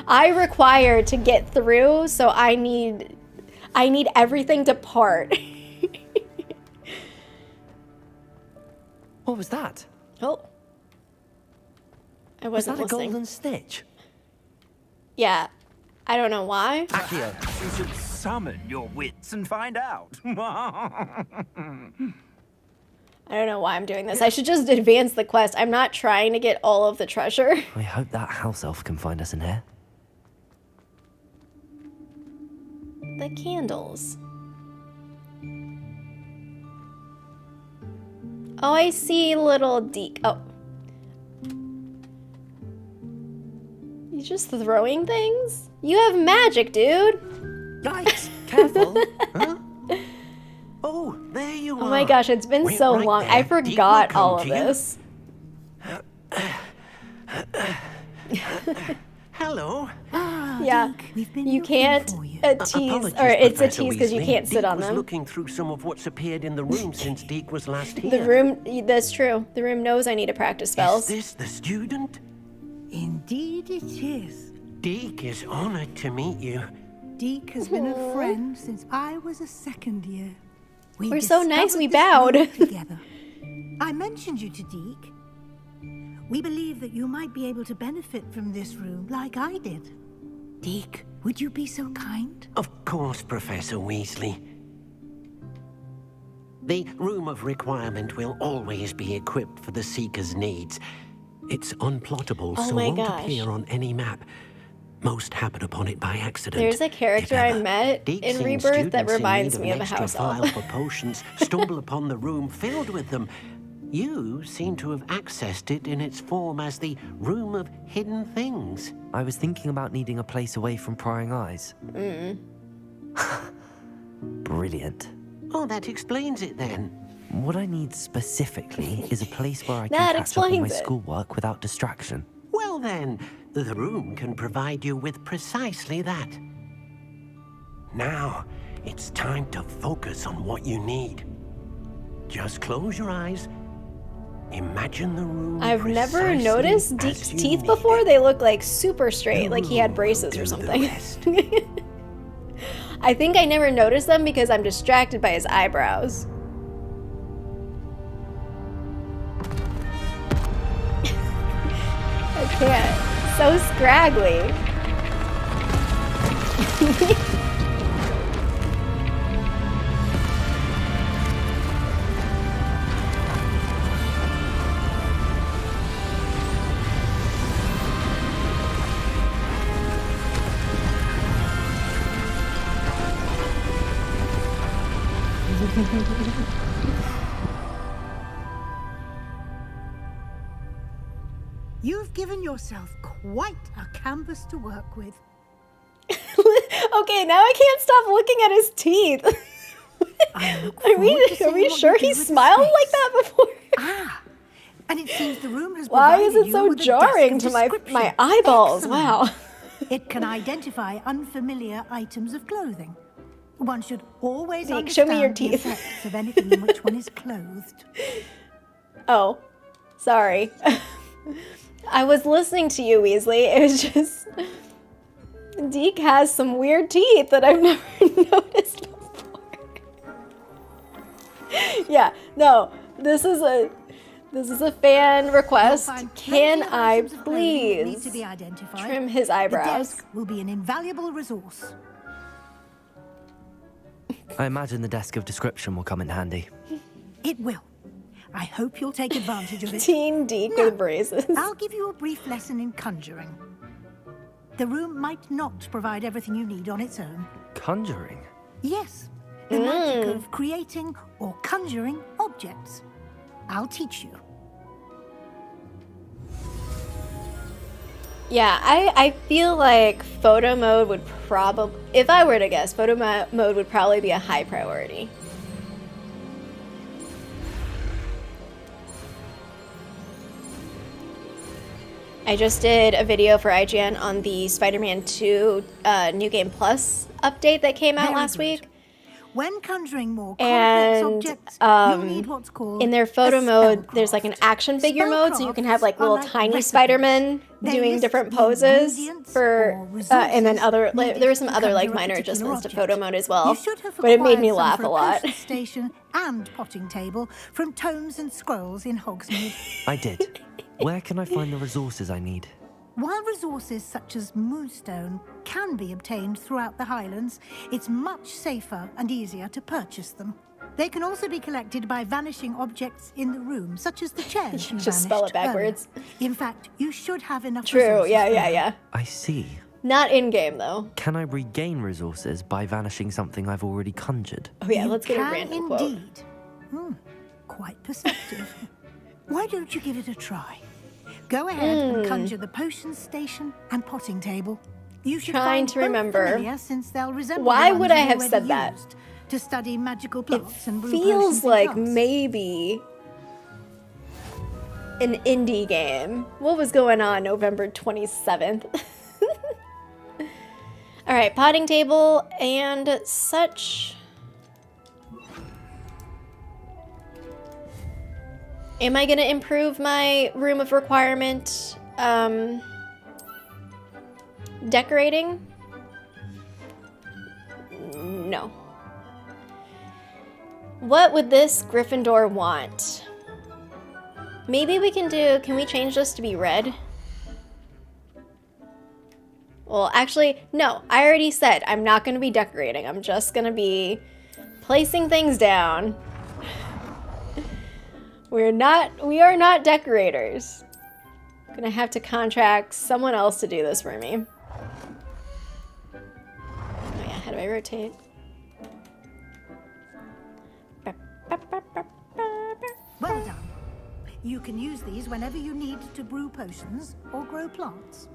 I require to get through, so I need everything to part. What was that? Oh. I Was wasn't that a listening. golden stitch? Yeah. I don't know why. Accio, you should summon your wits and find out. I don't know why I'm doing this. I should just advance the quest. I'm not trying to get all of the treasure. I hope that house elf can find us in here. The candles. Oh, I see little Deke. Oh. You just throwing things? You have magic, dude. Yikes, careful. Huh? Oh, there you are. Oh my gosh, it's been Wait so right long. there. I Deke will forgot come all of to you. this. Hello. Yeah, you can't tease, Apologies, or it's a Professor tease because you Weasley. can't sit Deke on was them. looking through some of what's appeared in the room since Deke was last here. The room, that's true. The room knows I need to practice spells. Is this the student? Indeed it is. Deke is honored to meet you. Deke has been a friend since I was a second year. We We're so nice, discovered we this bowed. room together. I mentioned you to Deke. We believe that you might be able to benefit from this room like I did. Deke, would you be so kind? Of course, Professor Weasley. The room of requirement will always be equipped for the Seeker's needs. It's unplottable, Oh so my won't gosh. appear on any map. Most happen upon it by accident. There's a character I met in Deep-seen Rebirth that students in reminds need me of an a extra house file elf. for potions stumble upon the room filled with them. You seem to have accessed it in its form as the Room of Hidden Things. I was thinking about needing a place away from prying eyes. Brilliant. Oh, that explains it then. What I need specifically is a place where I can That catch up on my explains it. schoolwork without distraction. Well then, the room can provide you with precisely that. Now, it's time to focus on what you need. Just close your eyes. Imagine the room. I've never precisely noticed as Deke's you teeth need before. it. They look like super straight, The like he had room braces will or do the something. rest. I think I never noticed them because I'm distracted by his eyebrows. I can't. So scraggly. You've given yourself quite a canvas to work with. Okay, now I can't stop looking at his teeth. Are we sure he smiled like that before? Ah, and it seems the room has Why is provided it you so with a jarring desk to of my description. eyeballs? Excellent. Wow. It can identify unfamiliar items of clothing. One should always Deke, show understand me your the teeth. effects of anything in which one is clothed. Oh, sorry. I was listening to you, Weasley. It was just... Deke has some weird teeth that I've never noticed before. Yeah, no, this is a fan request. Can I Need please to be identified. trim his The eyebrows? desk will be an invaluable resource. I imagine the desk of description will come in handy. It will. I hope you'll take advantage of it. Teen Deke with braces. I'll give you a brief lesson in conjuring. The room might not provide everything you need on its own. Conjuring? Yes, the magic of creating or conjuring objects. I'll teach you. Yeah, I feel like photo mode would probably, if I were to guess, photo mode would probably be a high priority. I just did a video for IGN on the Spider-Man 2 New Game Plus update that came out last week. When conjuring more complex And objects, you'll need what's called in their photo a mode, spellcraft. there's like an action figure mode, so you can have like Spellcrafts are little like tiny recipes. Spider-Men They doing list different the poses ingredients for, or and then resources there were some needed other to like conjure a minor particular adjustments to object. photo mode as well. You should have But it made me acquired some laugh for a lot. potion station and potting table from Tomes and Scrolls in Hogsmeade. I did. Where can I find the resources I need? While resources such as Moonstone can be obtained throughout the Highlands, it's much safer and easier to purchase them. They can also be collected by vanishing objects in the room, such as the chairs you Just spell it vanished backwards. earlier. In fact, you should have enough True, resources yeah, for yeah, now. yeah. I see. Not in-game though. Can I regain resources by vanishing something I've already conjured? Oh yeah, You let's get a can random quote. indeed. Quite perceptive. Why don't you give it a try? Go ahead and conjure the potion station and potting table. You should Trying find to both remember. familiar, since they'll resemble Why the would ones I you've have already said that? used to study magical plants and brew potions Feels in like class. maybe an indie game. What was going on November 27th? All right, potting table and such. Am I gonna improve my room of requirement decorating? No. What would this Gryffindor want? Maybe we can we change this to be red? Well, actually, no. I already said I'm not gonna be decorating. I'm just gonna be placing things down. We are not decorators. I'm gonna have to contract someone else to do this for me. Oh yeah, how do I rotate? Well done. You can use these whenever you need to brew potions or grow plants.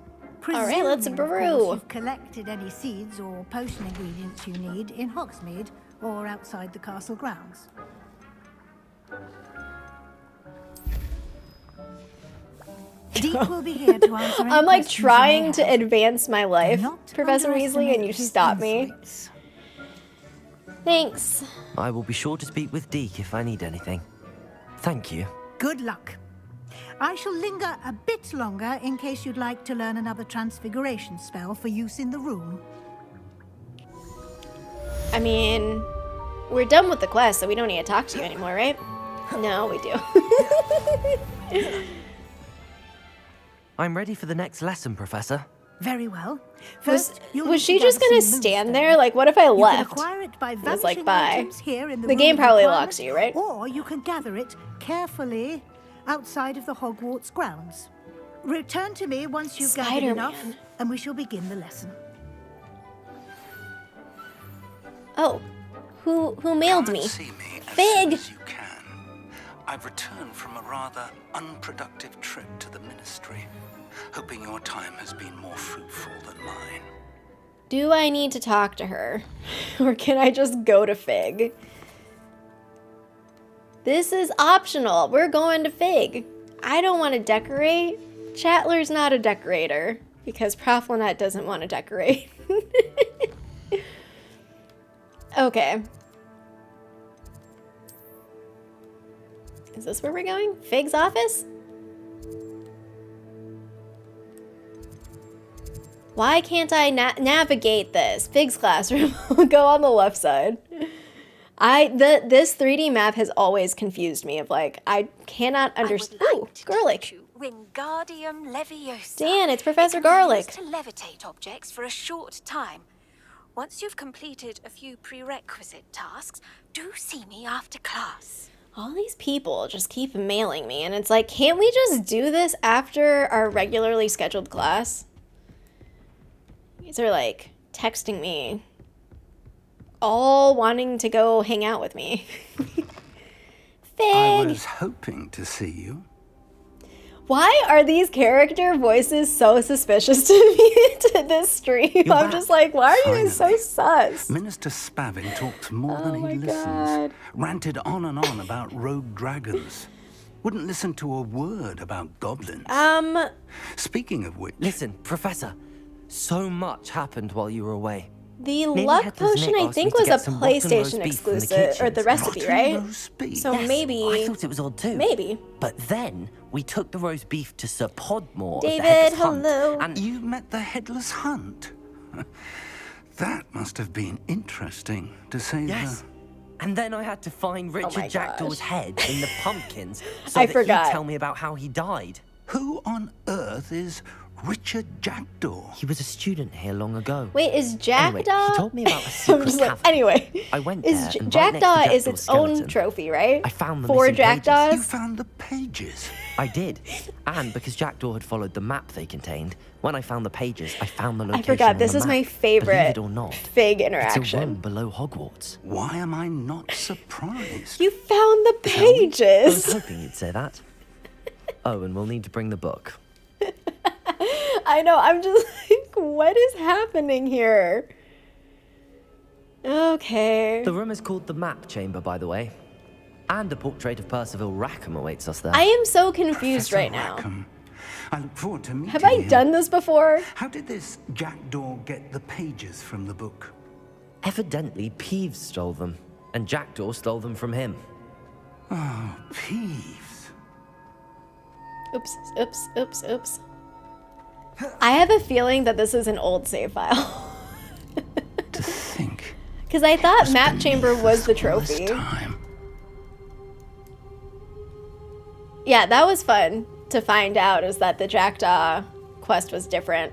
All right, let's Presuming, of brew. course, you've collected any seeds or potion ingredients you need in Hogsmeade or outside the castle grounds. Deek will be here to answer any I'm like questions you may trying to have. advance my life, Not Professor Weasley, and you underestimate his stop me. insights. Thanks. I will be sure to speak with Deke if I need anything. Thank you. Good luck. I shall linger a bit longer in case you'd like to learn another transfiguration spell for use in the room. I mean, we're done with the quest, so we don't need to talk to you anymore, right? No, we do. I'm ready for the next lesson, Professor. Very well. First, Was she just gonna stand there? Like, what if I You can left? acquire it by It was like, vanishing bye. items here in the The room game of probably requirement, locks you, right? Or you can gather it carefully outside of the Hogwarts grounds. Return to me once you've gathered enough, Spider-Man. and we shall begin the lesson. Oh, who mailed Come me? and see me as Fig. soon as you can. I've returned from a rather unproductive trip to the Ministry, hoping your time has been more fruitful than mine. Do I need to talk to her? Or can I just go to Fig? This is optional. We're going to Fig. I don't want to decorate. Chatler's not a decorator because Prof Lynette doesn't want to decorate. Okay. Is this where we're going? Fig's office? Why can't I navigate this? Fig's classroom. Go on the left side. This 3D map has always confused me of like, I cannot understand. Ooh, Garlic. Wingardium Leviosa. Dan, it's Professor It can be Garlic. used to levitate objects for a short time. Once you've completed a few prerequisite tasks, do see me after class. All these people just keep mailing me, and it's like, can't we just do this after our regularly scheduled class? These are like texting me, all wanting to go hang out with me. I Fig! was hoping to see you. Why are these character voices so suspicious to me to this stream? You're I'm back. just like, why are you guys so sus? Minister Spavin talks more Oh than he my listens. God. Ranted on and on about rogue dragons. Wouldn't listen to a word about goblins. Speaking of which... Listen, Professor. So much happened while you were away. The Lady luck Headler's potion, Nick I asked me think, to was a get some rotten roast PlayStation beef from the exclusive, or the kitchen. recipe, Rotten right? roast beef? So Yes, maybe... I thought it was odd too. Maybe. But then we took the roast beef to Sir Podmore of the David, Headless Hunt, hello. and You met the Headless Hunt? That must have been interesting, to say yes. And then I had to find Richard my Jackdaw's gosh. head in the pumpkins so I that forgot. he'd tell me about how he died. Who on earth is Richard Jackdaw? He was a student here long ago. Wait, is Jackdaw? Anyway, he told me about a I'm secret just like, cavern. anyway, I went is there, and right Jackdaw next to is its own skeleton, trophy, right? I found the 4 missing pages. Jackdaws. You found the pages. I did. And because Jackdaw had followed the map they contained, when I found the pages, I found the location I forgot. on This the is map. my favorite Believe it or not, Fig it's a room interaction. below Hogwarts. Why am I not surprised? You found the I was pages. hoping you'd say that. Oh, and we'll need to bring the book. I know. I'm just like, what is happening here? Okay. The room is called the Map Chamber, by the way. And a portrait of Percival Rackham awaits us there. I am so confused Professor right now. Rackham. I look forward to meeting Have I him. done this before? How did this Jackdaw get the pages from the book? Evidently, Peeves stole them, and Jackdaw stole them from him. Oh, Peeves. Oops, oops, oops, oops. I have a feeling that this is an old save file. To think. Because I thought Map Chamber was the all this trophy. time. Yeah, that was fun to find out, is that the Jackdaw quest was different.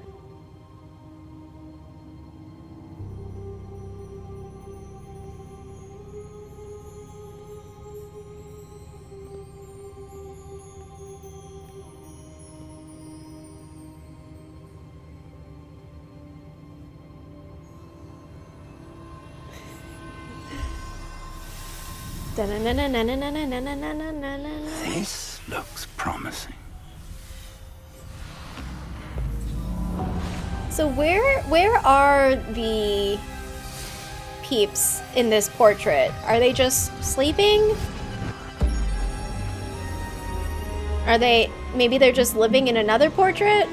This looks promising. So where are the peeps in this portrait? Are they just sleeping? Are they, maybe they're just living in another portrait?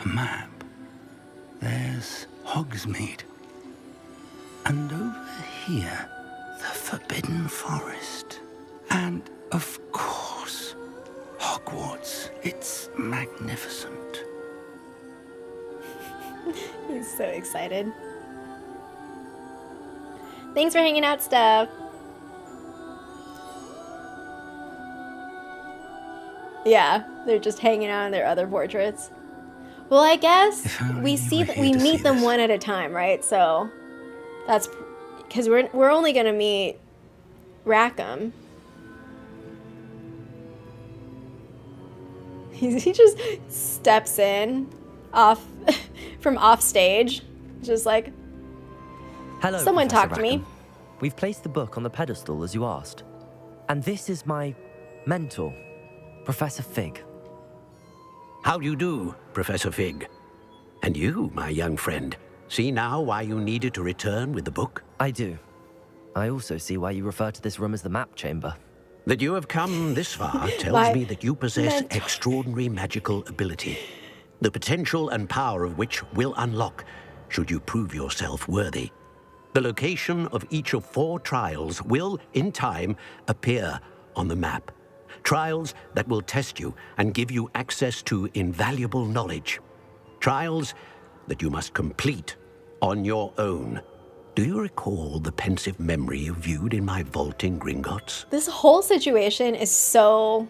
A map. There's Hogsmeade. And over here, the Forbidden Forest. And, of course, Hogwarts. It's magnificent. He's so excited. Thanks for hanging out, Steph. Yeah, they're just hanging out in their other portraits. Well, I guess we meet them one at a time, right? So that's because we're only gonna meet Rackham. He just steps in off from off stage, just like, hello. Someone Professor talk to me. Rackham. We've placed the book on the pedestal as you asked, and this is my mentor, Professor Fig. How do you do, Professor Fig? And you, my young friend, see now why you needed to return with the book? I do. I also see why you refer to this room as the map chamber. That you have come this far tells me that you possess extraordinary magical ability, the potential and power of which will unlock should you prove yourself worthy. The location of each of 4 trials will, in time, appear on the map. Trials that will test you and give you access to invaluable knowledge. Trials that you must complete on your own. Do you recall the pensive memory you viewed in my vault in Gringotts? This whole situation is so...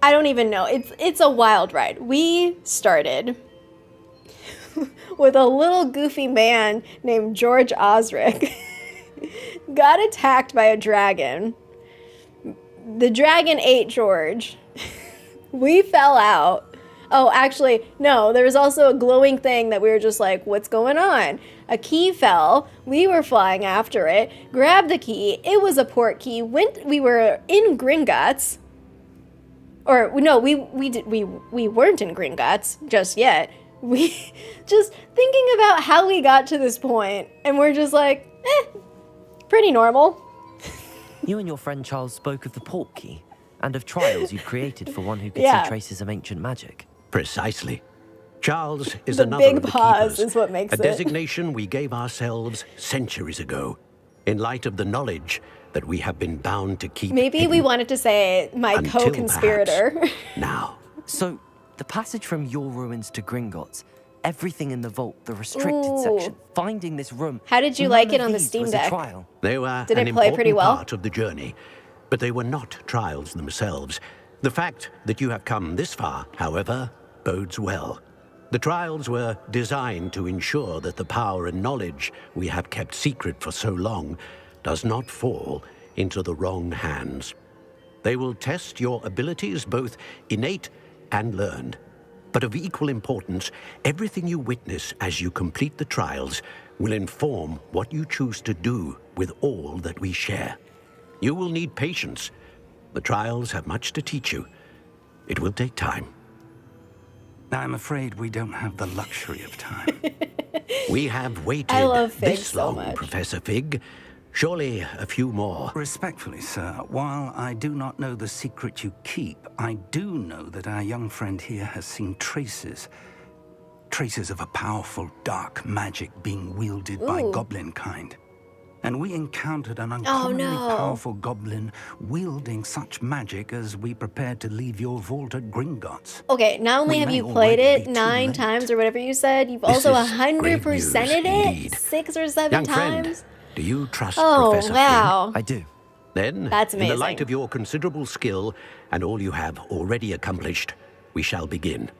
I don't even know. It's a wild ride. We started with a little goofy man named George Osric. Got attacked by a dragon. The dragon ate George. We fell out. Oh, actually, no, there was also a glowing thing that we were just like, what's going on? A key fell. We were flying after it. Grabbed the key. It was a port key. We were in Gringotts. Or no, we weren't in Gringotts just yet. We just thinking about how we got to this point, and we're just like, pretty normal. You and your friend Charles spoke of the port key and of trials you'd created for one who could Yeah. see traces of ancient magic. Precisely. Charles is The another big of the pause keepers, is what makes a it. designation we gave ourselves centuries ago, in light of the knowledge that we have been bound to keep Maybe we hidden. wanted to say my Until co-conspirator. Now. So, the passage from your ruins to Gringotts, everything in the vault, the restricted Ooh. section, finding this room. How did you none like it of on the these Steam was a Deck? trial. They were Did an it play important pretty well? part of the journey, but they were not trials themselves. The fact that you have come this far, however, bodes well. The trials were designed to ensure that the power and knowledge we have kept secret for so long does not fall into the wrong hands. They will test your abilities, both innate and learned. But of equal importance, everything you witness as you complete the trials will inform what you choose to do with all that we share. You will need patience. The trials have much to teach you. It will take time. I'm afraid we don't have the luxury of time. We have waited I love Fig this so long, much. Professor Fig. Surely a few more. Respectfully, sir, while I do not know the secret you keep, I do know that our young friend here has seen traces of a powerful dark magic being wielded by Ooh. goblin kind. And we encountered an uncommonly no. powerful goblin wielding such magic as we prepared to leave your vault at Gringotts. Okay, not only We have may you played already it be too 9 late. times or whatever you said, you've This also is great 100%ed news it indeed. 6 or 7 Young times. friend, do you trust Oh, Professor wow. I do. Fig? Then, That's in the amazing. light of your considerable skill and all you have already accomplished, we shall begin.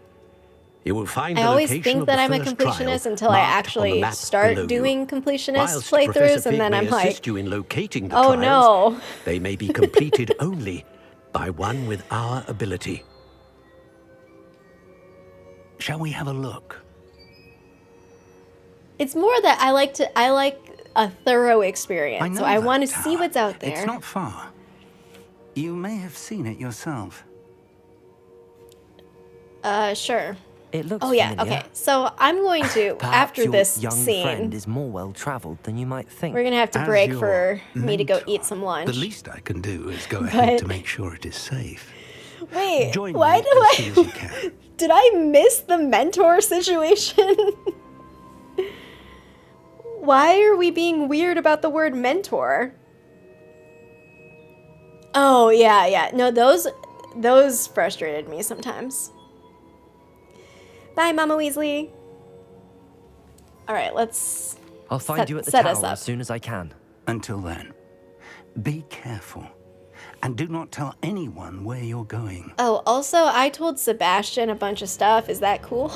You will find I the always location think of that the I'm a first completionist trial until I marked on the actually map start below doing you. completionist Whilst playthroughs, Professor and Fig then may I'm like, assist you in locating the oh trials, no. they may be completed only by one with our ability. Shall we have a look? It's more that I like a thorough experience, so I that want to see tower. what's out there. It's not far. You may have seen it yourself. Sure. It looks Oh yeah, familiar. okay. So I'm going to, Perhaps after your this young scene, friend is more well-traveled than you might think. we're gonna have to As break your for me to go mentor, eat some lunch. The least I can do is go ahead to But- make sure it is safe. Wait, Join why me do as soon as you I... can. Did I miss the mentor situation? Why are we being weird about the word mentor? Oh, yeah. No, those frustrated me sometimes. Bye, Mama Weasley. All right, let's I'll find you at the set us tower up. as soon as I can. Until then, be careful. And do not tell anyone where you're going. Oh, also, I told Sebastian a bunch of stuff. Is that cool?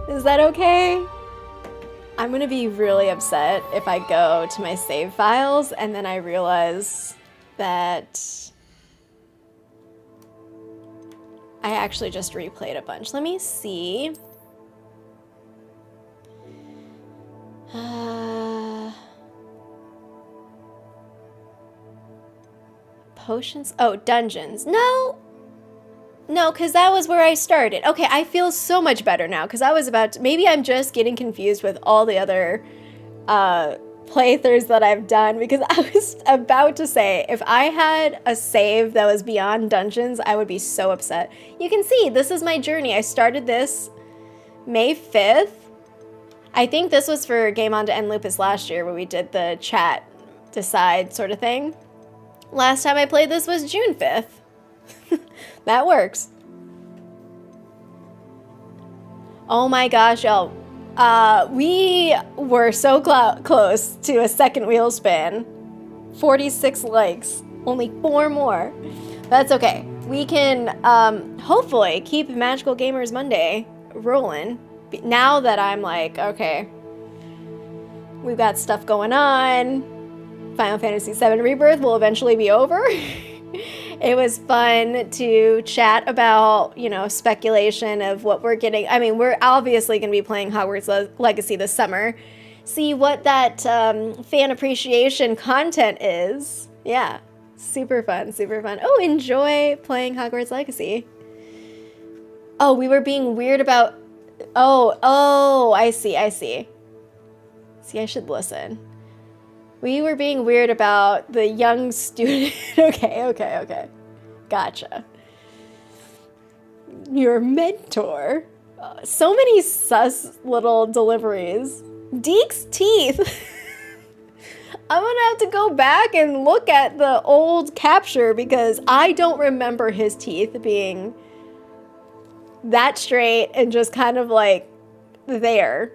Is that okay? I'm gonna be really upset if I go to my save files and then I realize that I actually just replayed a bunch. Let me see. Potions? Oh, dungeons. No, because that was where I started. Okay, I feel so much better now because I was about to... Maybe I'm just getting confused with all the other playthroughs that I've done because I was about to say if I had a save that was beyond dungeons, I would be so upset. You can see, this is my journey. I started this May 5th. I think this was for Game On to End Lupus last year where we did the chat decide sort of thing. Last time I played this was June 5th. That works. Oh my gosh, y'all. We were so close to a second wheel spin. 46 likes. Only 4 more. That's okay. We can hopefully keep Magical Gamers Monday rolling. Now that I'm like, okay, we've got stuff going on. Final Fantasy VII Rebirth will eventually be over. It was fun to chat about, you know, speculation of what we're getting. I mean, we're obviously going to be playing Hogwarts Legacy this summer. See what that fan appreciation content is. Yeah, super fun, super fun. Oh, enjoy playing Hogwarts Legacy. Oh, we were being weird about... Oh, I see. See, I should listen. We were being weird about the young student. Okay. Gotcha. Your mentor. So many sus little deliveries. Deke's teeth. I'm gonna have to go back and look at the old capture because I don't remember his teeth being that straight and just kind of like there.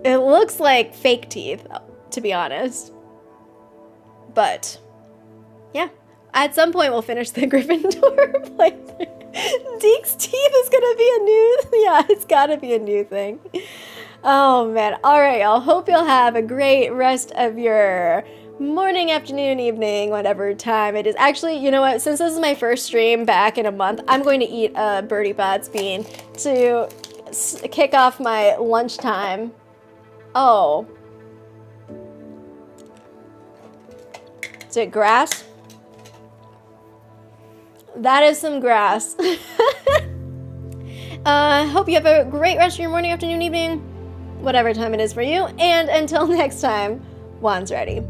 It looks like fake teeth, to be honest. But, yeah. At some point, we'll finish the Gryffindor playthrough. Deke's teeth is gonna be a new... Yeah, it's gotta be a new thing. Oh, man. All right, y'all. Hope you'll have a great rest of your morning, afternoon, evening, whatever time it is. Actually, you know what? Since this is my first stream back in a month, I'm going to eat a Birdie Bots bean to kick off my lunchtime. Oh. Is it grass? That is some grass. Hope you have a great rest of your morning, afternoon, evening, whatever time it is for you. And until next time, Juan's ready.